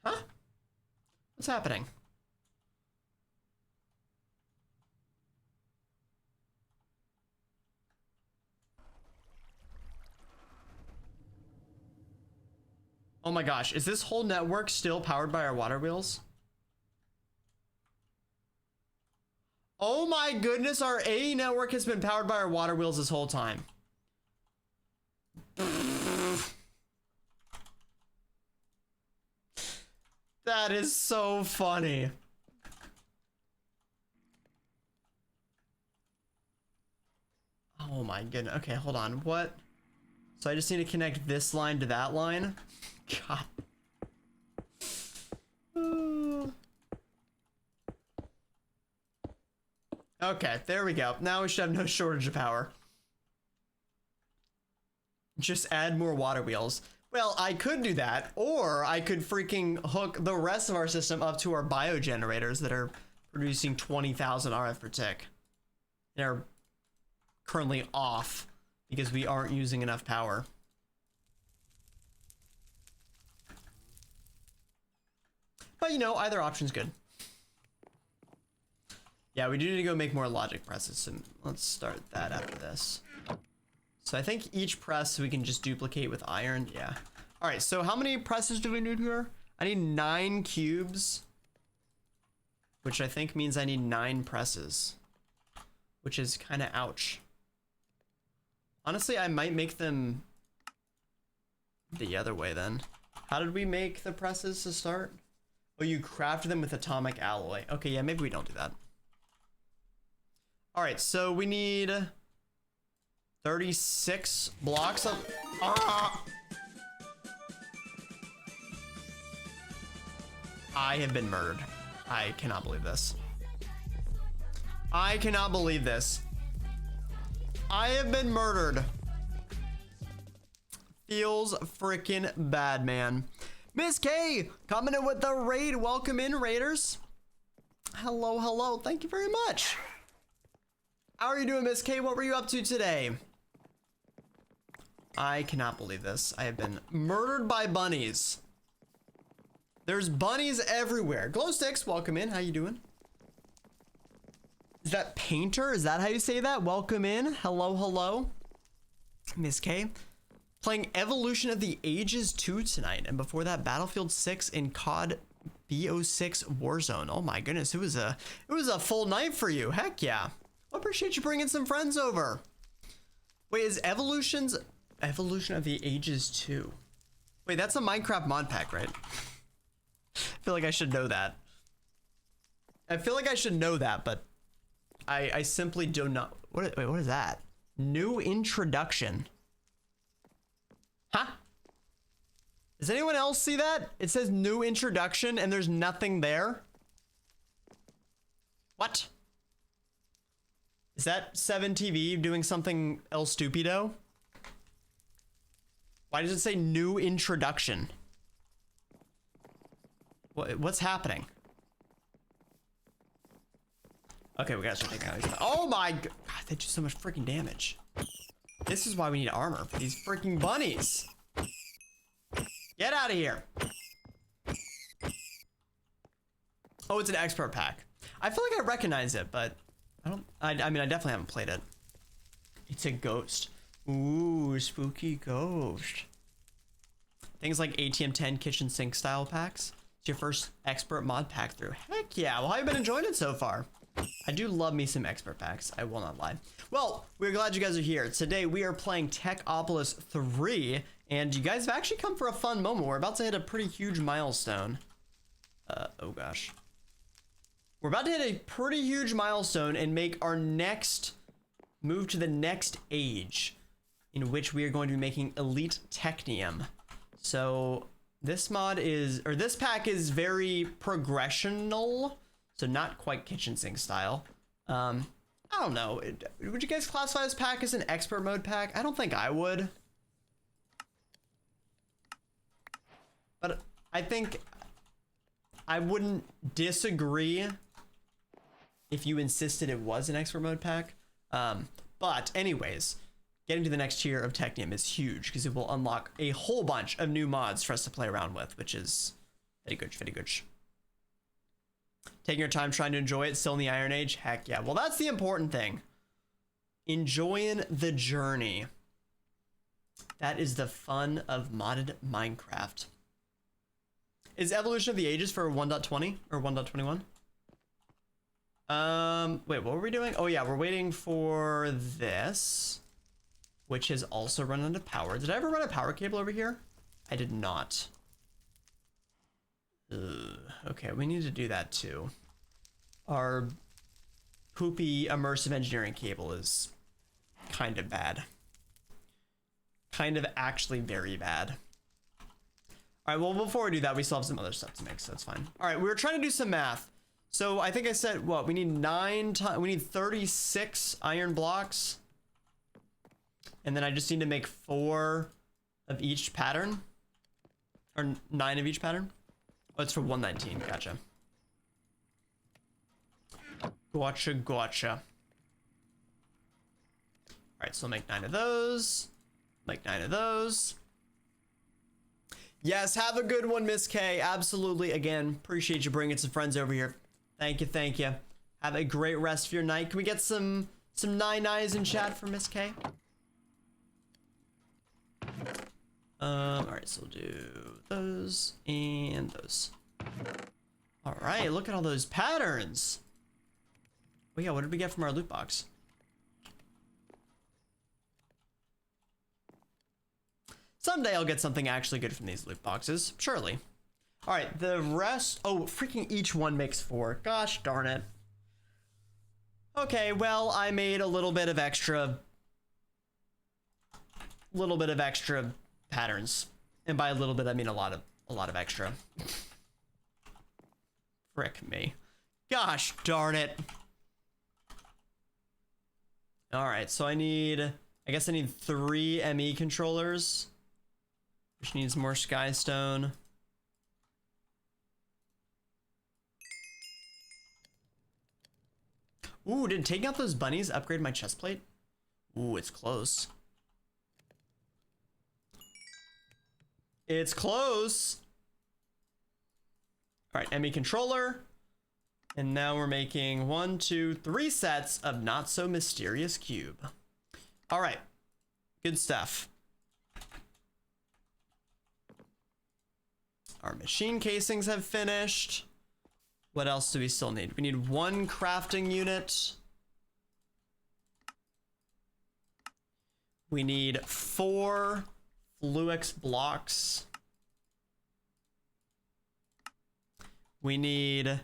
Huh? What's happening? Oh my gosh, is this whole network still powered by our water wheels? Oh my goodness, our AE network has been powered by our water wheels this whole time. That is so funny. Oh my goodness. Okay, hold on. What? So I just need to connect this line to that line? God. Okay, there we go. Now we should have no shortage of power. Just add more water wheels. Well, I could do that, or I could freaking hook the rest of our system up to our biogenerators that are producing 20,000 RF per tick. They're currently off because we aren't using enough power. But you know, either option's good. Yeah, we do need to go make more logic presses, and let's start that after this. So I think each press we can just duplicate with iron. Yeah. All right, so how many presses do we need here? I need 9 cubes, which I think means I need 9 presses, which is kind of ouch. Honestly, I might make them the other way then. How did we make the presses to start? Oh, you craft them with atomic alloy. Okay, yeah, maybe we don't do that. All right, so we need 36 blocks of... Ah! I have been murdered. I cannot believe this. I cannot believe this. I have been murdered. Feels freaking bad, man. Miss K coming in with the raid. Welcome in, raiders. Hello, hello. Thank you very much. How are you doing, Miss K? What were you up to today? I cannot believe this. I have been murdered by bunnies. There's bunnies everywhere. Glow sticks, welcome in. How you doing? Is that Painter? Is that how you say that? Welcome in. Hello, hello. Miss K. Playing Evolution of the Ages 2 tonight. And before that, Battlefield 6 in COD BO6 Warzone. Oh my goodness, it was a full night for you. Heck yeah. I appreciate you bringing some friends over. Wait, is Evolution of the Ages 2? Wait, that's a Minecraft mod pack, right? I feel like I should know that. I feel like I should know that, but I simply do not. Wait, what is that? New introduction. Huh? Does anyone else see that? It says new introduction and there's nothing there. What? Is that 7TV doing something El Stupido? Why does it say new introduction? What's happening? Okay, we gotta start taking out these. Oh my god, they do so much freaking damage. This is why we need armor for these freaking bunnies. Get out of here. Oh, it's an expert pack. I feel like I recognize it, but I mean, I definitely haven't played it. It's a ghost. Ooh, spooky ghost. Things like ATM 10 kitchen sink style packs. It's your first expert mod pack through. Heck yeah. Well, how have you been enjoying it so far? I do love me some expert packs. I will not lie. Well, we're glad you guys are here. Today we are playing Techopolis 3, and you guys have actually come for a fun moment. We're about to hit a pretty huge milestone. Oh gosh. We're about to hit a pretty huge milestone and make our next move to the next age, in which we are going to be making elite Technium. So this mod is, or this pack is very progressional, so not quite kitchen sink style. I don't know. Would you guys classify this pack as an expert mode pack? I don't think I would. But I think I wouldn't disagree if you insisted it was an expert mode pack. But anyways, getting to the next tier of Technium is huge because it will unlock a whole bunch of new mods for us to play around with, which is very good, very good. Taking your time trying to enjoy it, still in the Iron Age? Heck yeah. Well, that's the important thing. Enjoying the journey. That is the fun of modded Minecraft. Is Evolution of the Ages for 1.20 or 1.21? Wait, what were we doing? Oh yeah, we're waiting for this, which has also run out of power. Did I ever run a power cable over here? I did not. Okay, we need to do that too. Our poopy immersive engineering cable is kind of bad. Kind of actually very bad. All right, well, before we do that, we still have some other stuff to make, so that's fine. All right, we were trying to do some math. So I think I said, what, we need 36 iron blocks. And then I just need to make 4 of each pattern. Or 9 of each pattern. Oh, it's for 119, gotcha. Gotcha. All right, so I'll make 9 of those. Make 9 of those. Yes, have a good one, Miss K. Absolutely. Again, appreciate you bringing some friends over here. Thank you. Have a great rest of your night. Can we get some 9-9s in chat for Miss K? All right, so we'll do those and those. All right, look at all those patterns. Oh yeah, what did we get from our loot box? Someday I'll get something actually good from these loot boxes, surely. All right, the rest, oh, freaking each one makes 4. Gosh darn it. Okay, well, I made a little bit of extra patterns. And by a little bit, I mean a lot of extra. Frick me. Gosh darn it. All right, so I guess I need 3 ME controllers, which needs more skystone. Ooh, did taking out those bunnies upgrade my chest plate? Ooh, it's close. It's close. All right, ME controller. And now we're making 1, 2, 3 sets of not so mysterious cube. All right, good stuff. Our machine casings have finished. What else do we still need? We need 1 crafting unit. We need 4 Fluix blocks. We need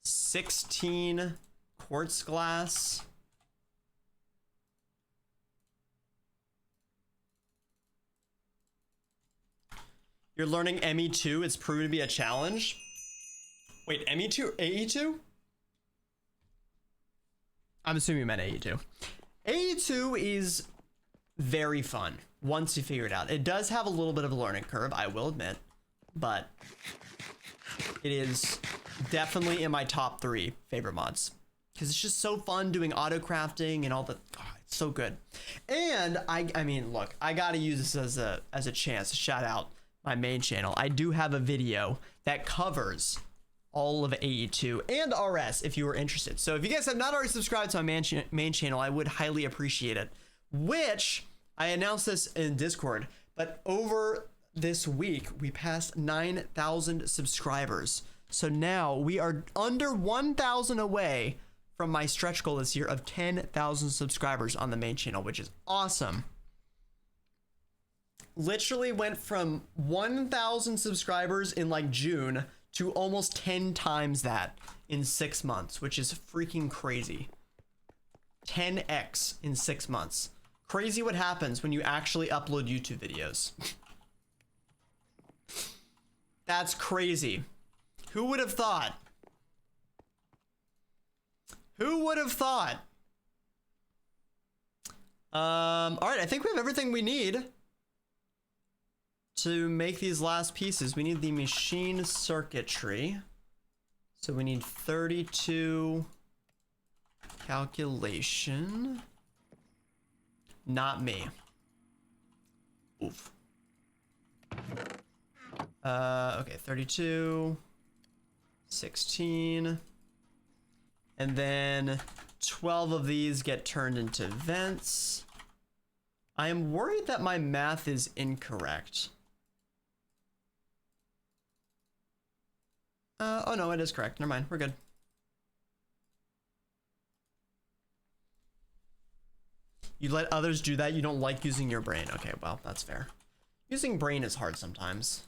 16 quartz glass. You're learning ME2. It's proven to be a challenge. Wait, ME2? AE2? I'm assuming you meant AE2. AE2 is very fun once you figure it out. It does have a little bit of a learning curve, I will admit, but it is definitely in my top 3 favorite mods because it's just so fun doing auto crafting and all the. Oh, it's so good. And I mean, look, I gotta use this as a chance to shout out my main channel. I do have a video that covers all of AE2 and RS if you were interested. So if you guys have not already subscribed to my main channel, I would highly appreciate it. Which I announced this in Discord, but over this week we passed 9,000 subscribers. So now we are under 1,000 away from my stretch goal this year of 10,000 subscribers on the main channel, which is awesome. Literally went from 1,000 subscribers in like June to almost 10 times that in 6 months, which is freaking crazy. 10x in 6 months. Crazy what happens when you actually upload YouTube videos. That's crazy. Who would have thought? Who would have thought? All right, I think we have everything we need to make these last pieces. We need the machine circuitry. So we need 32 calculation. Not me. Oof. Okay, 32, 16, and then 12 of these get turned into vents. I am worried that my math is incorrect. Oh no, it is correct. Never mind, we're good. You let others do that? You don't like using your brain. Okay, well, that's fair. Using brain is hard sometimes.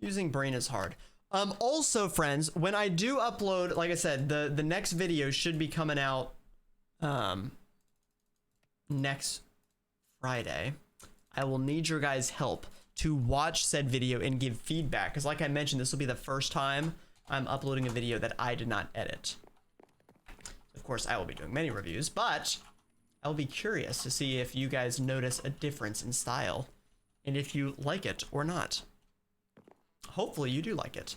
Using brain is hard. Also, friends, when I do upload, like I said, the next video should be coming out next Friday. I will need your guys' help to watch said video and give feedback, because like I mentioned, this will be the first time I'm uploading a video that I did not edit. Of course, I will be doing many reviews, but I'll be curious to see if you guys notice a difference in style and if you like it or not. Hopefully you do like it.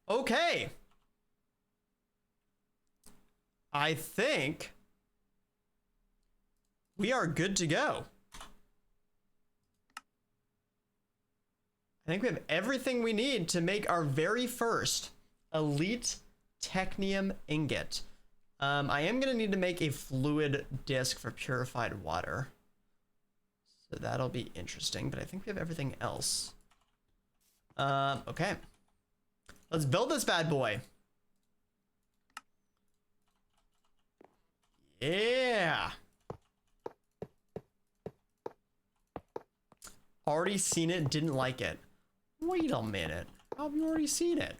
Okay. I think we are good to go. I think we have everything we need to make our very first elite Technium ingot. I am going to need to make a fluid disc for purified water. So that'll be interesting, but I think we have everything else. Okay. Let's build this bad boy. Yeah. Already seen it, didn't like it. Wait a minute. How have you already seen it?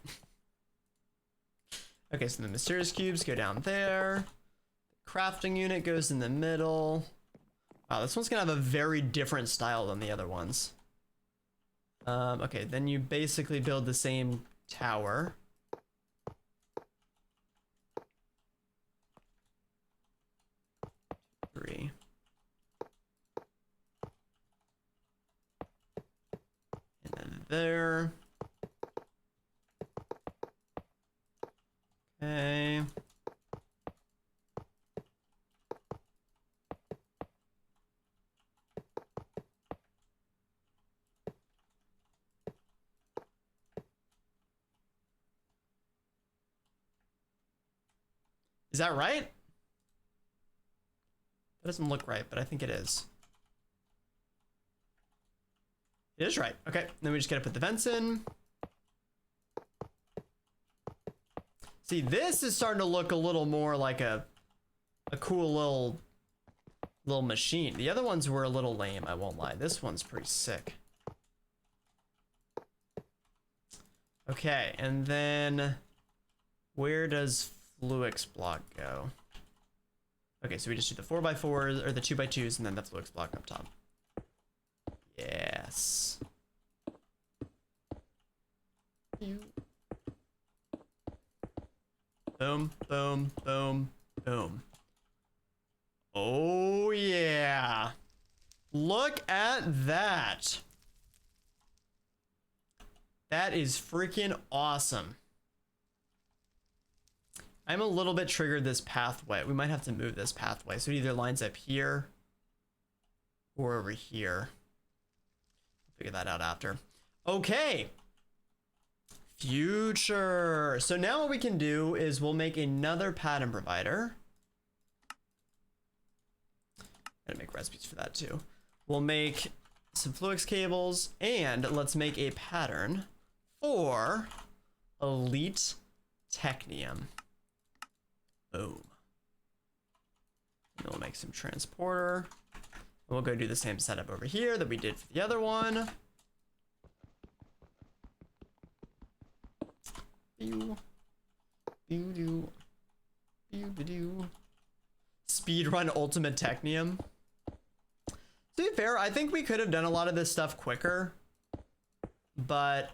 Okay, so the mysterious cubes go down there. The crafting unit goes in the middle. Wow, this one's gonna have a very different style than the other ones. Okay, then you basically build the same tower. Three. And then there. Okay. Is that right? That doesn't look right, but I think it is. It is right. Okay, then we just gotta put the vents in. See, this is starting to look a little more like a cool little machine. The other ones were a little lame, I won't lie. This one's pretty sick. Okay, and then where does Fluix block go? Okay, so we just do the 4x4s or the 2x2s and then the Fluix block up top. Yes. Boom, boom, boom, boom. Oh yeah. Look at that. That is freaking awesome. I'm a little bit triggered this pathway. We might have to move this pathway. So it either lines up here or over here. Figure that out after. Okay. Future. So now what we can do is we'll make another pattern provider. Gotta make recipes for that too. We'll make some Fluix cables and let's make a pattern for Elite Technium. Boom. And we'll make some transporter. And we'll go do the same setup over here that we did for the other one. Speedrun Ultimate Technium. To be fair, I think we could have done a lot of this stuff quicker, but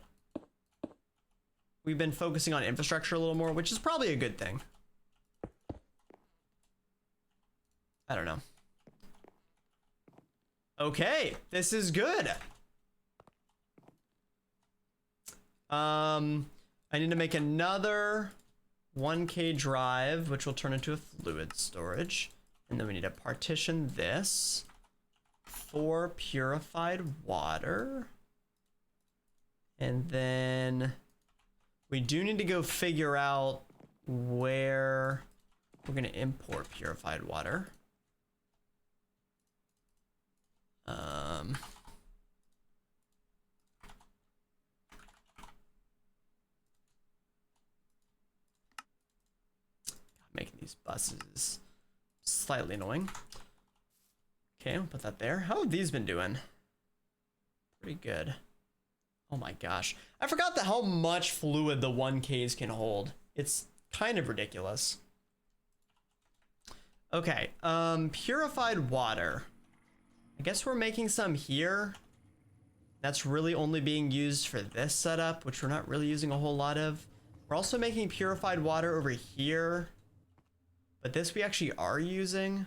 we've been focusing on infrastructure a little more, which is probably a good thing. I don't know. Okay, this is good. I need to make another 1K drive, which will turn into a fluid storage. And then we need to partition this for purified water. And then we do need to go figure out where we're going to import purified water. Making these buses slightly annoying. Okay, I'll put that there. How have these been doing? Pretty good. Oh my gosh. I forgot how much fluid the 1Ks can hold. It's kind of ridiculous. Okay, purified water. I guess we're making some here. That's really only being used for this setup, which we're not really using a whole lot of. We're also making purified water over here, but this we actually are using.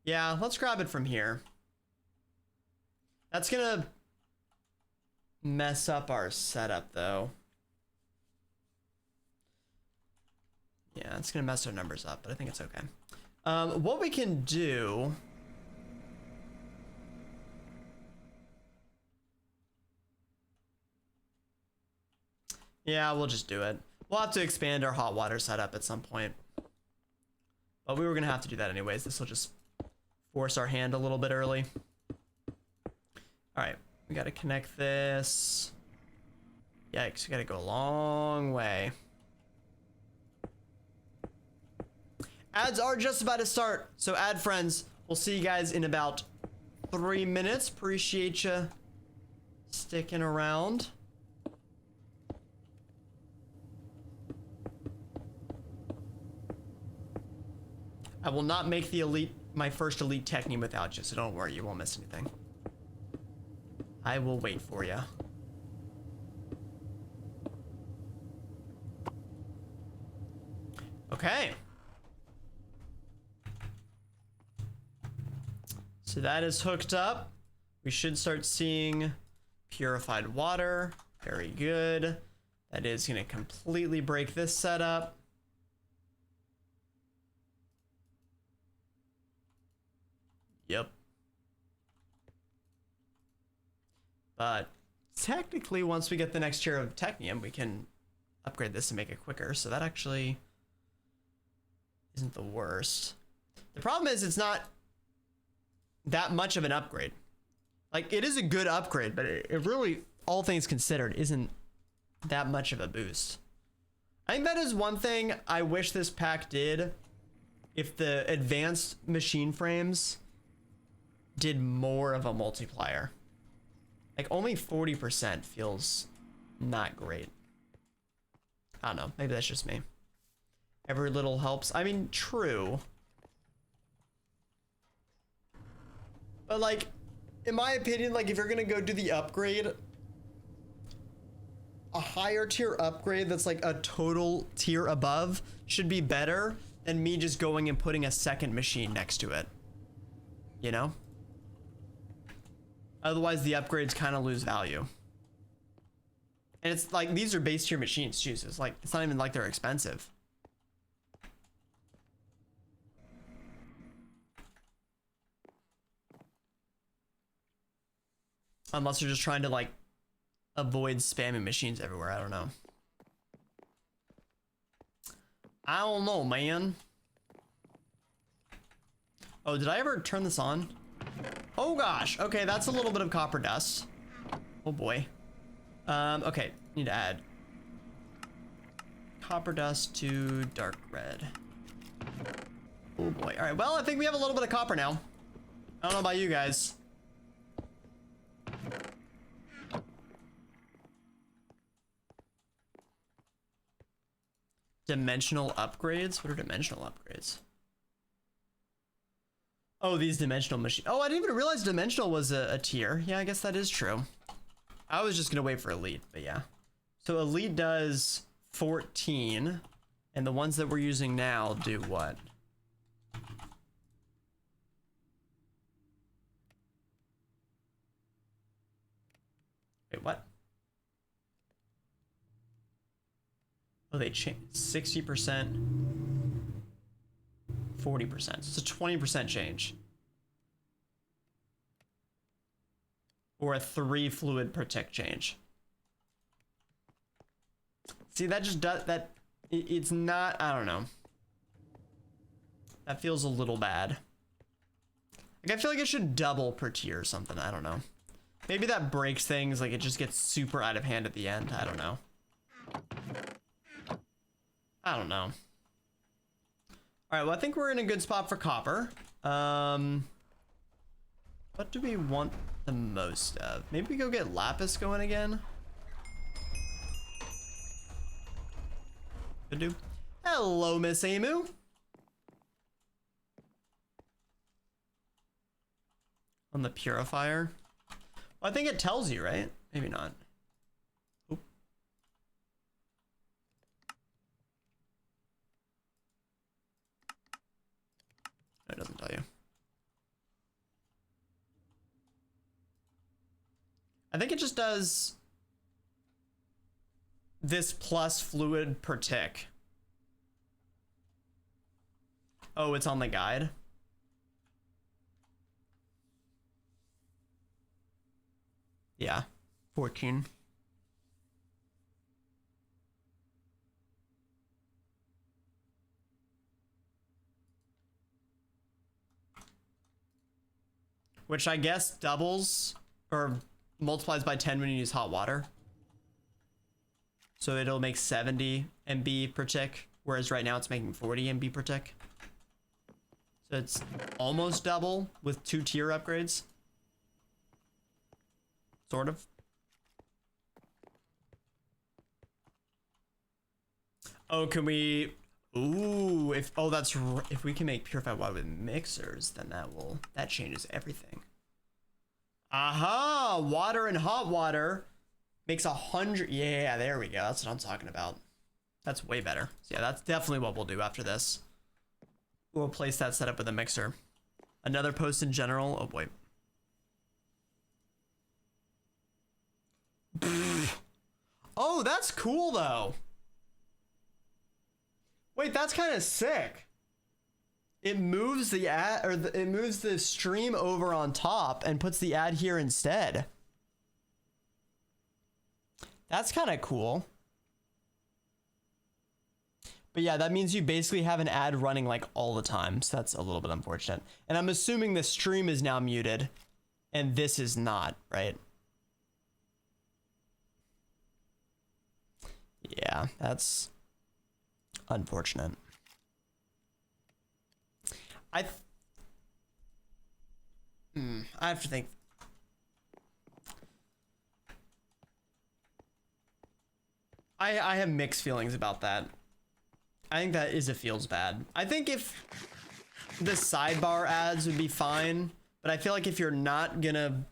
Yeah, let's grab it from here. That's gonna mess up our setup though. Yeah, it's gonna mess our numbers up, but I think it's okay. What we can do... Yeah, we'll just do it. We'll have to expand our hot water setup at some point. But we were gonna have to do that anyways. This will just force our hand a little bit early. All right, we gotta connect this. Yikes, we gotta go a long way. Ads are just about to start, so ad friends, we'll see you guys in about 3 minutes. Appreciate you sticking around. I will not make the my first elite Technium without you, so don't worry, you won't miss anything. I will wait for you. Okay. So that is hooked up. We should start seeing purified water. Very good. That is going to completely break this setup. Yep. But technically, once we get the next tier of Technium, we can upgrade this and make it quicker. So that actually isn't the worst. The problem is it's not that much of an upgrade. Like, it is a good upgrade, but it really, all things considered, isn't that much of a boost. I think that is one thing I wish this pack did. If the advanced machine frames did more of a multiplier. Like, only 40% feels not great. I don't know, maybe that's just me. Every little helps. I mean, true. But like, in my opinion, like if you're gonna go do the upgrade, a higher tier upgrade that's like a total tier above should be better than me just going and putting a second machine next to it. You know? Otherwise the upgrades kind of lose value. And it's like, these are base tier machines, too, so it's like, it's not even like they're expensive. Unless you're just trying to like avoid spamming machines everywhere. I don't know. I don't know, man. Oh, did I ever turn this on? Oh gosh. Okay, that's a little bit of copper dust. Oh boy. Okay, need to add copper dust to dark red. Oh boy. All right. Well, I think we have a little bit of copper now. I don't know about you guys. Dimensional upgrades? What are dimensional upgrades? Oh, these dimensional machines. Oh, I didn't even realize dimensional was a tier. Yeah, I guess that is true. I was just gonna wait for elite, but yeah. So elite does 14, and the ones that we're using now do what? Wait, what? Oh, they change 60%, 40%. So it's a 20% change. Or a 3 fluid per tick change. See, that just does that. It's not, I don't know. That feels a little bad. Like, I feel like it should double per tier or something. I don't know. Maybe that breaks things. Like, it just gets super out of hand at the end. I don't know. I don't know. All right, well, I think we're in a good spot for copper. What do we want the most of? Maybe we go get lapis going again. Could do. Hello, Miss Emu. On the purifier. Well, I think it tells you, right? Maybe not. Oop. It doesn't tell you. I think it just does this plus fluid per tick. Oh, it's on the guide. Yeah, 14. Which I guess doubles or multiplies by 10 when you use hot water. So it'll make 70 MB per tick, whereas right now it's making 40 MB per tick. So it's almost double with 2 tier upgrades. Sort of. Oh, can we? Ooh, if if we can make purified water with mixers, then that changes everything. Aha! Water and hot water makes 100. Yeah, there we go. That's what I'm talking about. That's way better. So yeah, that's definitely what we'll do after this. We'll replace that setup with a mixer. Another post in general. Oh boy. Oh, that's cool though. Wait, that's kind of sick. It moves the ad, or it moves the stream over on top and puts the ad here instead. That's kind of cool. But yeah, that means you basically have an ad running like all the time. So that's a little bit unfortunate. And I'm assuming the stream is now muted and this is not, right? Yeah, that's unfortunate. I have to think. I have mixed feelings about that. I think that feels bad. I think if the sidebar ads would be fine, but I feel like if you're not gonna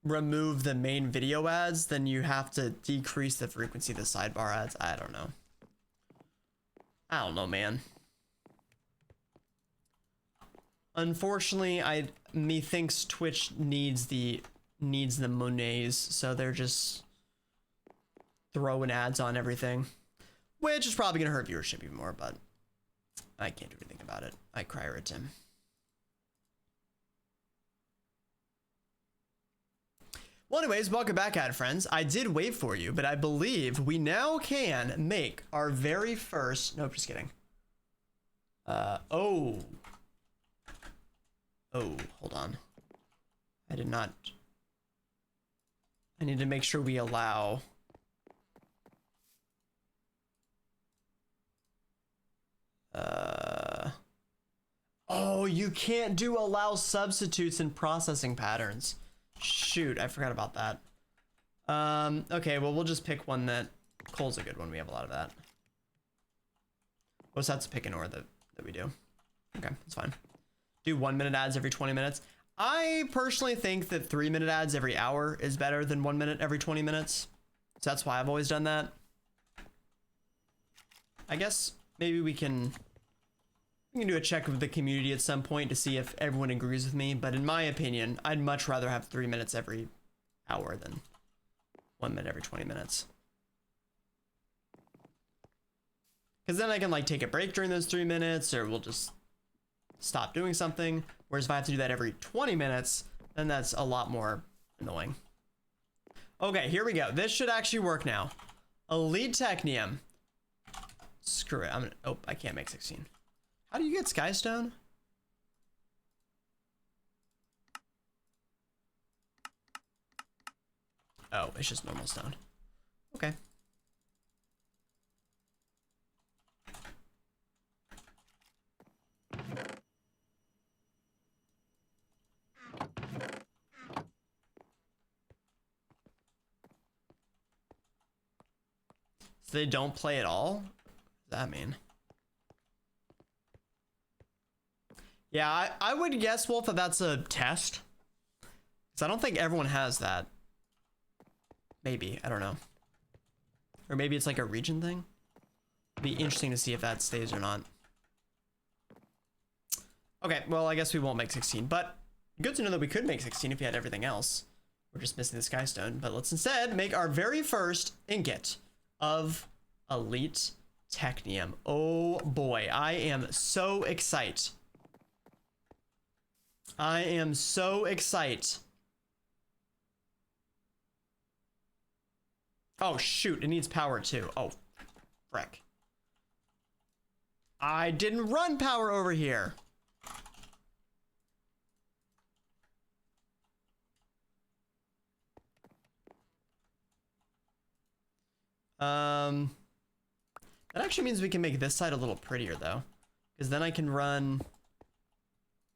remove the main video ads, then you have to decrease the frequency of the sidebar ads. I don't know, man. Unfortunately, methinks Twitch needs the monies, so they're just throwing ads on everything, which is probably gonna hurt viewership even more, but I can't do anything about it. I cry or Tim. Well, anyways, welcome back, ad friends. I did wait for you, but I believe we now can make our very first. Nope, just kidding. Oh, hold on. I did not. I need to make sure we allow. Oh, you can't do allow substitutes and processing patterns. Shoot, I forgot about that. Okay, well, we'll just pick one that Cole's a good one. We have a lot of that. What's that to pick an order that we do? Okay, that's fine. Do 1 minute ads every 20 minutes. I personally think that 3 minute ads every hour is better than 1 minute every 20 minutes. So that's why I've always done that. I guess maybe we can do a check with the community at some point to see if everyone agrees with me. But in my opinion, I'd much rather have 3 minutes every hour than 1 minute every 20 minutes. Because then I can like take a break during those 3 minutes, or we'll just stop doing something. Whereas if I have to do that every 20 minutes, then that's a lot more annoying. Okay, here we go. This should actually work now. Elite Technium. Screw it. Oh, I can't make 16. How do you get Skystone? Oh, it's just normal stone. Okay. So they don't play at all? What does that mean? Yeah, I would guess, Wolf, that that's a test. Because I don't think everyone has that. Maybe, I don't know. Or maybe it's like a region thing. It'd be interesting to see if that stays or not. Okay, well, I guess we won't make 16, but good to know that we could make 16 if we had everything else. We're just missing the Skystone, but let's instead make our very first ingot of Elite Technium. Oh boy, I am so excited. I am so excited. Oh shoot, it needs power too. Oh, frick. I didn't run power over here. That actually means we can make this side a little prettier though, because then I can run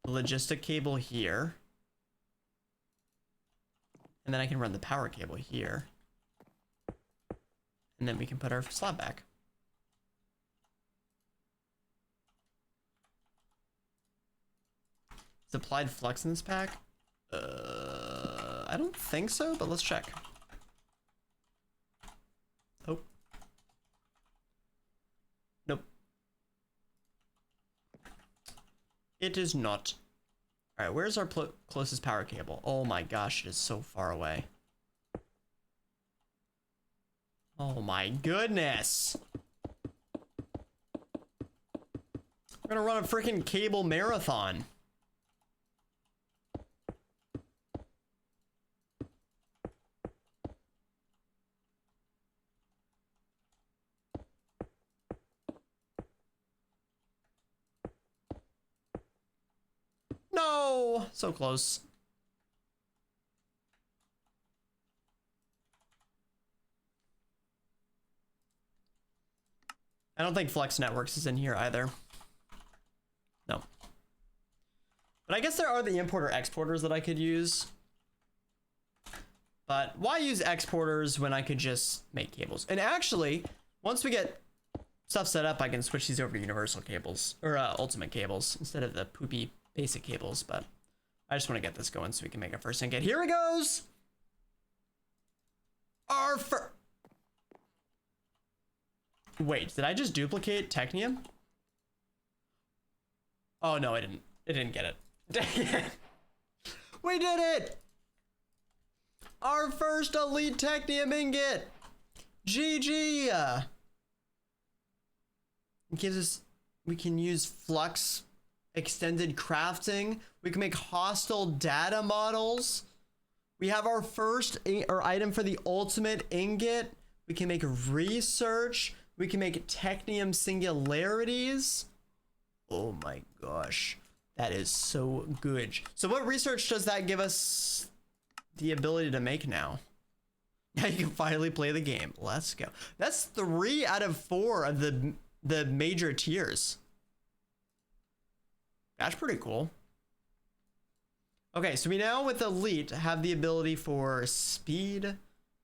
the logistic cable here, and then I can run the power cable here, and then we can put our slab back. Is applied flux in this pack? I don't think so, but let's check. Oh. Nope. It is not. All right, where's our closest power cable? Oh my gosh, it is so far away. Oh my goodness. We're gonna run a freaking cable marathon. No, so close. I don't think Flex Networks is in here either. No. But I guess there are the importer exporters that I could use. But why use exporters when I could just make cables? And actually, once we get stuff set up, I can switch these over to universal cables, or ultimate cables, instead of the poopy basic cables. But I just want to get this going so we can make our first ingot. Here it goes! Wait, did I just duplicate Technium? Oh no, I didn't. It didn't get it. Dang it. We did it! Our first elite Technium ingot! GG! It gives us, we can use flux extended crafting. We can make hostile data models. We have our first item for the ultimate ingot. We can make research. We can make Technium singularities. Oh my gosh. That is so good. So what research does that give us the ability to make now? Now you can finally play the game. Let's go. That's 3 out of 4 of the major tiers. That's pretty cool. Okay, so we now with elite have the ability for speed,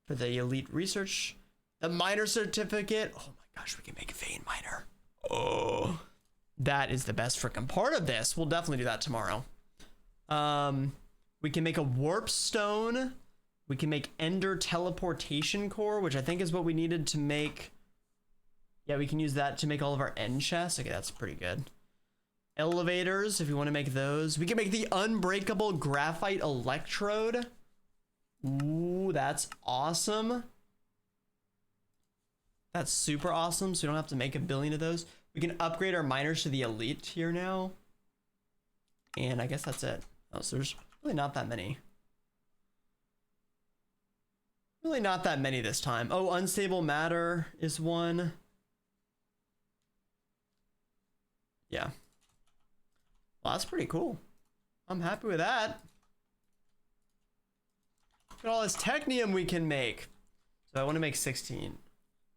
for the elite research, the miner certificate. Oh my gosh, we can make a vein miner. Oh, that is the best freaking part of this. We'll definitely do that tomorrow. We can make a warp stone. We can make ender teleportation core, which I think is what we needed to make. Yeah, we can use that to make all of our end chests. Okay, that's pretty good. Elevators, if you want to make those. We can make the unbreakable graphite electrode. Ooh, that's awesome. That's super awesome, so we don't have to make a billion of those. We can upgrade our miners to the elite tier now. And I guess that's it. Oh, so there's really not that many. Really not that many this time. Oh, unstable matter is one. Yeah. Well, that's pretty cool. I'm happy with that. Look at all this Technium we can make. So I want to make 16.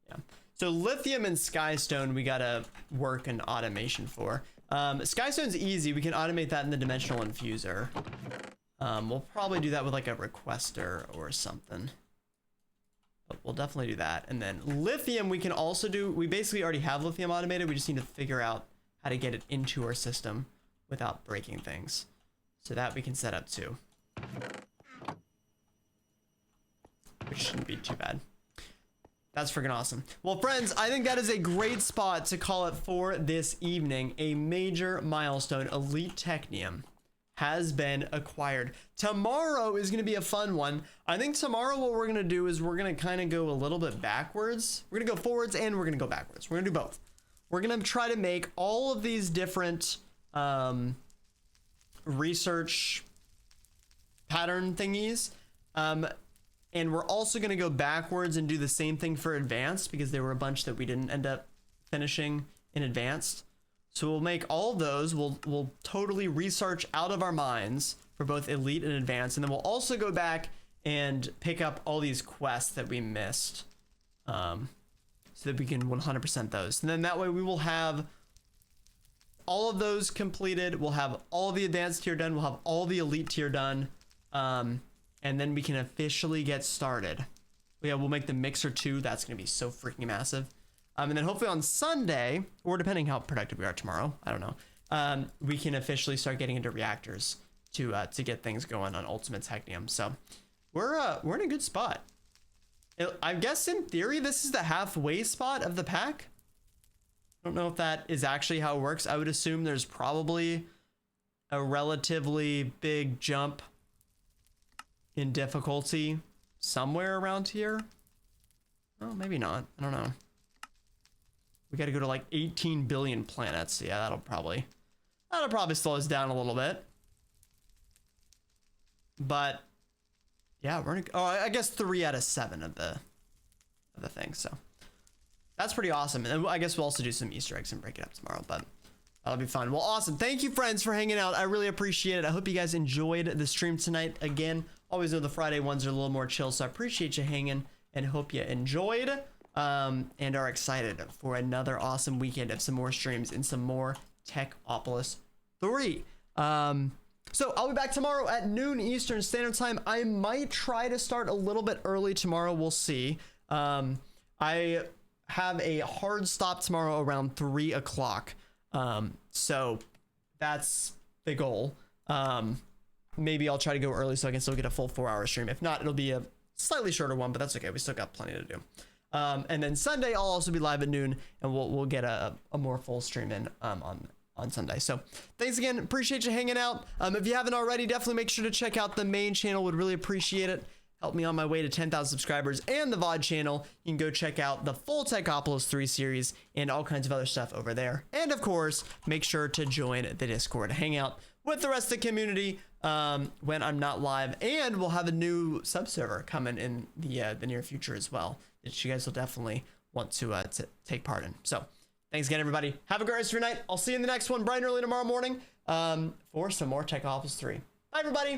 Yeah. So lithium and skystone we gotta work an automation for. Skystone's easy. We can automate that in the dimensional infuser. We'll probably do that with like a requester or something. But we'll definitely do that. And then lithium we can also do. We basically already have lithium automated. We just need to figure out how to get it into our system without breaking things. So that we can set up too. Which shouldn't be too bad. That's freaking awesome. Well, friends, I think that is a great spot to call it for this evening. A major milestone, Elite Technium, has been acquired. Tomorrow is going to be a fun one. I think tomorrow what we're going to do is we're going to kind of go a little bit backwards. We're going to go forwards and we're going to go backwards. We're going to do both. We're going to try to make all of these different research pattern thingies. And we're also going to go backwards and do the same thing for advanced because there were a bunch that we didn't end up finishing in advanced. So we'll make all of those. We'll totally research out of our minds for both elite and advanced. And then we'll also go back and pick up all these quests that we missed. So that we can 100% those. And then that way we will have all of those completed. We'll have all of the advanced tier done. We'll have all the elite tier done. And then we can officially get started. Yeah, we'll make the mixer too. That's going to be so freaking massive. And then hopefully on Sunday, or depending how productive we are tomorrow, I don't know, we can officially start getting into reactors to get things going on Ultimate Technium. So we're in a good spot. I guess in theory, this is the halfway spot of the pack. I don't know if that is actually how it works. I would assume there's probably a relatively big jump in difficulty somewhere around here. Oh, maybe not. I don't know. We got to go to like 18 billion planets. Yeah, that'll probably slow us down a little bit. But yeah, we're gonna, oh, I guess 3 out of 7 of the things. So that's pretty awesome. And I guess we'll also do some Easter eggs and break it up tomorrow, but that'll be fun. Well, awesome. Thank you, friends, for hanging out. I really appreciate it. I hope you guys enjoyed the stream tonight. Again, always know the Friday ones are a little more chill, so I appreciate you hanging and hope you enjoyed and are excited for another awesome weekend of some more streams and some more Techopolis 3. So I'll be back tomorrow at noon Eastern Standard Time. I might try to start a little bit early tomorrow. We'll see. I have a hard stop tomorrow around 3 o'clock. So that's the goal. Maybe I'll try to go early so I can still get a full 4-hour stream. If not, it'll be a slightly shorter one, but that's okay. We still got plenty to do. And then Sunday, I'll also be live at noon, and we'll get a more full stream in on Sunday. So thanks again. Appreciate you hanging out. If you haven't already, definitely make sure to check out the main channel. Would really appreciate it. Help me on my way to 10,000 subscribers, and the VOD channel. You can go check out the full Techopolis 3 series and all kinds of other stuff over there. And of course, make sure to join the Discord, hang out with the rest of the community when I'm not live. And we'll have a new subserver coming in the near future as well, that you guys will definitely want to take part in. So thanks again, everybody. Have a great rest of your night. I'll see you in the next one bright and early tomorrow morning for some more Techopolis 3. Bye, everybody.